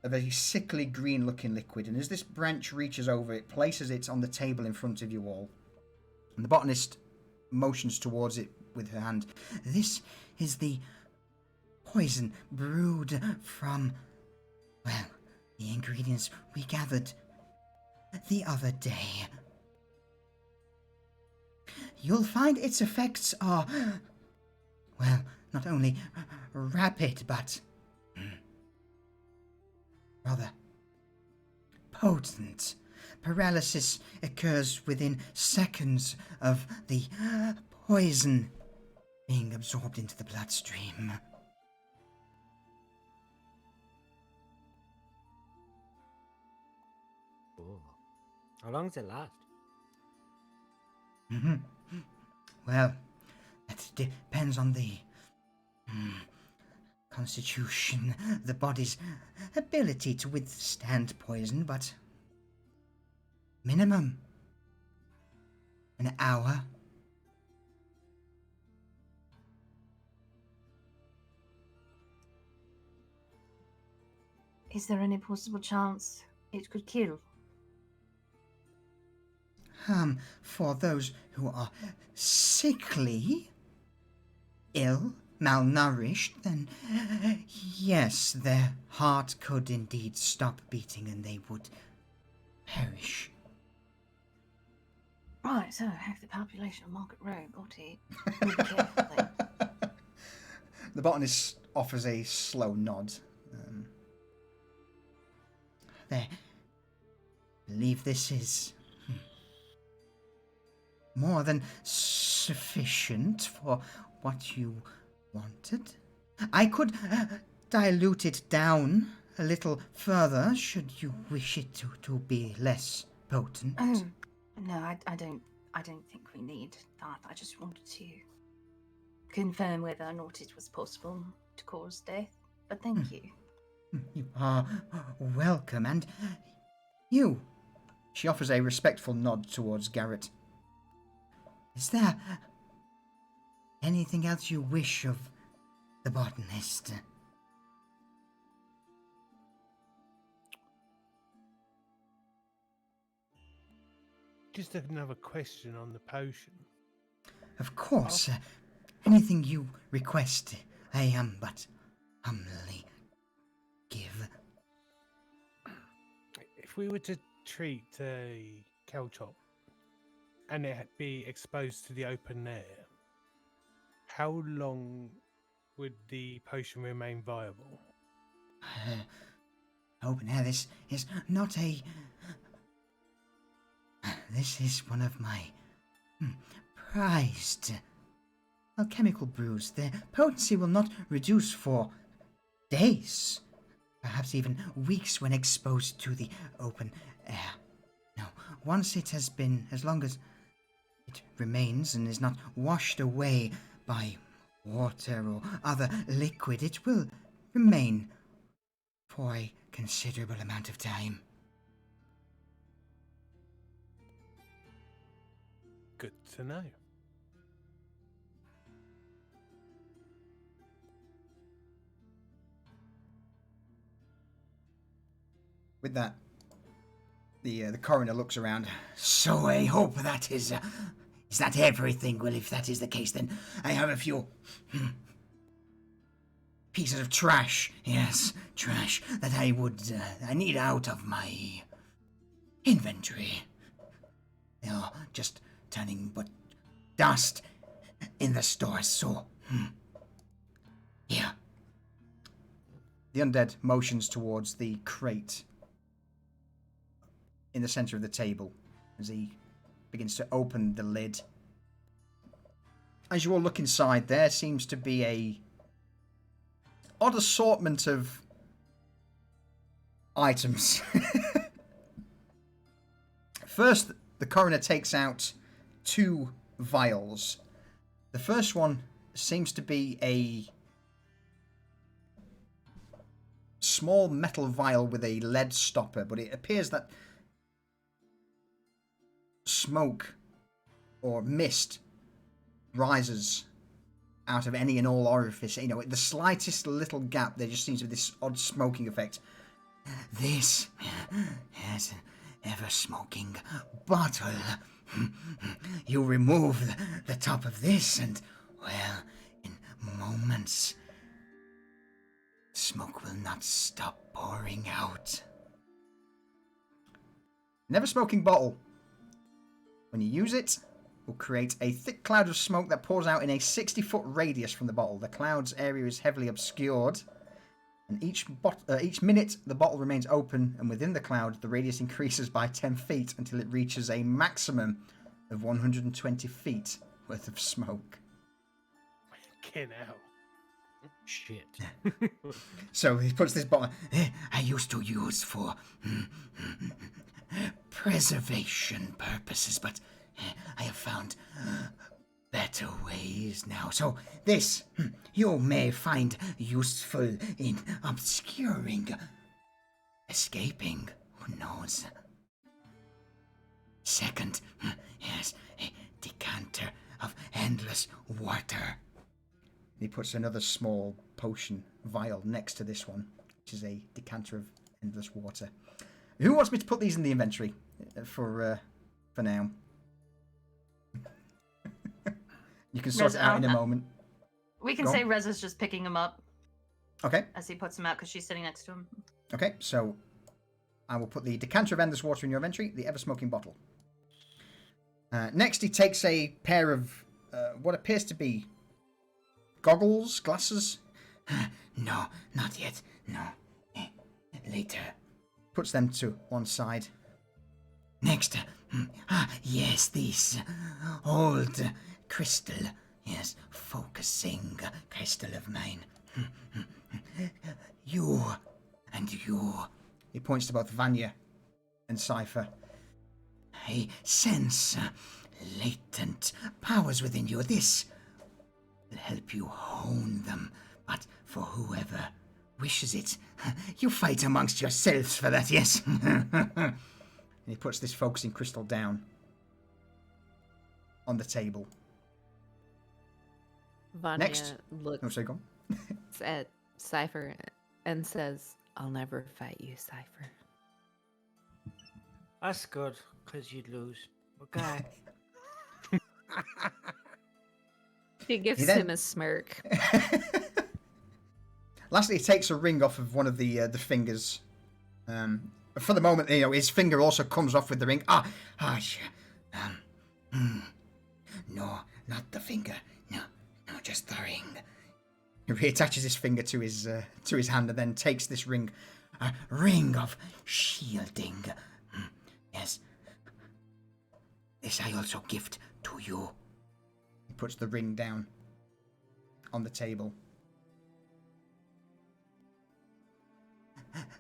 of a sickly green looking liquid, and as this branch reaches over, it places it on the table in front of you all. And the botanist motions towards it with her hand. This is the poison brewed from, well, the ingredients we gathered the other day. You'll find its effects are, well, not only rapid, but rather potent. Paralysis occurs within seconds of the poison being absorbed into the bloodstream. Oh. How long does it last? Well, that depends on the constitution, the body's ability to withstand poison, but minimum an hour. Is there any possible chance it could kill? For those who are sickly, ill, malnourished, then yes, their heart could indeed stop beating and they would perish. Right, so half the population of Market Road got it. Really carefully. The botanist offers a slow nod. There. Believe this is more than sufficient for what you wanted. I could dilute it down a little further should you wish it to be less potent. No, I don't think we need that. I just wanted to confirm whether or not it was possible to cause death. But thank you. You are welcome, and you. She offers a respectful nod towards Garrett. Is there anything else you wish of the botanist? Just another question on the potion. Of course. Anything you request, I am but humbly give. If we were to treat a Caltrop and it be exposed to the open air, how long would the potion remain viable? Open air, this is not a... This is one of my prized alchemical brews. Their potency will not reduce for days, perhaps even weeks when exposed to the open air. No, once it has been, as long as it remains and is not washed away by water or other liquid, it will remain for a considerable amount of time. Good to know. With that, the coroner looks around. So I hope that is that everything? Well, if that is the case, then I have a few pieces of trash. Yes, trash that I need out of my inventory. They are just turning but dust in the store. So, here. The undead motions towards the crate in the center of the table as he begins to open the lid. As you all look inside, there seems to be a odd assortment of items. First, the coroner takes out 2 vials. The first one seems to be a small metal vial with a lead stopper, but it appears that smoke or mist rises out of any and all orifice. You know, the slightest little gap, there just seems to be this odd smoking effect. This has an ever-smoking bottle. You remove the top of this and, well, in moments, smoke will not stop pouring out. Never-smoking bottle. When you use it, will create a thick cloud of smoke that pours out in a 60-foot radius from the bottle. The cloud's area is heavily obscured, and each minute the bottle remains open, and within the cloud, the radius increases by 10 feet until it reaches a maximum of 120 feet worth of smoke. Get out. Shit. So he puts this bottle I used to use for preservation purposes, but I have found better ways now. So this you may find useful in obscuring, escaping, who knows. Second, yes, a decanter of endless water. He puts another small potion vial next to this one, which is a decanter of endless water. Who wants me to put these in the inventory for now? You can sort it out in a moment. We can Go say on. Reza's just picking him up Okay. as he puts them out because she's sitting next to him. Okay, so I will put the decanter of endless water in your inventory, the ever-smoking bottle. Next, he takes a pair of what appears to be goggles, glasses. No, not yet. No. Later. Puts them to one side. Next. Yes, this old crystal. Yes, focusing crystal of mine. You and you. He points to both Vanya and Cypher. I sense latent powers within you. This will help you hone them, but for whoever wishes it, you fight amongst yourselves for that, yes? And he puts this focusing crystal down on the table. Vanya Next. looks Oh, sorry, go on. at Cypher and says, "I'll never fight you, Cypher." That's good, because you'd lose. Okay. She gives He then- him a smirk. Lastly, he takes a ring off of one of the fingers. For the moment, his finger also comes off with the ring. No, not the finger. No, just the ring. He reattaches his finger to his hand and then takes this ring. A ring of shielding. Yes. This I also gift to you. He puts the ring down on the table.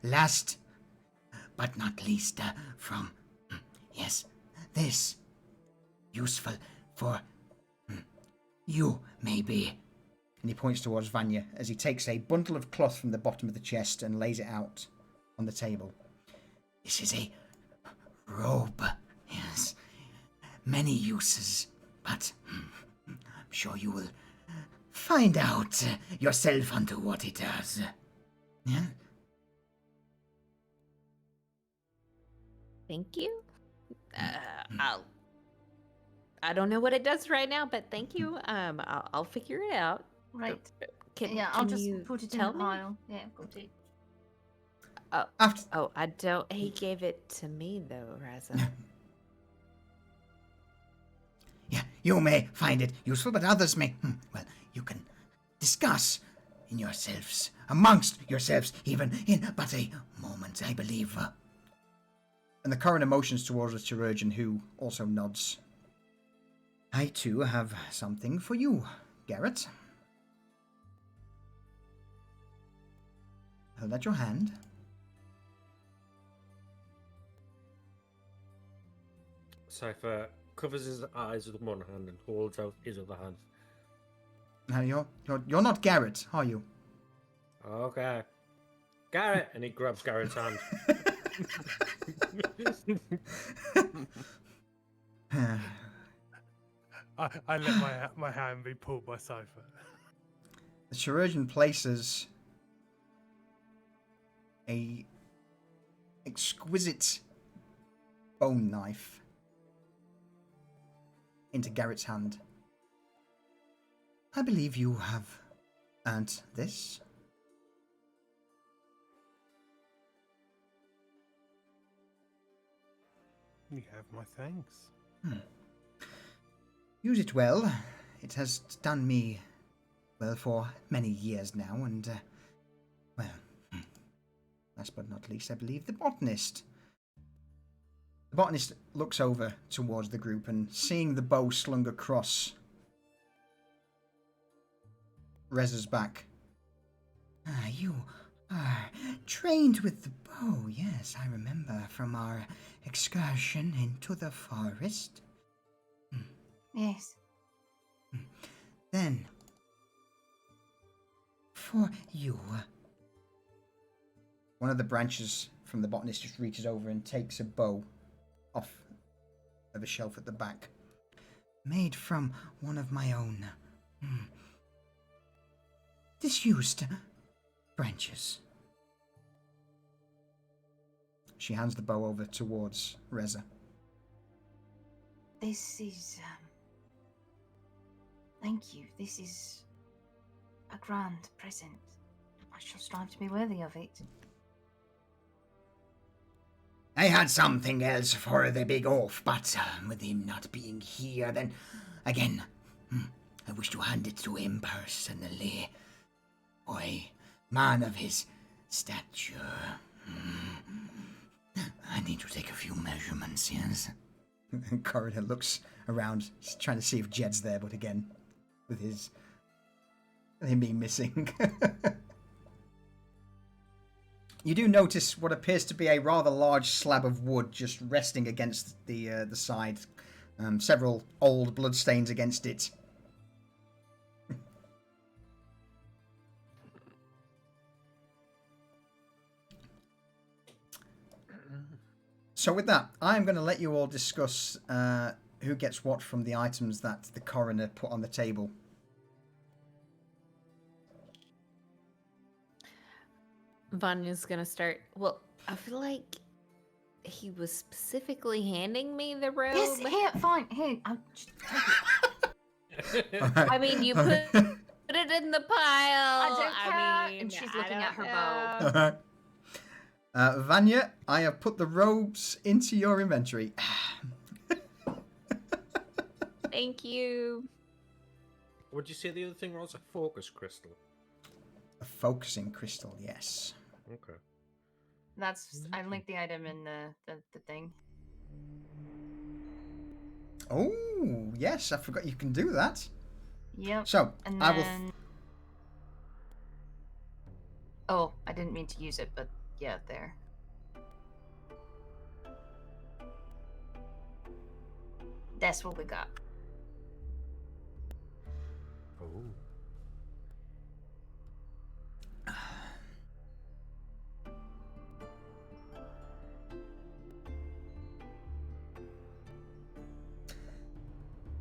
Last but not least, from yes, this useful for you maybe. And he points towards Vanya as he takes a bundle of cloth from the bottom of the chest and lays it out on the table. This is a robe. Yes, many uses, but I'm sure you will find out yourself unto what it does. Yeah. Thank you. I don't know what it does right now, but thank you. I'll figure it out. Right. I'll can just you put it in tell the me? pile. Yeah, go take. After Oh, I don't. He gave it to me though, Raza. Yeah, you may find it useful, but others may. Well, you can discuss in yourselves, amongst yourselves, even in but a moment, I believe. And the coroner motions towards the chirurgeon, who also nods. I too have something for you, Garrett. Hold out your hand. Cypher covers his eyes with one hand and holds out his other hand. Now you're not Garrett, are you? Okay. Garrett! And he grabs Garrett's hand. I let my hand be pulled by Cypher. The chirurgeon places a exquisite bone knife into Garrett's hand. I believe you have earned this. You have my thanks. Use it well. It has done me well for many years now, and, last but not least, I believe the botanist. The botanist looks over towards the group and, seeing the bow slung across Reza's back. You are trained with the bow, yes, I remember from our excursion into the forest. Yes. Then, for you. One of the branches from the botanist just reaches over and takes a bow off of a shelf at the back. Made from one of my own disused branches. She hands the bow over towards Reza. This is, thank you. This is a grand present. I shall strive to be worthy of it. I had something else for the big oaf, but with him not being here, then again, I wish to hand it to him personally. Boy, man of his stature. I need to take a few measurements, yes? Corridor looks around, trying to see if Jed's there, but again, with him being missing. You do notice what appears to be a rather large slab of wood just resting against the side. Several old bloodstains against it. So with that, I'm going to let you all discuss who gets what from the items that the coroner put on the table. Vanya's gonna start. Well, I feel like he was specifically handing me the robe. Yes, here, fine. Here, I'll just take it. I mean, you put it in the pile. I don't care. mean, And she's I looking at don't her know. Alright. Vanya, I have put the robes into your inventory. Thank you. Would you say the other thing was a focus crystal? A focusing crystal, yes. Okay. That's, I linked the item in the thing. Oh, yes, I forgot you can do that. Yep. So, And I will... then... Oh, I didn't mean to use it, but yeah, there. That's what we got. Oh.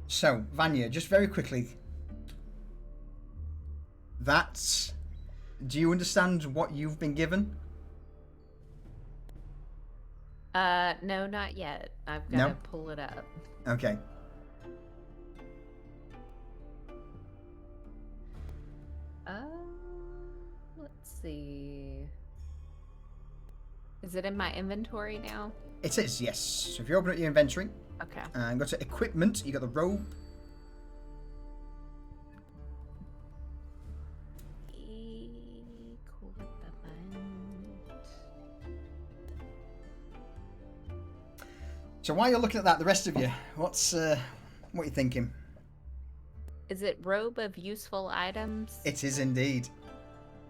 So, Vanya, just very quickly. That's... Do you understand what you've been given? No, not yet. I've got No? to pull it up. Okay. Let's see. Is it in my inventory now? It is, yes. So if you open up your inventory Okay. and go to equipment, you got the robe. So while you're looking at that, the rest of you, what are you thinking? Is it robe of useful items? It is indeed.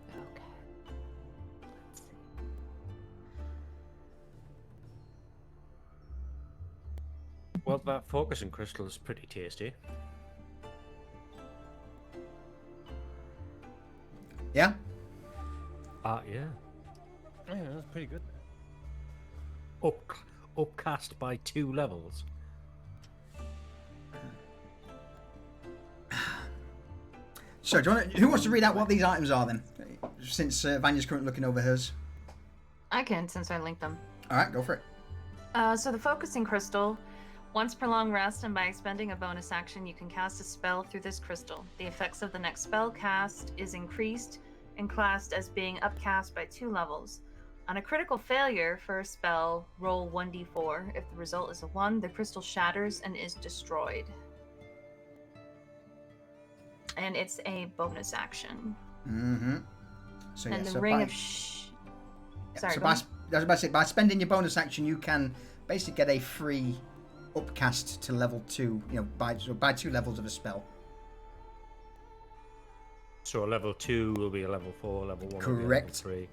Okay. Let's see. Well, that focusing crystal is pretty tasty. Yeah? Yeah. Yeah, that's pretty good. Upcast by 2 levels. So do you want who wants to read out what these items are then? Since Vanya's currently looking over hers. I can, since I linked them. Alright, go for it. So the focusing crystal, once per long rest and by expending a bonus action, you can cast a spell through this crystal. The effects of the next spell cast is increased and classed as being upcast by 2 levels. On a critical failure for a spell, roll 1d4. If the result is a 1, the crystal shatters and is destroyed. And it's a bonus action. Mm-hmm. So And yeah, the so ring by, of Sorry, so go by, on. I was about to say, by spending your bonus action, you can basically get a free upcast to level 2, by 2 levels of a spell. So a level 2 will be a level 4, level 1 will be a level Correct. 3.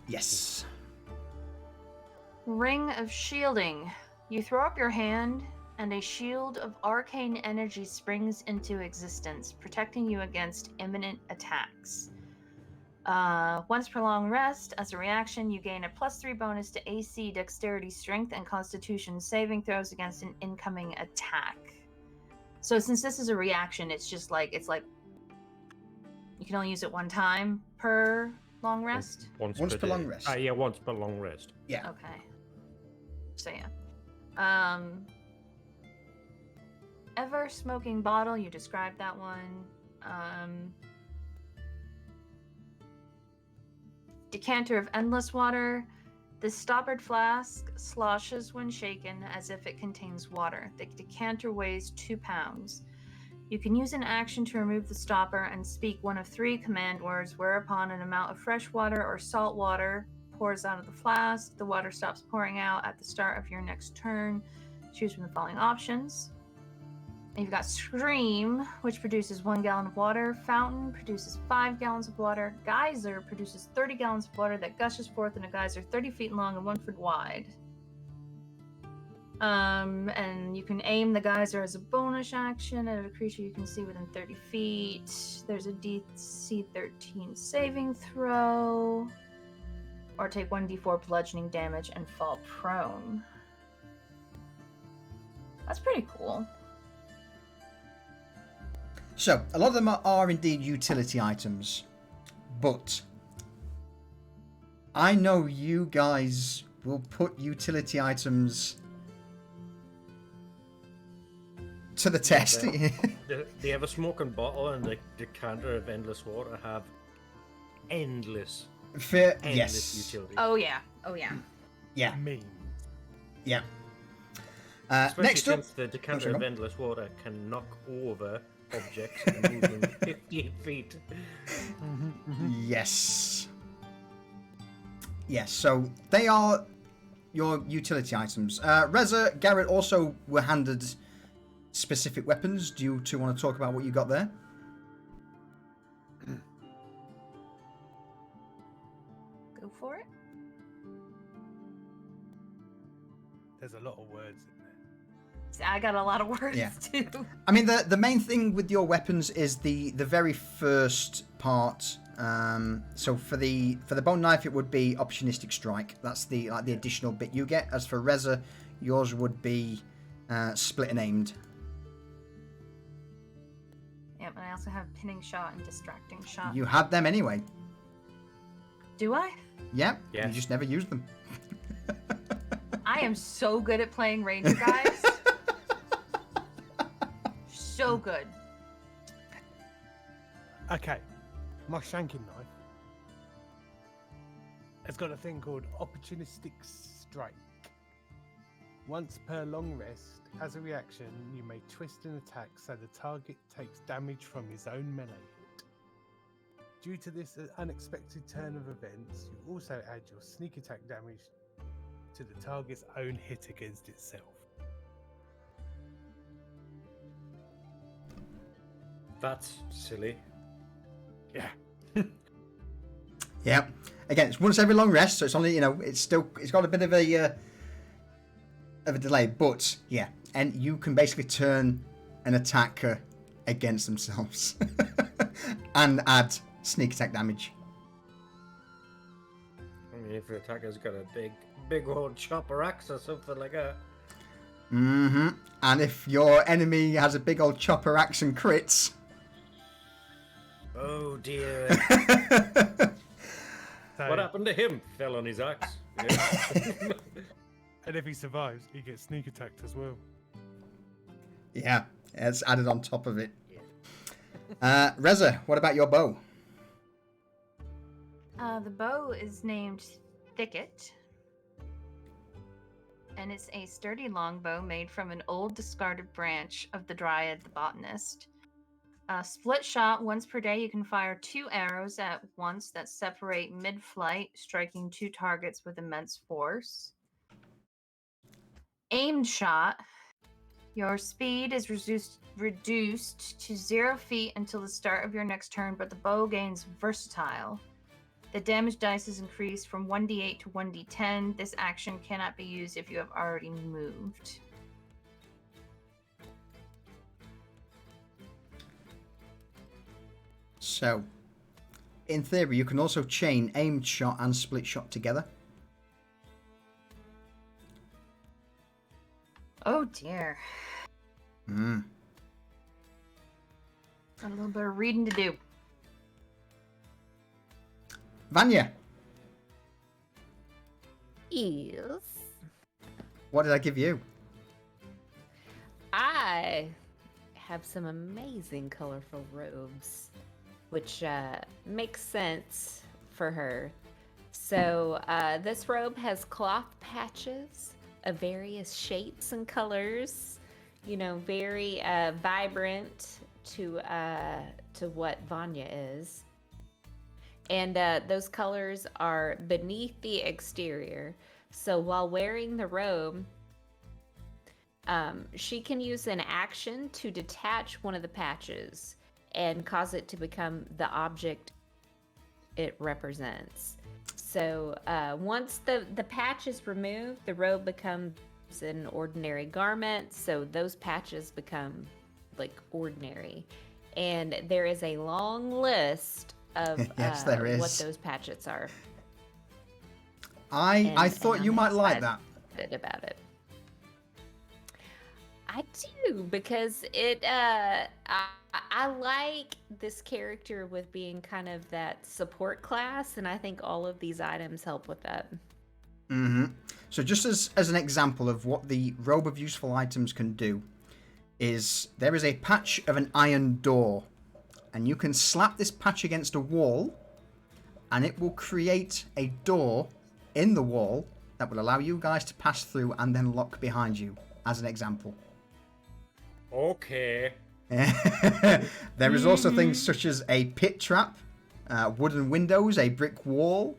Yes. Ring of Shielding. You throw up your hand, and a shield of arcane energy springs into existence, protecting you against imminent attacks. Once per long rest, as a reaction, you gain a +3 bonus to AC, Dexterity, Strength, and Constitution saving throws against an incoming attack. So since this is a reaction, it's you can only use it 1 time per long rest. Once per long rest. Yeah, once per long rest. Yeah. Okay. So yeah. Ever smoking bottle, you described that one. Decanter of endless water. The stoppered flask sloshes when shaken as if it contains water. The decanter weighs 2 pounds. You can use an action to remove the stopper and speak one of 3 command words, whereupon an amount of fresh water or salt water pours out of the flask. The water stops pouring out at the start of your next turn. Choose from the following options. You've got Scream, which produces 1 gallon of water. Fountain produces 5 gallons of water. Geyser produces 30 gallons of water that gushes forth in a geyser 30 feet long and 1 foot wide. And you can aim the geyser as a bonus action at a creature you can see within 30 feet. There's a DC 13 saving throw. Or take 1d4 bludgeoning damage and fall prone. That's pretty cool. So, a lot of them are indeed utility items, but I know you guys will put utility items to the test. The ever smoking bottle and the decanter of endless water have endless Yes. utility. Oh yeah. Oh yeah. Yeah. Mean. Yeah. Especially Next up, since the decanter sorry, of go on. endless water can knock over objects and move them 58 feet. Yes. Yes, so they are your utility items. Reza, Garrett also were handed specific weapons. Do you two want to talk about what you got there? Go for it. There's a lot of words in there. I got a lot of words Yeah. too. I mean, the main thing with your weapons is the very first part. So for the bone knife, it would be opportunistic strike. That's the additional bit you get. As for Reza, yours would be split and aimed. Yep, and I also have pinning shot and distracting shot. You had them anyway. Do I? Yeah. Yes. You just never used them. I am so good at playing Ranger, guys. So good. Okay, my shanking knife has got a thing called opportunistic strike. Once per long rest, as a reaction, you may twist an attack so the target takes damage from his own melee hit. Due to this unexpected turn of events, you also add your sneak attack damage to the target's own hit against itself. That's silly. Yeah. Yeah. Again, it's once every long rest, so it's only it's got a bit of a delay, but yeah, and you can basically turn an attacker against themselves and add sneak attack damage. I mean, if your attacker's got a big old chopper axe or something like that. Mm-hmm. And if your enemy has a big old chopper axe and crits. Oh dear. So, What happened to him? Fell on his axe. Yeah. and if he survives, he gets sneak attacked as well. Yeah, it's added on top of it. Reza, what about your bow? The bow is named Thicket. And it's a sturdy longbow made from an old discarded branch of the Dryad the Botanist. Split shot, once per day you can fire 2 arrows at once that separate mid-flight, striking 2 targets with immense force. Aimed shot, your speed is reduced to 0 feet until the start of your next turn, but the bow gains versatile. The damage dice is increased from 1d8 to 1d10. This action cannot be used if you have already moved. So, in theory, you can also chain aimed shot and split shot together. Oh dear. Mm. Got a little bit of reading to do. Vanya, Yes. What did I give you? I have some amazing colorful robes, which makes sense for her. So this robe has cloth patches of various shapes and colors, you know, very vibrant to what Vanya is. And those colors are beneath the exterior. So while wearing the robe, she can use an action to detach one of the patches and cause it to become the object it represents. So once the patch is removed, the robe becomes an ordinary garment. So those patches become like ordinary. And there is a long list of Yes, there is. what those patches are. I thought you might like that. About it. I do, because it I like this character with being kind of that support class, and I think all of these items help with that. Mm-hmm. So just as an example of what the robe of useful items can do, is there is a patch of an iron door, and you can slap this patch against a wall, and it will create a door in the wall that will allow you guys to pass through and then lock behind you, as an example. Okay. There is also things such as a pit trap, wooden windows, a brick wall,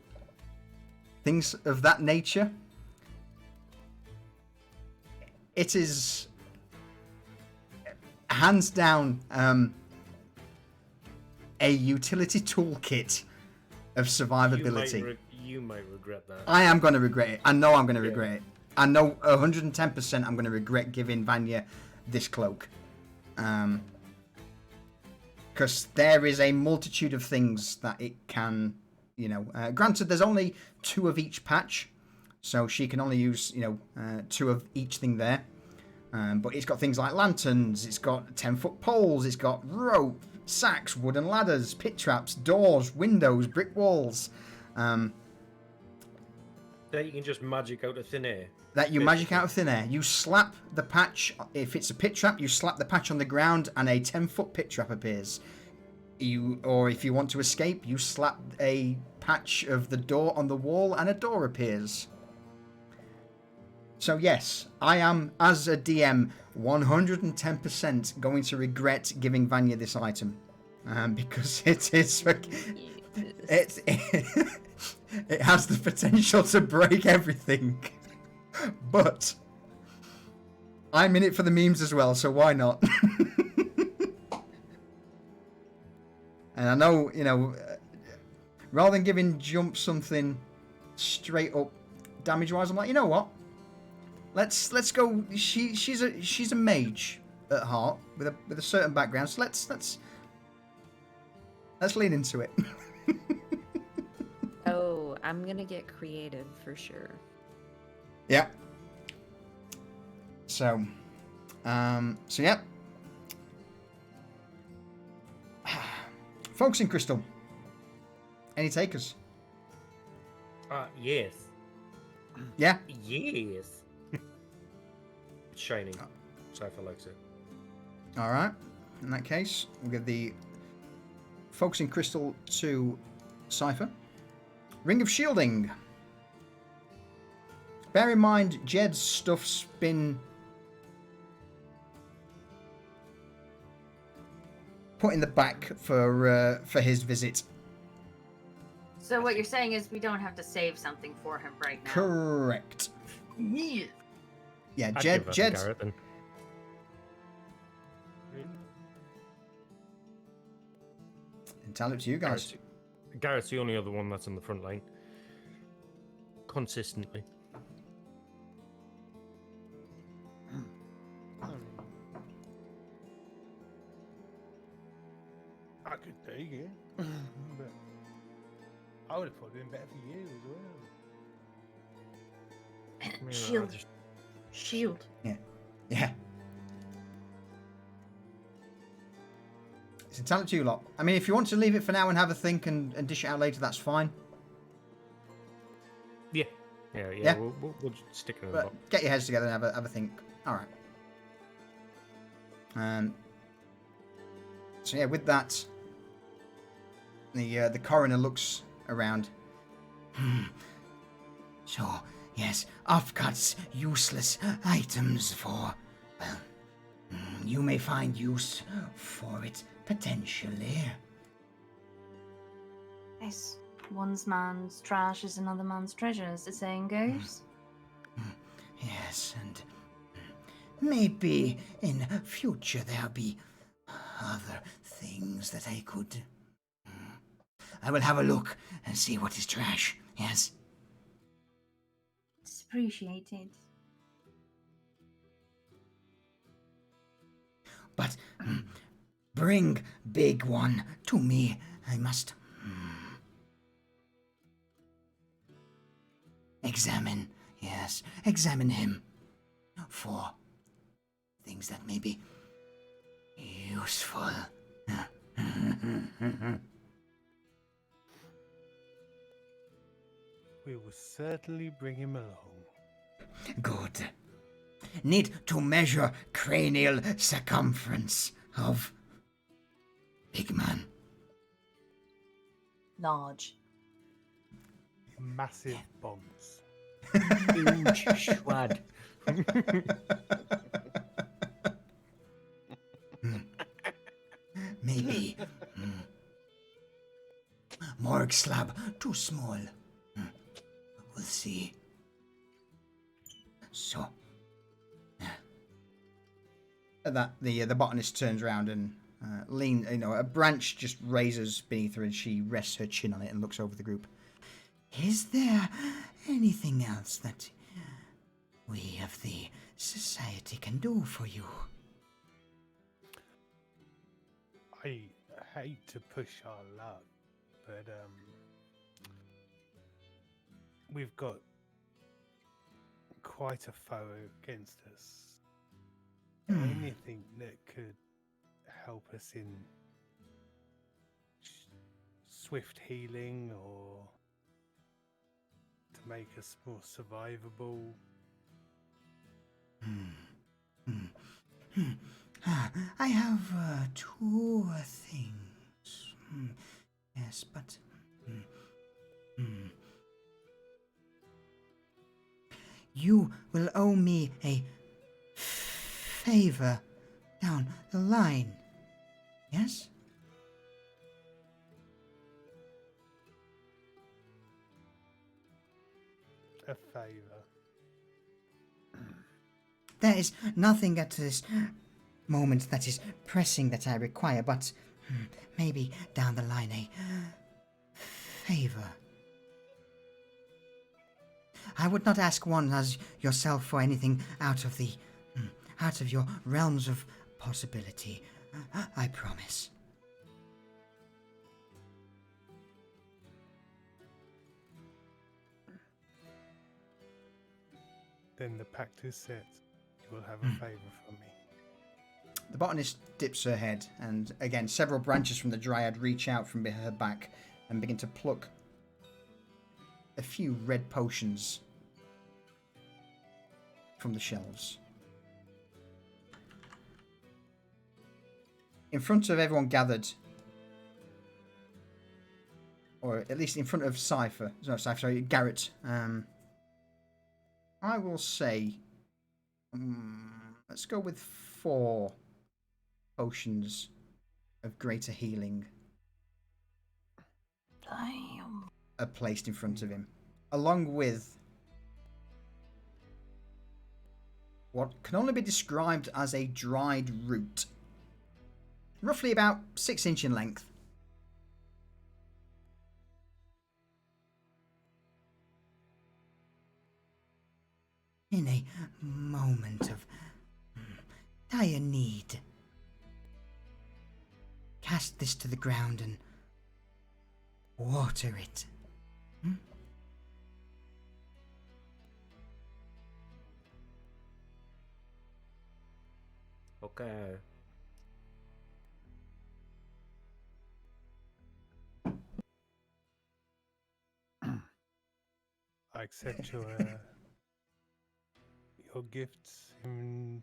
things of that nature. It is hands down a utility toolkit of survivability. You might regret that. I am going to regret it. I know I'm going to regret it. I know 110% I'm going to regret giving Vanya this cloak. Because there is a multitude of things that it can, you know. Granted, there's only 2 of each patch, so she can only use, you know, 2 of each thing there. But it's got things like lanterns, it's got 10-foot poles, it's got rope, sacks, wooden ladders, pit traps, doors, windows, brick walls. That you can just magic out of thin air. That you magic out of thin air. You slap the patch, if it's a pit trap, you slap the patch on the ground and a 10-foot pit trap appears. Or if you want to escape, you slap a patch of the door on the wall and a door appears. So yes, I am, as a DM, 110% going to regret giving Vanya this item. Because it has the potential to break everything. But I'm in it for the memes as well, so why not? And I know, you know, rather than giving Jump something straight up damage-wise, I'm like, you know what? Let's go. She's a mage at heart with a certain background, so let's lean into it. Oh, I'm gonna get creative for sure. Yeah. So yeah. Focusing crystal. Any takers? Yes. Yeah. Yes. It's shining. Cypher likes it. All right. In that case, we'll give the focusing crystal to Cypher. Ring of Shielding. Bear in mind, Jed's stuff's been put in the back for his visit. So what you're saying is we don't have to save something for him right now. Correct. Yeah. Yeah, I'd give that to Jed. Garrett, then. Entirely up to you guys. Garrett's the only other one that's in the front line. Consistently. I could take it. But I would have probably been better for you as well. I mean, Shield. I just- Shield. Yeah. It's entirely up to you lot. I mean, if you want to leave it for now and have a think and dish it out later, that's fine. Yeah. Yeah. We'll just stick it in the But box. get your heads together and have a think. All right. So yeah, with that, the coroner looks around. So, yes, offcuts, useless items for... Well, you may find use for it, potentially. Yes. One man's trash is another man's treasure, as the saying goes. Yes, and maybe in future there'll be other things that I could... I will have a look and see what is trash, yes? It's appreciated. But bring big one to me. I must examine, yes, examine him for things that may be useful. We will certainly bring him along. Good. Need to measure cranial circumference of big man. Large. Massive bombs. Huge schwad. Maybe. Morgue slab too small. We'll see. So. At that, the botanist turns around and leans. A branch just raises beneath her, and she rests her chin on it and looks over the group. Is there anything else that we of the society can do for you? I hate to push our luck, but we've got quite a foe against us. Anything that could help us in swift healing or to make us more survivable. I have two things. Yes, but... You will owe me a favor down the line. Yes? A favor. There is nothing at this moment that is pressing that I require, but maybe down the line a favor. I would not ask one as yourself for anything out of your realms of possibility. I promise. Then the pact is set. You will have a favor from me. The botanist dips her head, and again, several branches from the dryad reach out from her back and begin to pluck a few red potions from the shelves. In front of everyone gathered, or at least in front of Garrett, I will say, let's go with 4 potions of greater healing Damn. are placed in front of him, along with what can only be described as a dried root, roughly about 6 inches in length. In a moment of dire need, cast this to the ground and water it. Okay. I accept your gifts in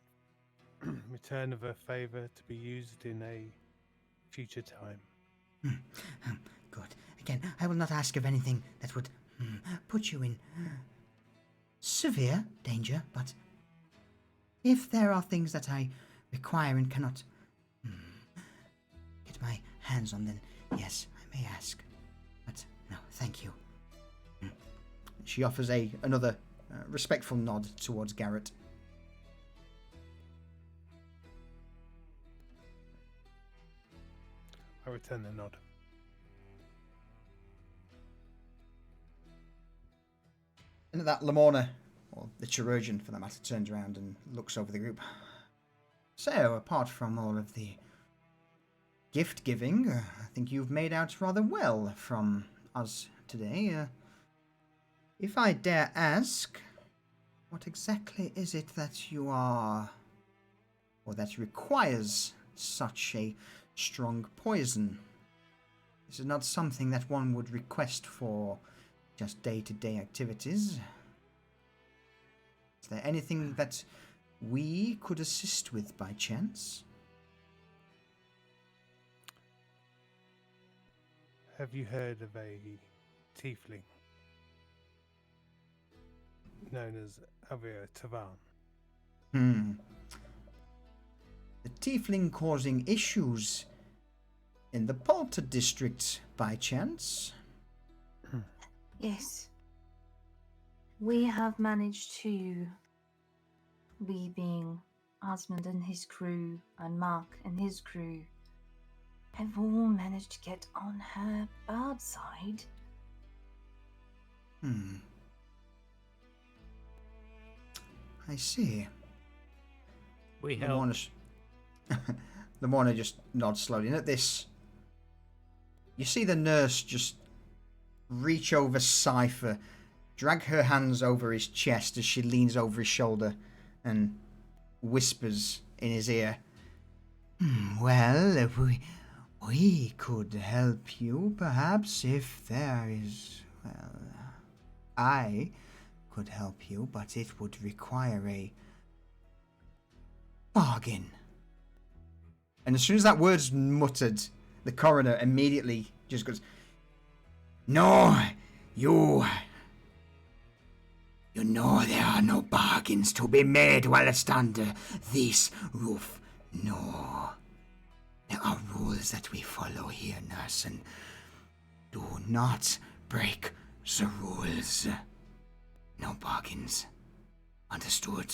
return of a favor to be used in a future time. Good. Again, I will not ask of anything that would put you in severe danger, but if there are things that I require and cannot get my hands on, then yes, I may ask. But no, thank you. She offers another respectful nod towards Garrett. I return the nod. And at that, Lamorna, or the chirurgeon for that matter, turns around and looks over the group. So, apart from all of the gift giving, I think you've made out rather well from us today. If I dare ask, what exactly is it that you are, or that requires such a strong poison? This is not something that one would request for just day-to-day activities. Is there anything that we could assist with by chance? Have you heard of a tiefling known as Avia Tavan? The tiefling causing issues in the Polter district by chance? Yes. We have managed to, we being Osmond and his crew, and Mark and his crew, have all managed to get on her bad side. I see. We help. Lamorna just nods slowly. And at this, you see the nurse just reach over Cypher, drag her hands over his chest as she leans over his shoulder and whispers in his ear, Well, we could help you, perhaps, if there is, well, I could help you, but it would require a bargain. And as soon as that word's muttered, the coroner immediately just goes, No, you know there are no bargains to be made whilst under this roof. No. There are rules that we follow here, nurse, and do not break the rules. No bargains. Understood?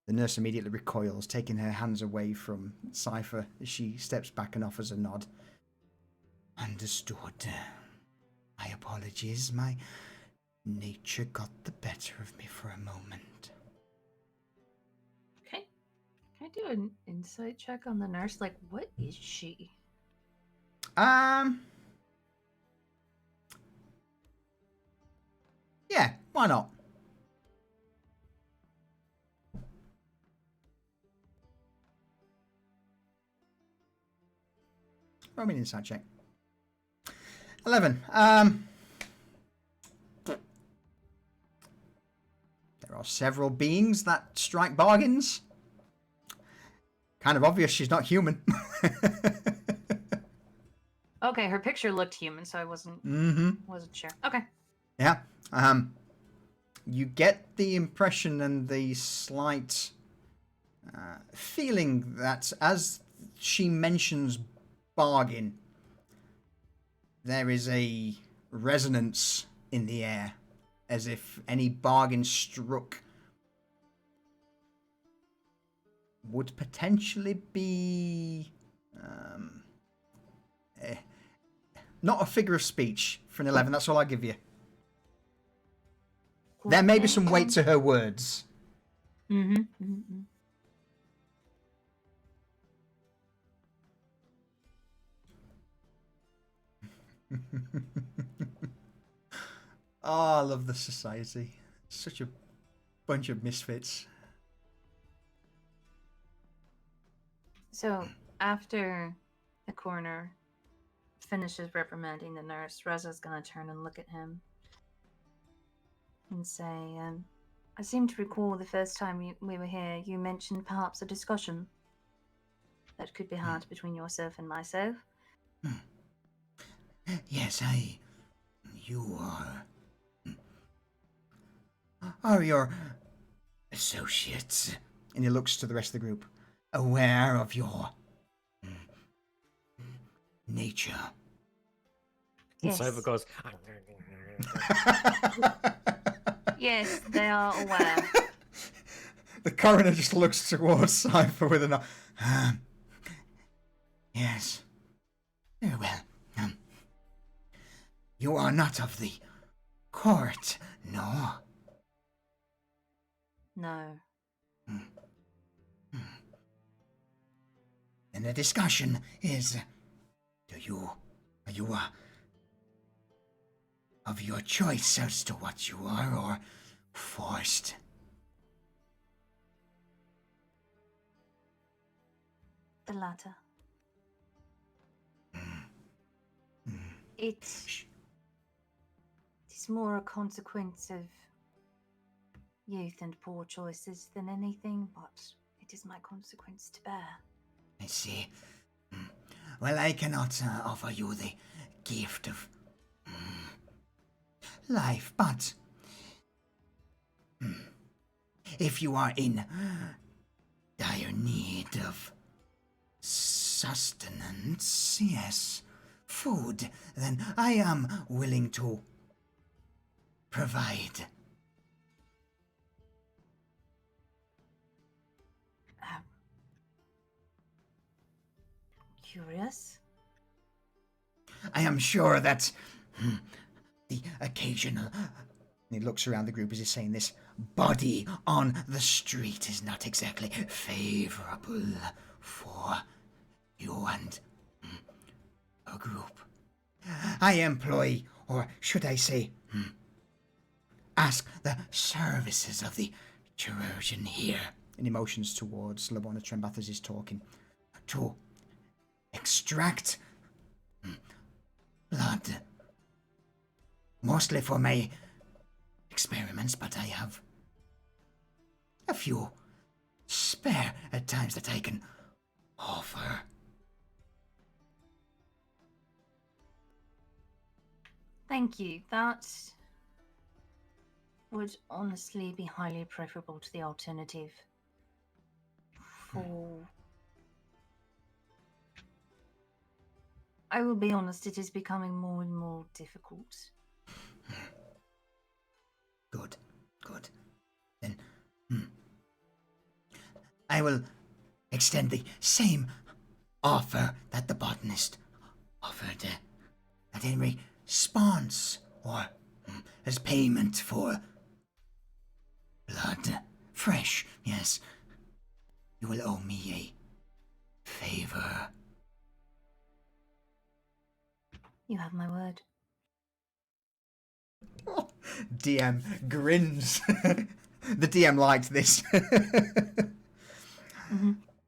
The nurse immediately recoils, taking her hands away from Cypher as she steps back and offers a nod. Understood. My apologies. My nature got the better of me for a moment. Okay. Can I do an insight check on the nurse? Like, what is she? Yeah, why not? Roll me an insight check. 11. There are several beings that strike bargains. Kind of obvious she's not human. Okay, her picture looked human, so I wasn't sure. Okay. Yeah. You get the impression and the slight feeling that as she mentions bargain, there is a resonance in the air, as if any bargain struck would potentially be not a figure of speech for an 11. That's all I give you. There may be some weight to her words. Oh, I love the society. Such a bunch of misfits. So after the coroner finishes reprimanding the nurse, Reza's gonna turn and look at him. and say, I seem to recall the first time we were here, you mentioned perhaps a discussion that could be had between yourself and myself. Yes, you are your associates, And he looks to the rest of the group. aware of your nature? Yes. Cypher goes. Yes, they are aware. The coroner just looks towards Cypher with a nod. Yes. Very well. You are not of the court, no? No. And the discussion is, are you of your choice as to what you are, or forced? The latter. It is more a consequence of youth and poor choices than anything, but it is my consequence to bear. I see. Well, I cannot offer you the gift of life, but if you are in dire need of sustenance, yes, food, then I am willing to provide. Curious? I am sure that the occasional, and he looks around the group as he's saying this, body on the street is not exactly favorable for you and a group. I employ, or should I say, ask the services of the chirurgeon here. and he motions towards Labona Trembath as he's talking. To extract blood. Mostly for my experiments, but I have a few spare at times that I can offer. Thank you. That would honestly be highly preferable to the alternative. For... I will be honest, it is becoming more and more difficult. Good. Then, I will extend the same offer that the botanist offered. That in response, or as payment for blood, fresh, yes, you will owe me a favor. You have my word. DM grins. The DM liked this.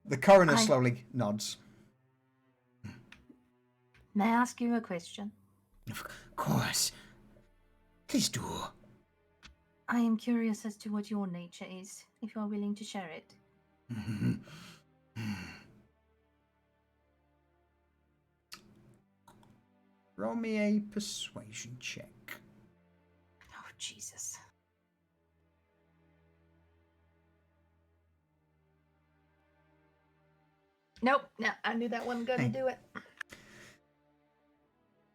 The coroner slowly nods. May I ask you a question? Of course. Please do. I am curious as to what your nature is, if you are willing to share it. Roll me a persuasion check. Oh, Jesus. Nope, no, I knew that wasn't going to do it.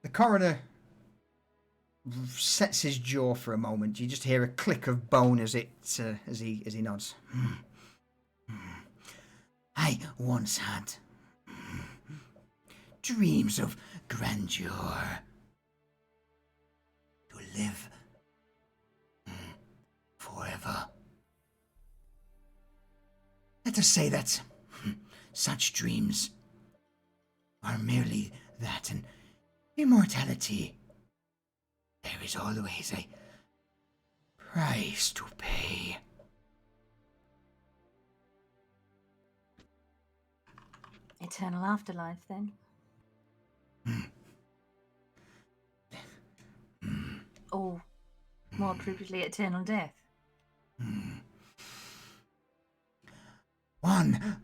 The coroner sets his jaw for a moment. You just hear a click of bone as he nods. I once had dreams of grandeur. To live forever. Let us say that such dreams are merely that, and immortality, there is always a price to pay. Eternal afterlife, then? Or more appropriately, eternal death. One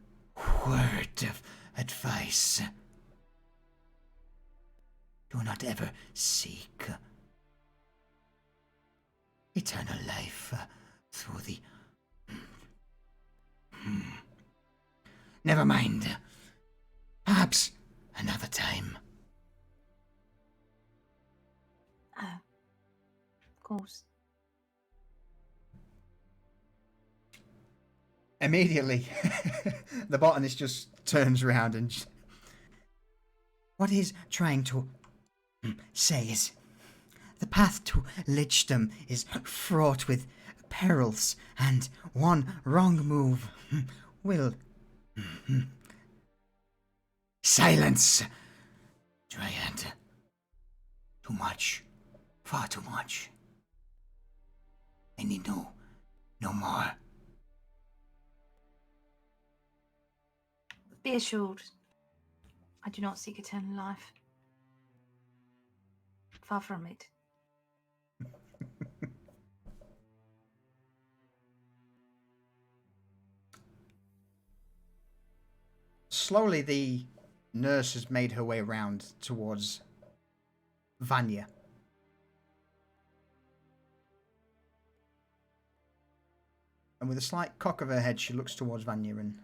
word of advice. Do not ever seek eternal life through the... Never mind. Perhaps another time. Of course. Immediately, the botanist just turns around and... What he's trying to say is, the path to lichdom is fraught with perils, and one wrong move will... Silence! Dryad. Too much. Far too much. I need no more. Be assured, I do not seek eternal life. Far from it. Slowly, the nurse has made her way around towards Vanya. And with a slight cock of her head, she looks towards Vanya and...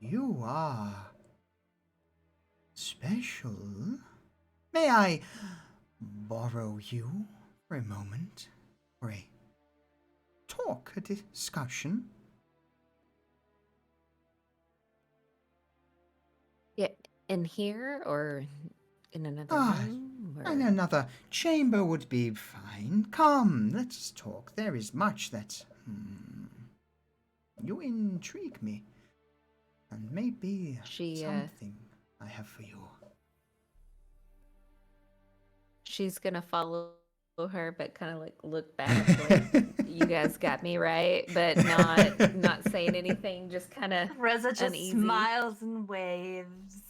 You are... special. May I borrow you for a moment? For a talk, a discussion? Yeah, in here or in another room? Or... In another chamber would be fine. Come, let's talk. There is much that... You intrigue me. And maybe something I have for you. She's gonna follow her, but kind of like look back, like you guys got me right, but not saying anything, just kind of Reza just uneasy. smiles and waves.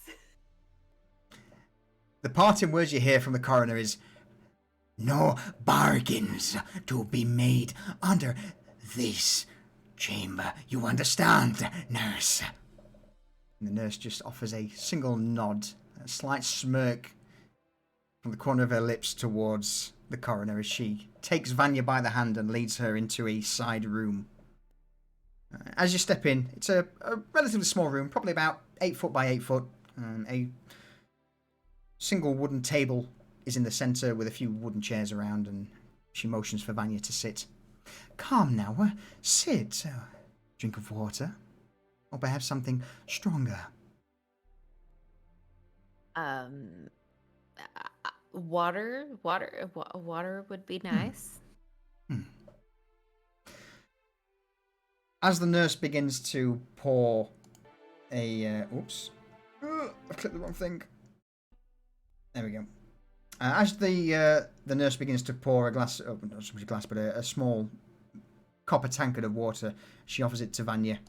The parting words you hear from the coroner is, No bargains to be made under this chamber. You understand, nurse? and the nurse just offers a single nod, a slight smirk from the corner of her lips towards the coroner as she takes Vanya by the hand and leads her into a side room. As you step in, it's a relatively small room, probably about 8 foot by 8 foot. A single wooden table is in the centre with a few wooden chairs around, and she motions for Vanya to sit. Come now, sit. Drink of water, or perhaps something stronger. Water would be nice. As the nurse begins to pour a... oops. I've clicked the wrong thing. There we go. As the nurse begins to pour a glass... Oh, not so much a glass, but a small copper tankard of water, she offers it to Vanya.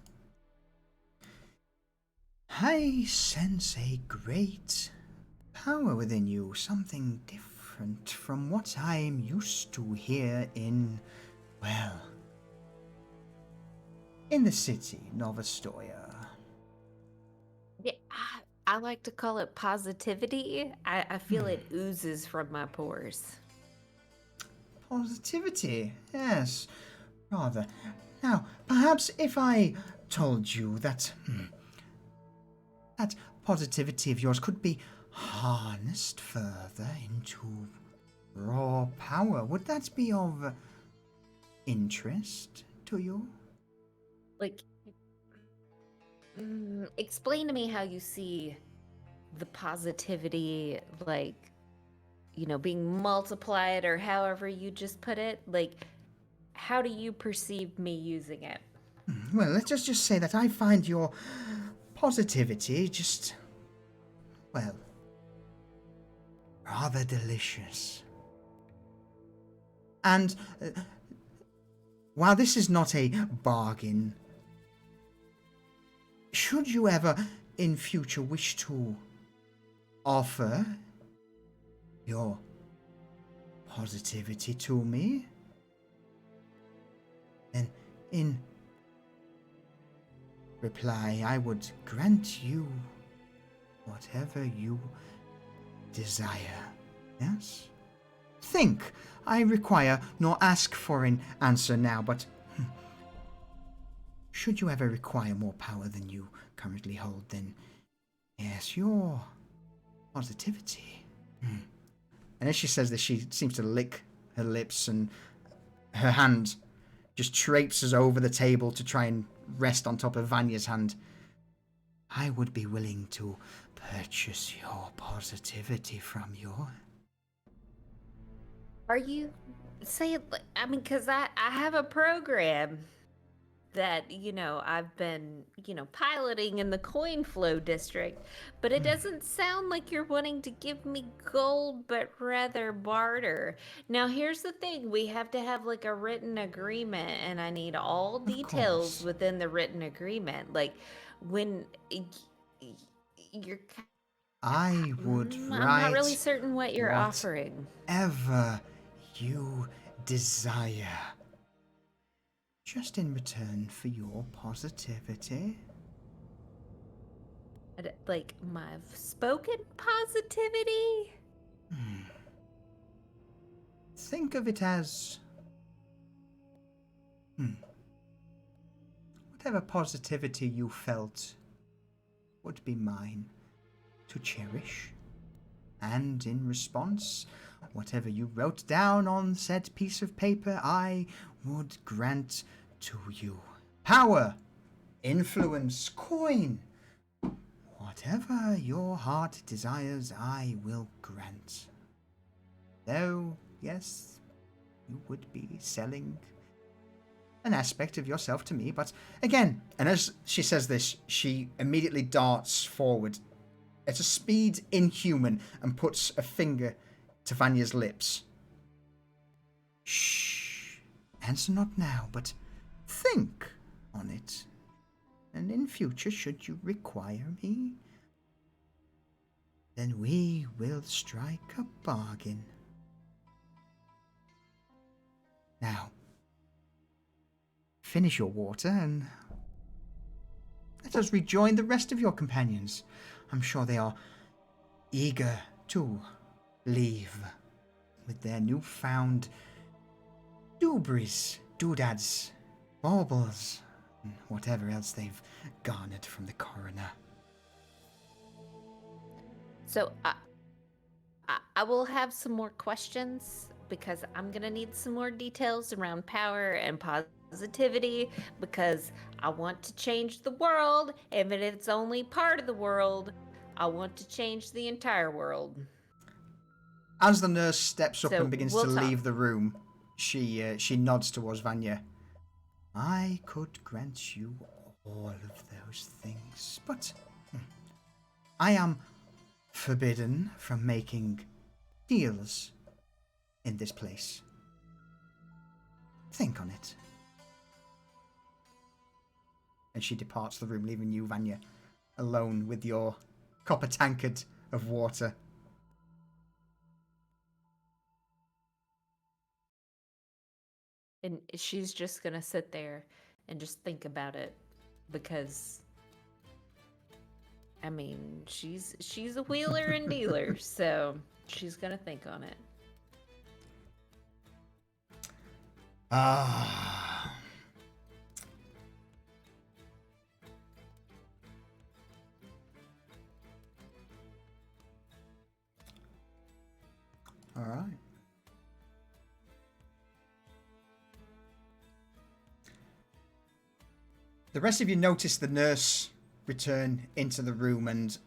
I sense a great power within you. Something different from what I'm used to here in... well... in the city, Novostoya. Yeah, I like to call it positivity. I feel it oozes from my pores. Positivity, yes, rather. Now, perhaps if I told you that that positivity of yours could be harnessed further into raw power, would that be of interest to you? Like, explain to me how you see the positivity, like, you know, being multiplied, or however you just put it. Like, how do you perceive me using it? Well, let's just say that I find your positivity just, well, rather delicious. And while this is not a bargain, should you ever in future wish to offer your positivity to me, then in reply I would grant you whatever you desire. Yes? Think. I require nor ask for an answer now, but should you ever require more power than you currently hold, then yes, your positivity. And as she says this, she seems to lick her lips, and her hand just traipses over the table to try and rest on top of Vanya's hand. I would be willing to purchase your positivity from you. Are you saying, I mean, because I have a program that, you know, I've been, you know, piloting in the coin flow district, but it doesn't sound like you're wanting to give me gold, but rather barter. Now, here's the thing. We have to have like a written agreement, and I need all details course. within the written agreement. Like when you're I would I'm not really write certain what you're offering. whatever you desire, just in return for your positivity. Like my spoken positivity? Think of it as whatever positivity you felt would be mine to cherish, and in response, whatever you wrote down on said piece of paper, I would grant to you. Power, influence, coin, whatever your heart desires, I will grant. Though, yes, you would be selling an aspect of yourself to me, but again, and as she says this, she immediately darts forward at a speed inhuman and puts a finger to Vanya's lips. Shh. Answer not now, but think on it. And in future, should you require me, then we will strike a bargain. Now, finish your water and let us rejoin the rest of your companions. I'm sure they are eager to leave with their newfound doobies, doodads, baubles, and whatever else they've garnered from the coroner. So I will have some more questions, because I'm gonna need some more details around power and positivity, because I want to change the world. If it's only part of the world, I want to change the entire world. As the nurse steps up So, and begins we'll to talk. leave the room, she nods towards Vanya. I could grant you all of those things, but I am forbidden from making deals in this place. Think on it. And she departs the room, leaving you, Vanya, alone with your copper tankard of water. And she's just gonna sit there and just think about it, because I mean, she's a wheeler and dealer, so she's gonna think on it. Ah. All right. The rest of you notice the nurse return into the room, and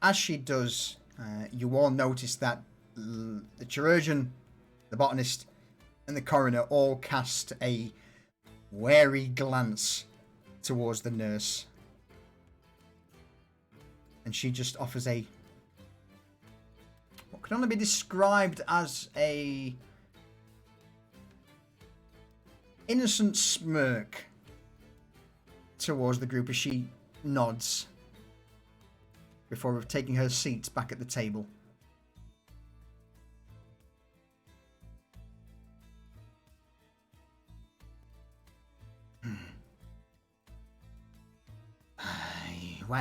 as she does, you all notice that the chirurgeon, the botanist, and the coroner all cast a wary glance towards the nurse. And she just offers what can only be described as a innocent smirk towards the group as she nods before taking her seat back at the table.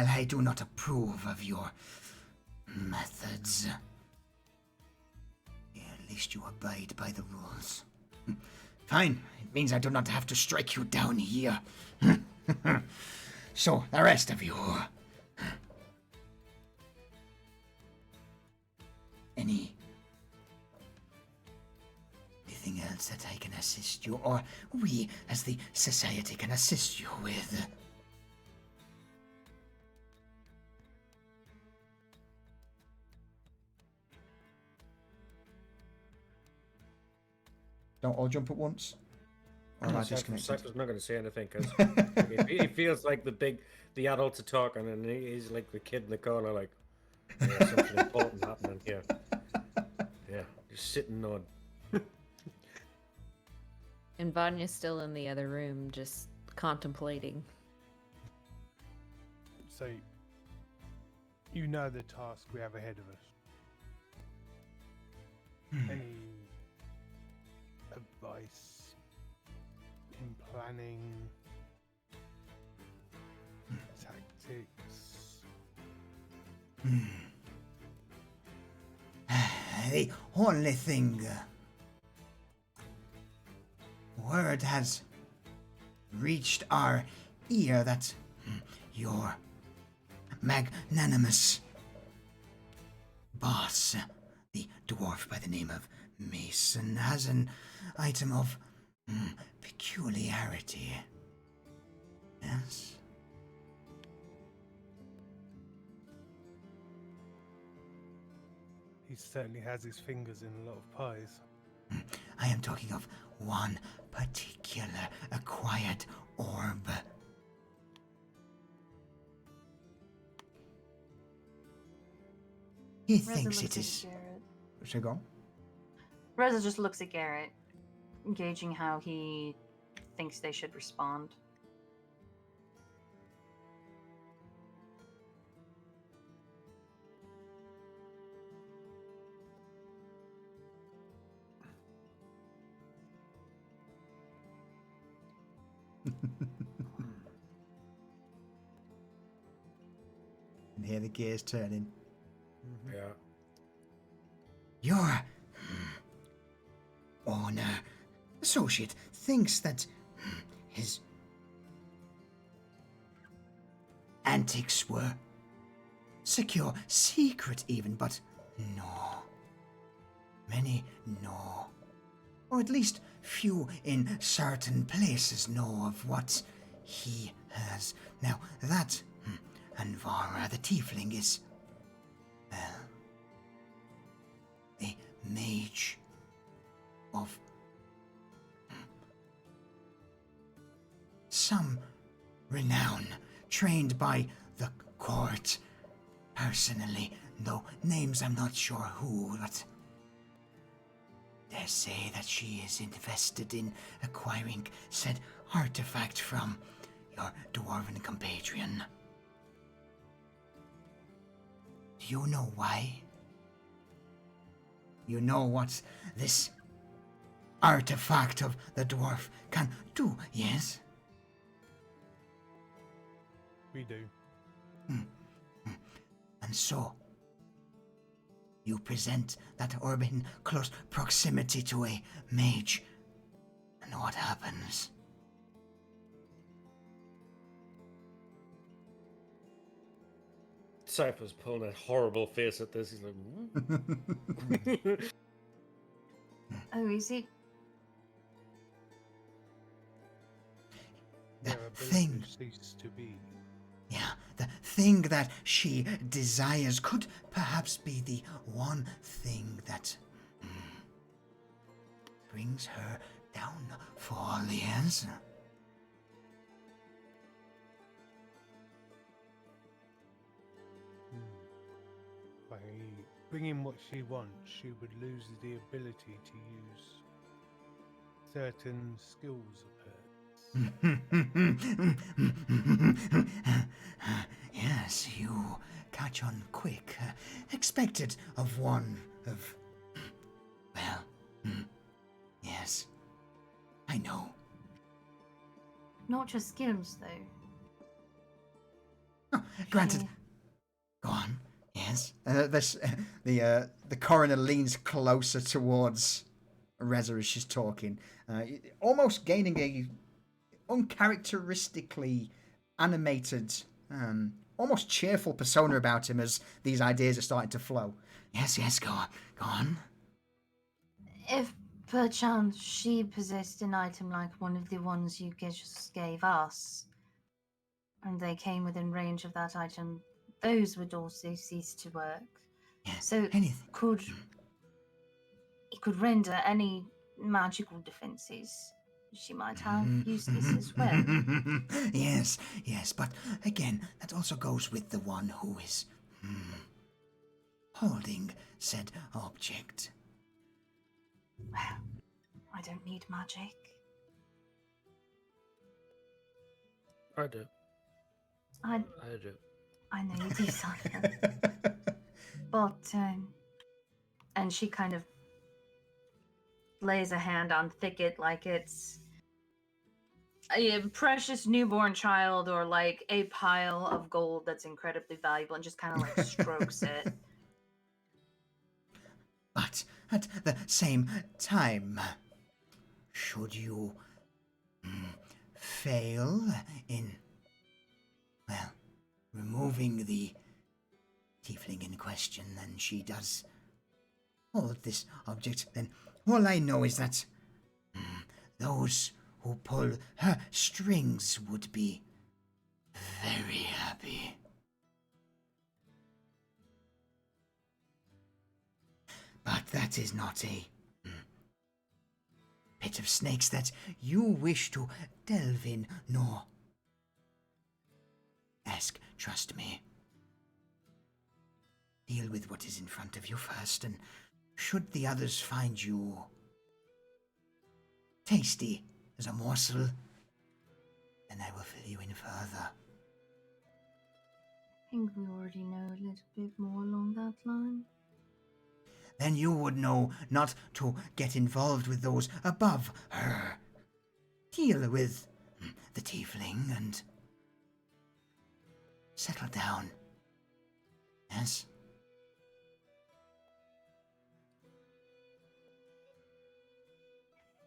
while I do not approve of your methods, at least you abide by the rules. Fine, it means I do not have to strike you down here. So, the rest of you. Anything else that I can assist you, or we as the society can assist you with? Don't all jump at once. Or am I disconnected? Cypher's not going to say anything because he feels like the adults are talking and he's like the kid in the corner, like, yeah, something important happening here. Yeah, just sitting on. And Vanya's still in the other room, just contemplating. So, you know the task we have ahead of us. Any advice in planning, tactics? The only thing word has reached our ear that your magnanimous boss, the dwarf by the name of Mason, has an item of peculiarity. Yes? He certainly has his fingers in a lot of pies. I am talking of one particular acquired orb. He thinks it is. Should I go? Reza just looks at Garrett, gauging how he thinks they should respond. And hear the gears turning. Yeah. Your owner, associate, thinks that his antics were secure, secret even, but no. Many know. Or at least few in certain places know of what he has. Now that Anvara the Tiefling is, well, a mage of some renown, trained by the court. Personally, though names I'm not sure who, but they say that she is invested in acquiring said artifact from your dwarven compatriot. Do you know why? You know what this artifact of the dwarf can do, yes? We do. And so, you present that orb in close proximity to a mage, and what happens? Cypher's pulling a horrible face at this. He's like, Oh, is he? The Their ability thing, cease to be. yeah, the thing that she desires could perhaps be the one thing that brings her downfall, yes? By bringing what she wants, she would lose the ability to use certain skills of hers. Yes, you catch on quick. Expected of one of... Well, yes, I know. Not just skills, though. Oh, granted. She- Go on. Yes. The coroner leans closer towards Reza as she's talking, almost gaining a uncharacteristically animated, almost cheerful persona about him as these ideas are starting to flow. Yes, go on. Go on. If perchance she possessed an item like one of the ones you just gave us, and they came within range of that item, those would also cease to work. Yes. So Anything. it could render any magical defenses she might have useless as well. Yes, but again, that also goes with the one who is holding said object. Well, I don't need magic. I do. I do. I know you do, Simon. But and she kind of lays a hand on Thicket like it's a precious newborn child or like a pile of gold that's incredibly valuable, and just kind of like strokes it. But at the same time, should you fail in, well, removing the tiefling in question, then she does hold this object, then all I know is that those who pull her strings would be very happy. But that is not a pit of snakes that you wish to delve in, nor ask, trust me. Deal with what is in front of you first, and should the others find you tasty as a morsel, then I will fill you in further. I think we already know a little bit more along that line. Then you would know not to get involved with those above her. Deal with the tiefling and settle down. Yes?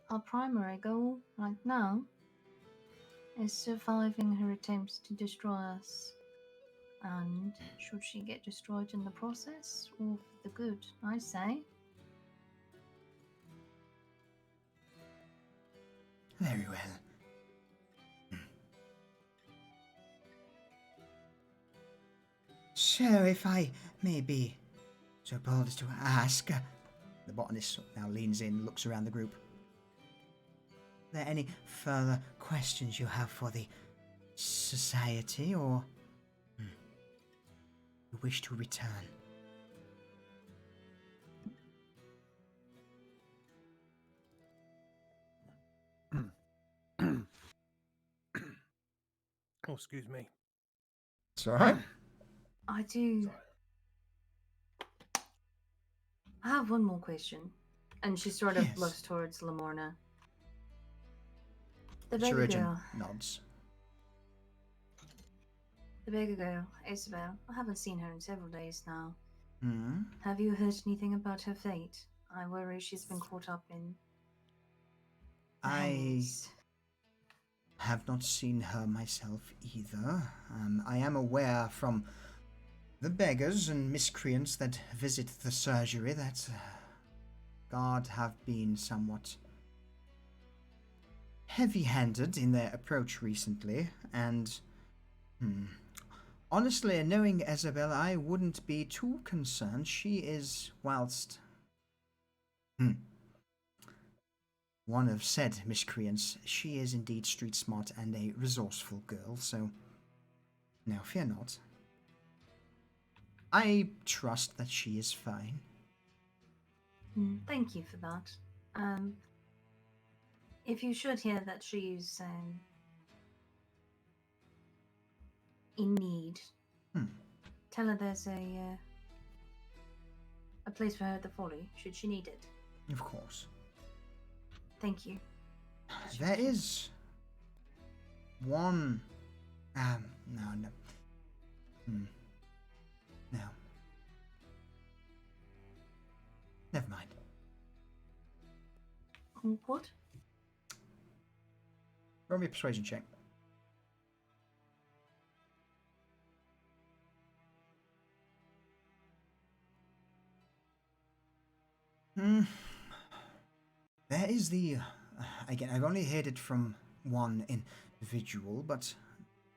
Our primary goal right now is surviving her attempts to destroy us. And should she get destroyed in the process, all for the good, I say. Very well. So, if I may be so bold as to ask, The botanist now leans in, looks around the group. are there any further questions you have for the society, or you wish to return? Oh, excuse me. It's all right. I do. I have one more question. And she sort of Yes. looks towards Lamorna. The beggar Shurijan girl. nods. The beggar girl, Isabel. I haven't seen her in several days now. Hmm? Have you heard anything about her fate? I worry she's been caught up in the I hangings. have not seen her myself either. I am aware from the beggars and miscreants that visit the surgery that guard have been somewhat heavy-handed in their approach recently, and honestly, knowing Isabel, I wouldn't be too concerned. She is, whilst one of said miscreants, she is indeed street smart and a resourceful girl, so no, fear not. I trust that she is fine. Thank you for that. If you should hear that she's in need, tell her there's a place for her at the Folly, should she need it. Of course. Thank you. There is one... no. No. Never mind. What? Roll me a persuasion check. There is the... again, I've only heard it from one individual, but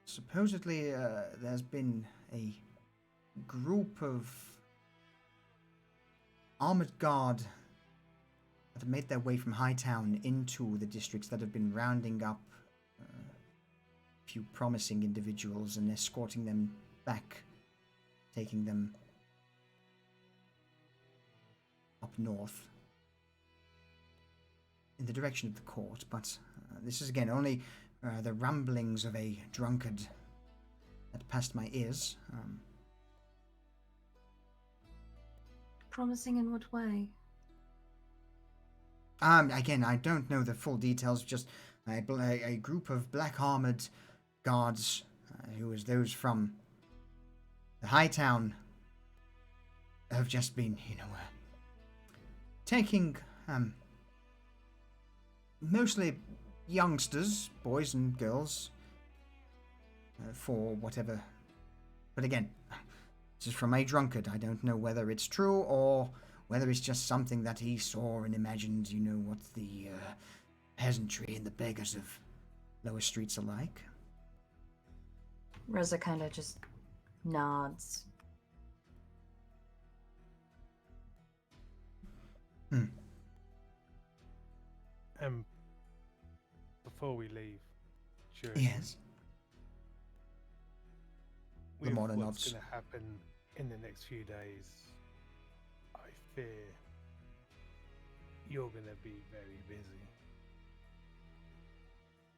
supposedly there's been a group of armored guard that have made their way from Hightown into the districts that have been rounding up a few promising individuals and escorting them back, taking them up north in the direction of the court. But this is again only the ramblings of a drunkard that passed my ears. Promising in what way? Again, I don't know the full details, just a group of black armored guards, who was those from the Hightown, have just been, taking mostly youngsters, boys and girls, for whatever. But again, this is from a drunkard. I don't know whether it's true or whether it's just something that he saw and imagined, what the peasantry and the beggars of lower streets are like. Rosa kind of just nods. Before we leave, sure. Yes. With Lamona what's nods. going to happen in the next few days, I fear you're going to be very busy.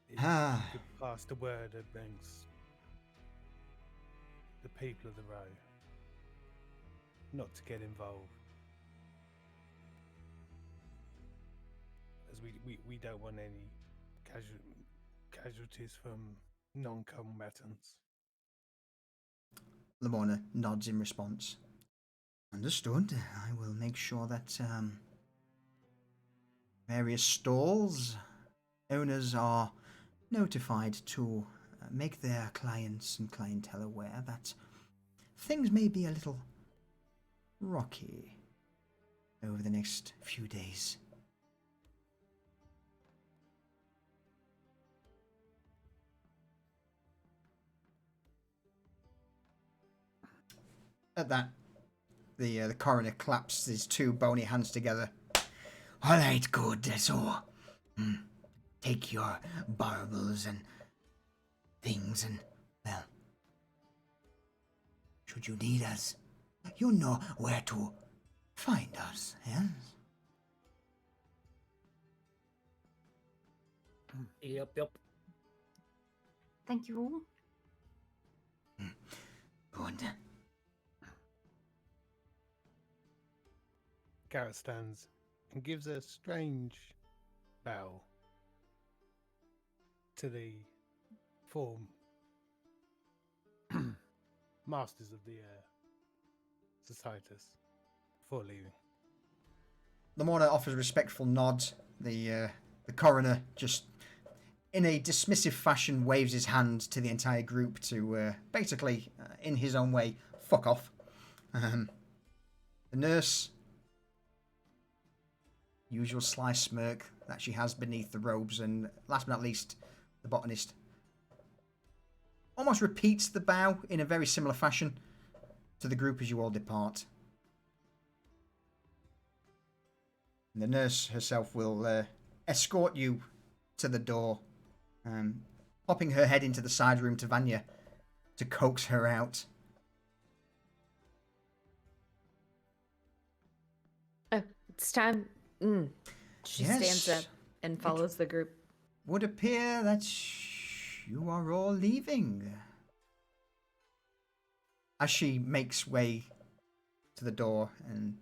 If you could pass the word amongst the people of the row not to get involved, as we don't want any casualties from non-combatants. Lamorna nods in response. Understood. I will make sure that various stalls owners are notified to make their clients and clientele aware that things may be a little rocky over the next few days. At that, the coroner claps his two bony hands together. All right, good. So, take your baubles and things and, well, should you need us, you know where to find us, yes? Yep. Thank you. Good. Garrett stands and gives a strange bow to the four masters of the Societas before leaving. Lamorna offers a respectful nod. The coroner just, in a dismissive fashion, waves his hand to the entire group to basically, in his own way, fuck off. The nurse, usual sly smirk that she has beneath the robes, and last but not least, the botanist almost repeats the bow in a very similar fashion to the group as you all depart. And the nurse herself will escort you to the door, popping her head into the side room to Vanya to coax her out. Oh, it's time. She Yes. stands up and follows the group. Would appear that you are all leaving. As she makes way to the door and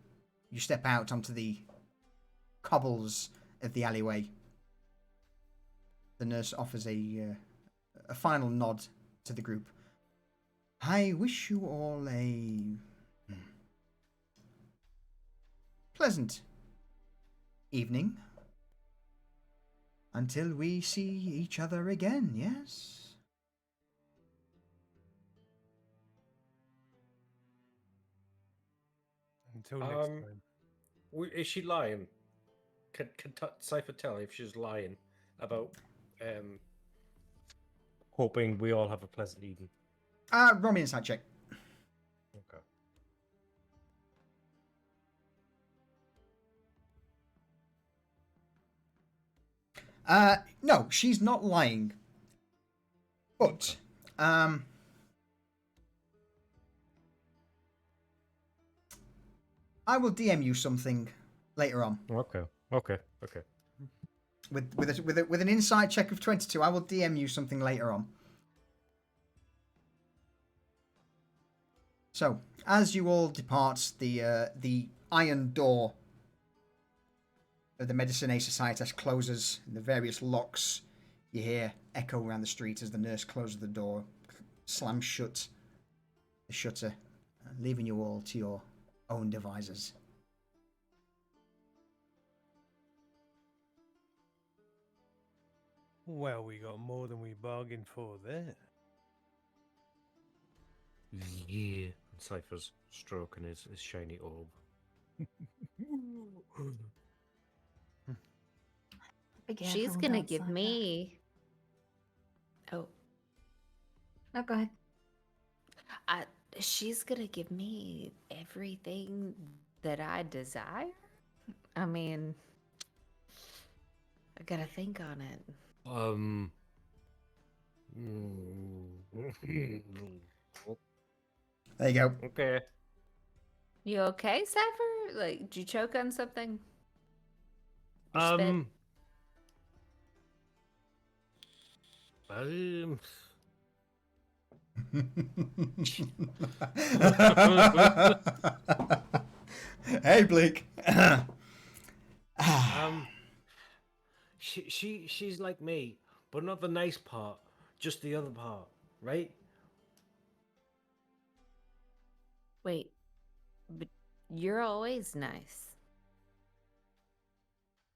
you step out onto the cobbles of the alleyway, the nurse offers a final nod to the group. I wish you all a pleasant evening until we see each other again, yes? Until next time. Is she lying? Can Cypher tell if she's lying about hoping we all have a pleasant evening? Roll me insight check. Okay. No, she's not lying. But, I will DM you something later on. Okay. With an insight check of 22, I will DM you something later on. So, as you all depart, the iron door of the Medicinae Societas closes, and the various locks you hear echo around the street as the nurse closes the door, slams shut the shutter, leaving you all to your own devices. Well, we got more than we bargained for there. Yeah. And Cypher's stroking his shiny orb. She's gonna give me. Oh. No, go ahead. She's gonna give me everything that I desire. I mean, I gotta think on it. There you go. Okay. You okay, Cypher? Like, did you choke on something? Or spit? Hey, Bleak. She's like me, but not the nice part, just the other part, right? Wait, but you're always nice.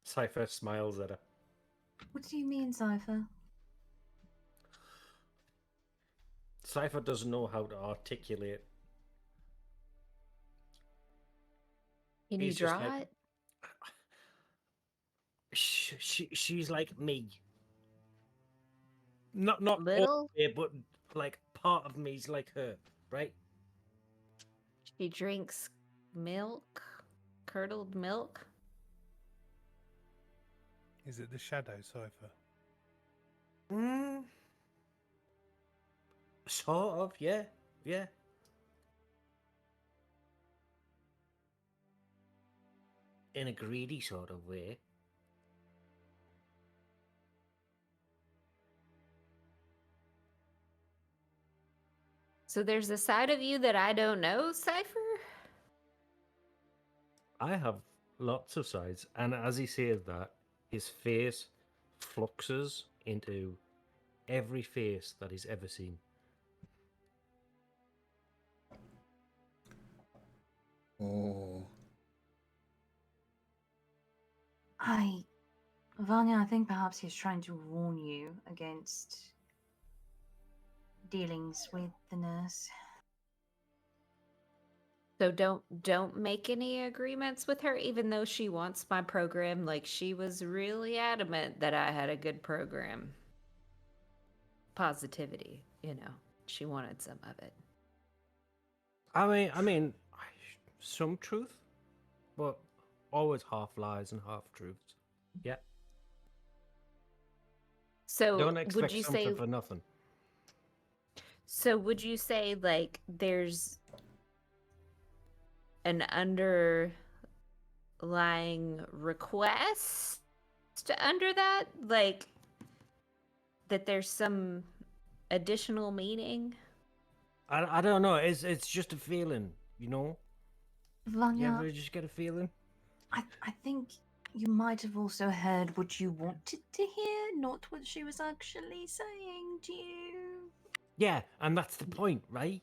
Cypher smiles at her. What do you mean, Cypher? Cypher doesn't know how to articulate. Can you He's just draw like- it? She's like me. Not all Little? the way, but like part of me's like her, right? She drinks milk, curdled milk. Is it the shadow, Cypher? Sort of, yeah. In a greedy sort of way. So there's a side of you that I don't know, Cypher? I have lots of sides, and as he says that, his face fluxes into every face that he's ever seen. Oh. Vanya, I think perhaps he's trying to warn you against dealings with the nurse. So don't make any agreements with her, even though she wants my program. Like, she was really adamant that I had a good program. Positivity, she wanted some of it. I mean, some truth, but always half lies and half truths. Yeah. So Don't expect would you something say? for nothing. So would you say like there's an underlying request under that, like that there's some additional meaning? I don't know. It's just a feeling, You Vanya, ever just get a feeling? I think you might have also heard what you wanted to hear, not what she was actually saying to you. Yeah, and that's the point, right?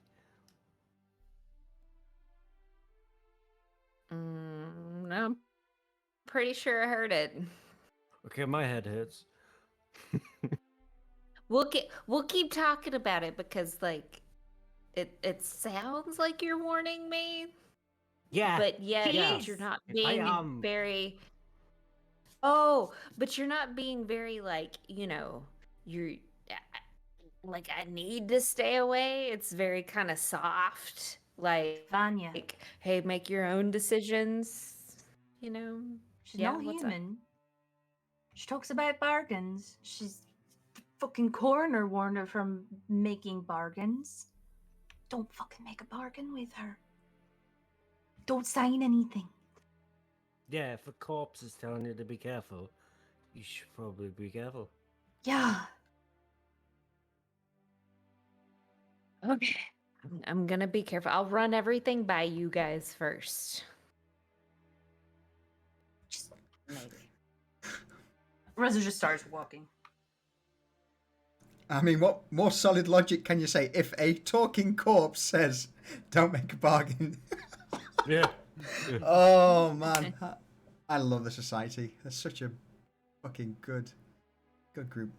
I'm pretty sure I heard it. Okay, my head hurts. We'll keep talking about it because like it sounds like you're warning me, Yeah. but yet Yeah. you're not I being very. Oh, but you're not being very like you're like I need to stay away. It's very kind of soft, Vanya, like hey, make your own decisions. she's Yeah, no what's up? human. She talks about bargains. She's the fucking coroner warned her from making bargains. Don't fucking make a bargain with her. Don't sign anything. Yeah, if a corpse is telling you to be careful, you should probably be careful. Yeah. Okay. I'm gonna be careful. I'll run everything by you guys first. Just maybe. Reza just starts walking. I mean, what more solid logic can you say if a talking corpse says, "Don't make a bargain"? Yeah. Oh man, I love the society. They're such a fucking good group.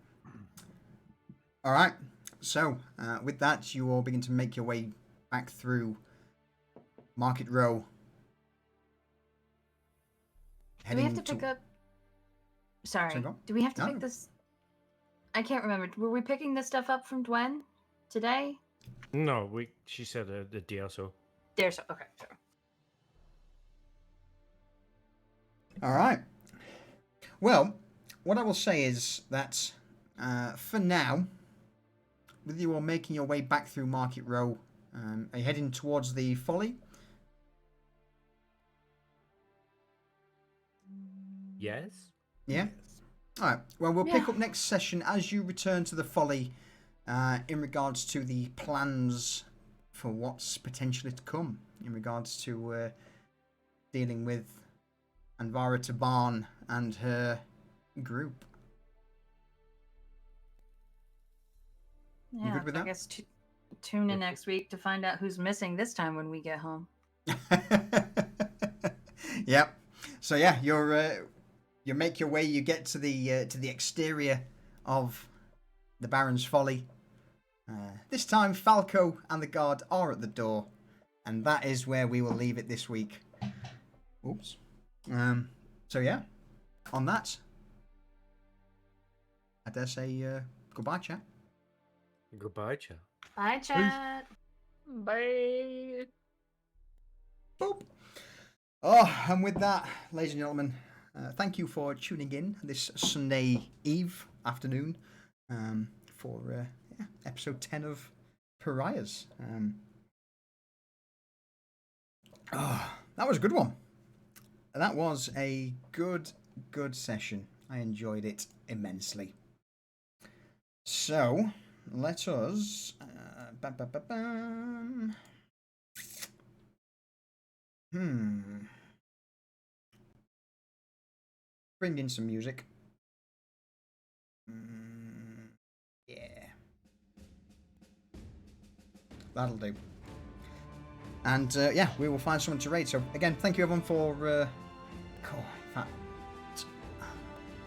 All right, so with that, you all begin to make your way back through Market Row. Do we have to pick up? Sorry. go on. Do we have to No. pick this? I can't remember. Were we picking this stuff up from Dwen today? No, she said a day or so. There's okay. Sure. All right. Well, what I will say is that for now, with you all making your way back through Market Row, are you heading towards the Folly? Yes? Yeah. All right. Well, we'll pick up next session as you return to the Folly in regards to the plans for what's potentially to come in regards to dealing with Anvara Taban and her group. Yeah, good with I that? guess tune in next week to find out who's missing this time when we get home. Yep. So yeah, you make your way. You get to the exterior of the Baron's Folly. This time, Falco and the guard are at the door, and that is where we will leave it this week. Oops. So yeah, on that, I dare say goodbye, chat. Goodbye, chat. Bye, chat. Bye. Boop. Oh, and with that, ladies and gentlemen, thank you for tuning in this Sunday eve afternoon for episode 10 of Pariahs. That was a good one. That was a good session. I enjoyed it immensely. So, let us... Bring in some music. Yeah. That'll do. And yeah, we will find someone to raid. So again, thank you everyone for... in fact,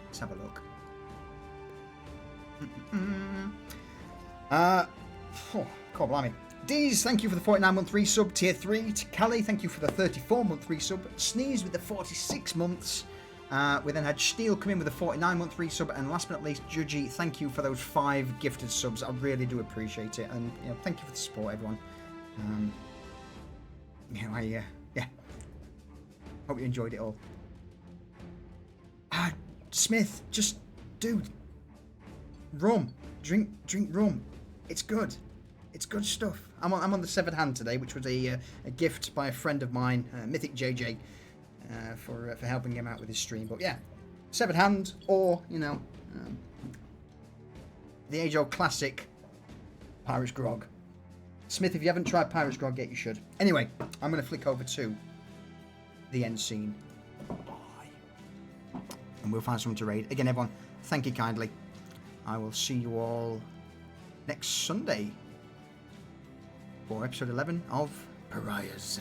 let's have a look. God blimey. Deez, thank you for the 49-month resub. Tier 3. To Callie, thank you for the 34-month resub. Sneeze with the 46 months. We then had Steel come in with a 49-month resub. And last but not least, Judgy, thank you for those 5 gifted subs. I really do appreciate it. And thank you for the support, everyone. I hope you enjoyed it all. Smith, just, dude, rum. Drink rum. It's good. It's good stuff. I'm on the Severed Hand today, which was a gift by a friend of mine, Mythic JJ, for helping him out with his stream. But yeah, Severed Hand, or the age-old classic Pirate's Grog. Smith, if you haven't tried Pirate's Grog yet, you should. Anyway, I'm going to flick over to the end scene. Bye. And we'll find someone to raid. Again, everyone, thank you kindly. I will see you all next Sunday for episode 11 of Pariahs.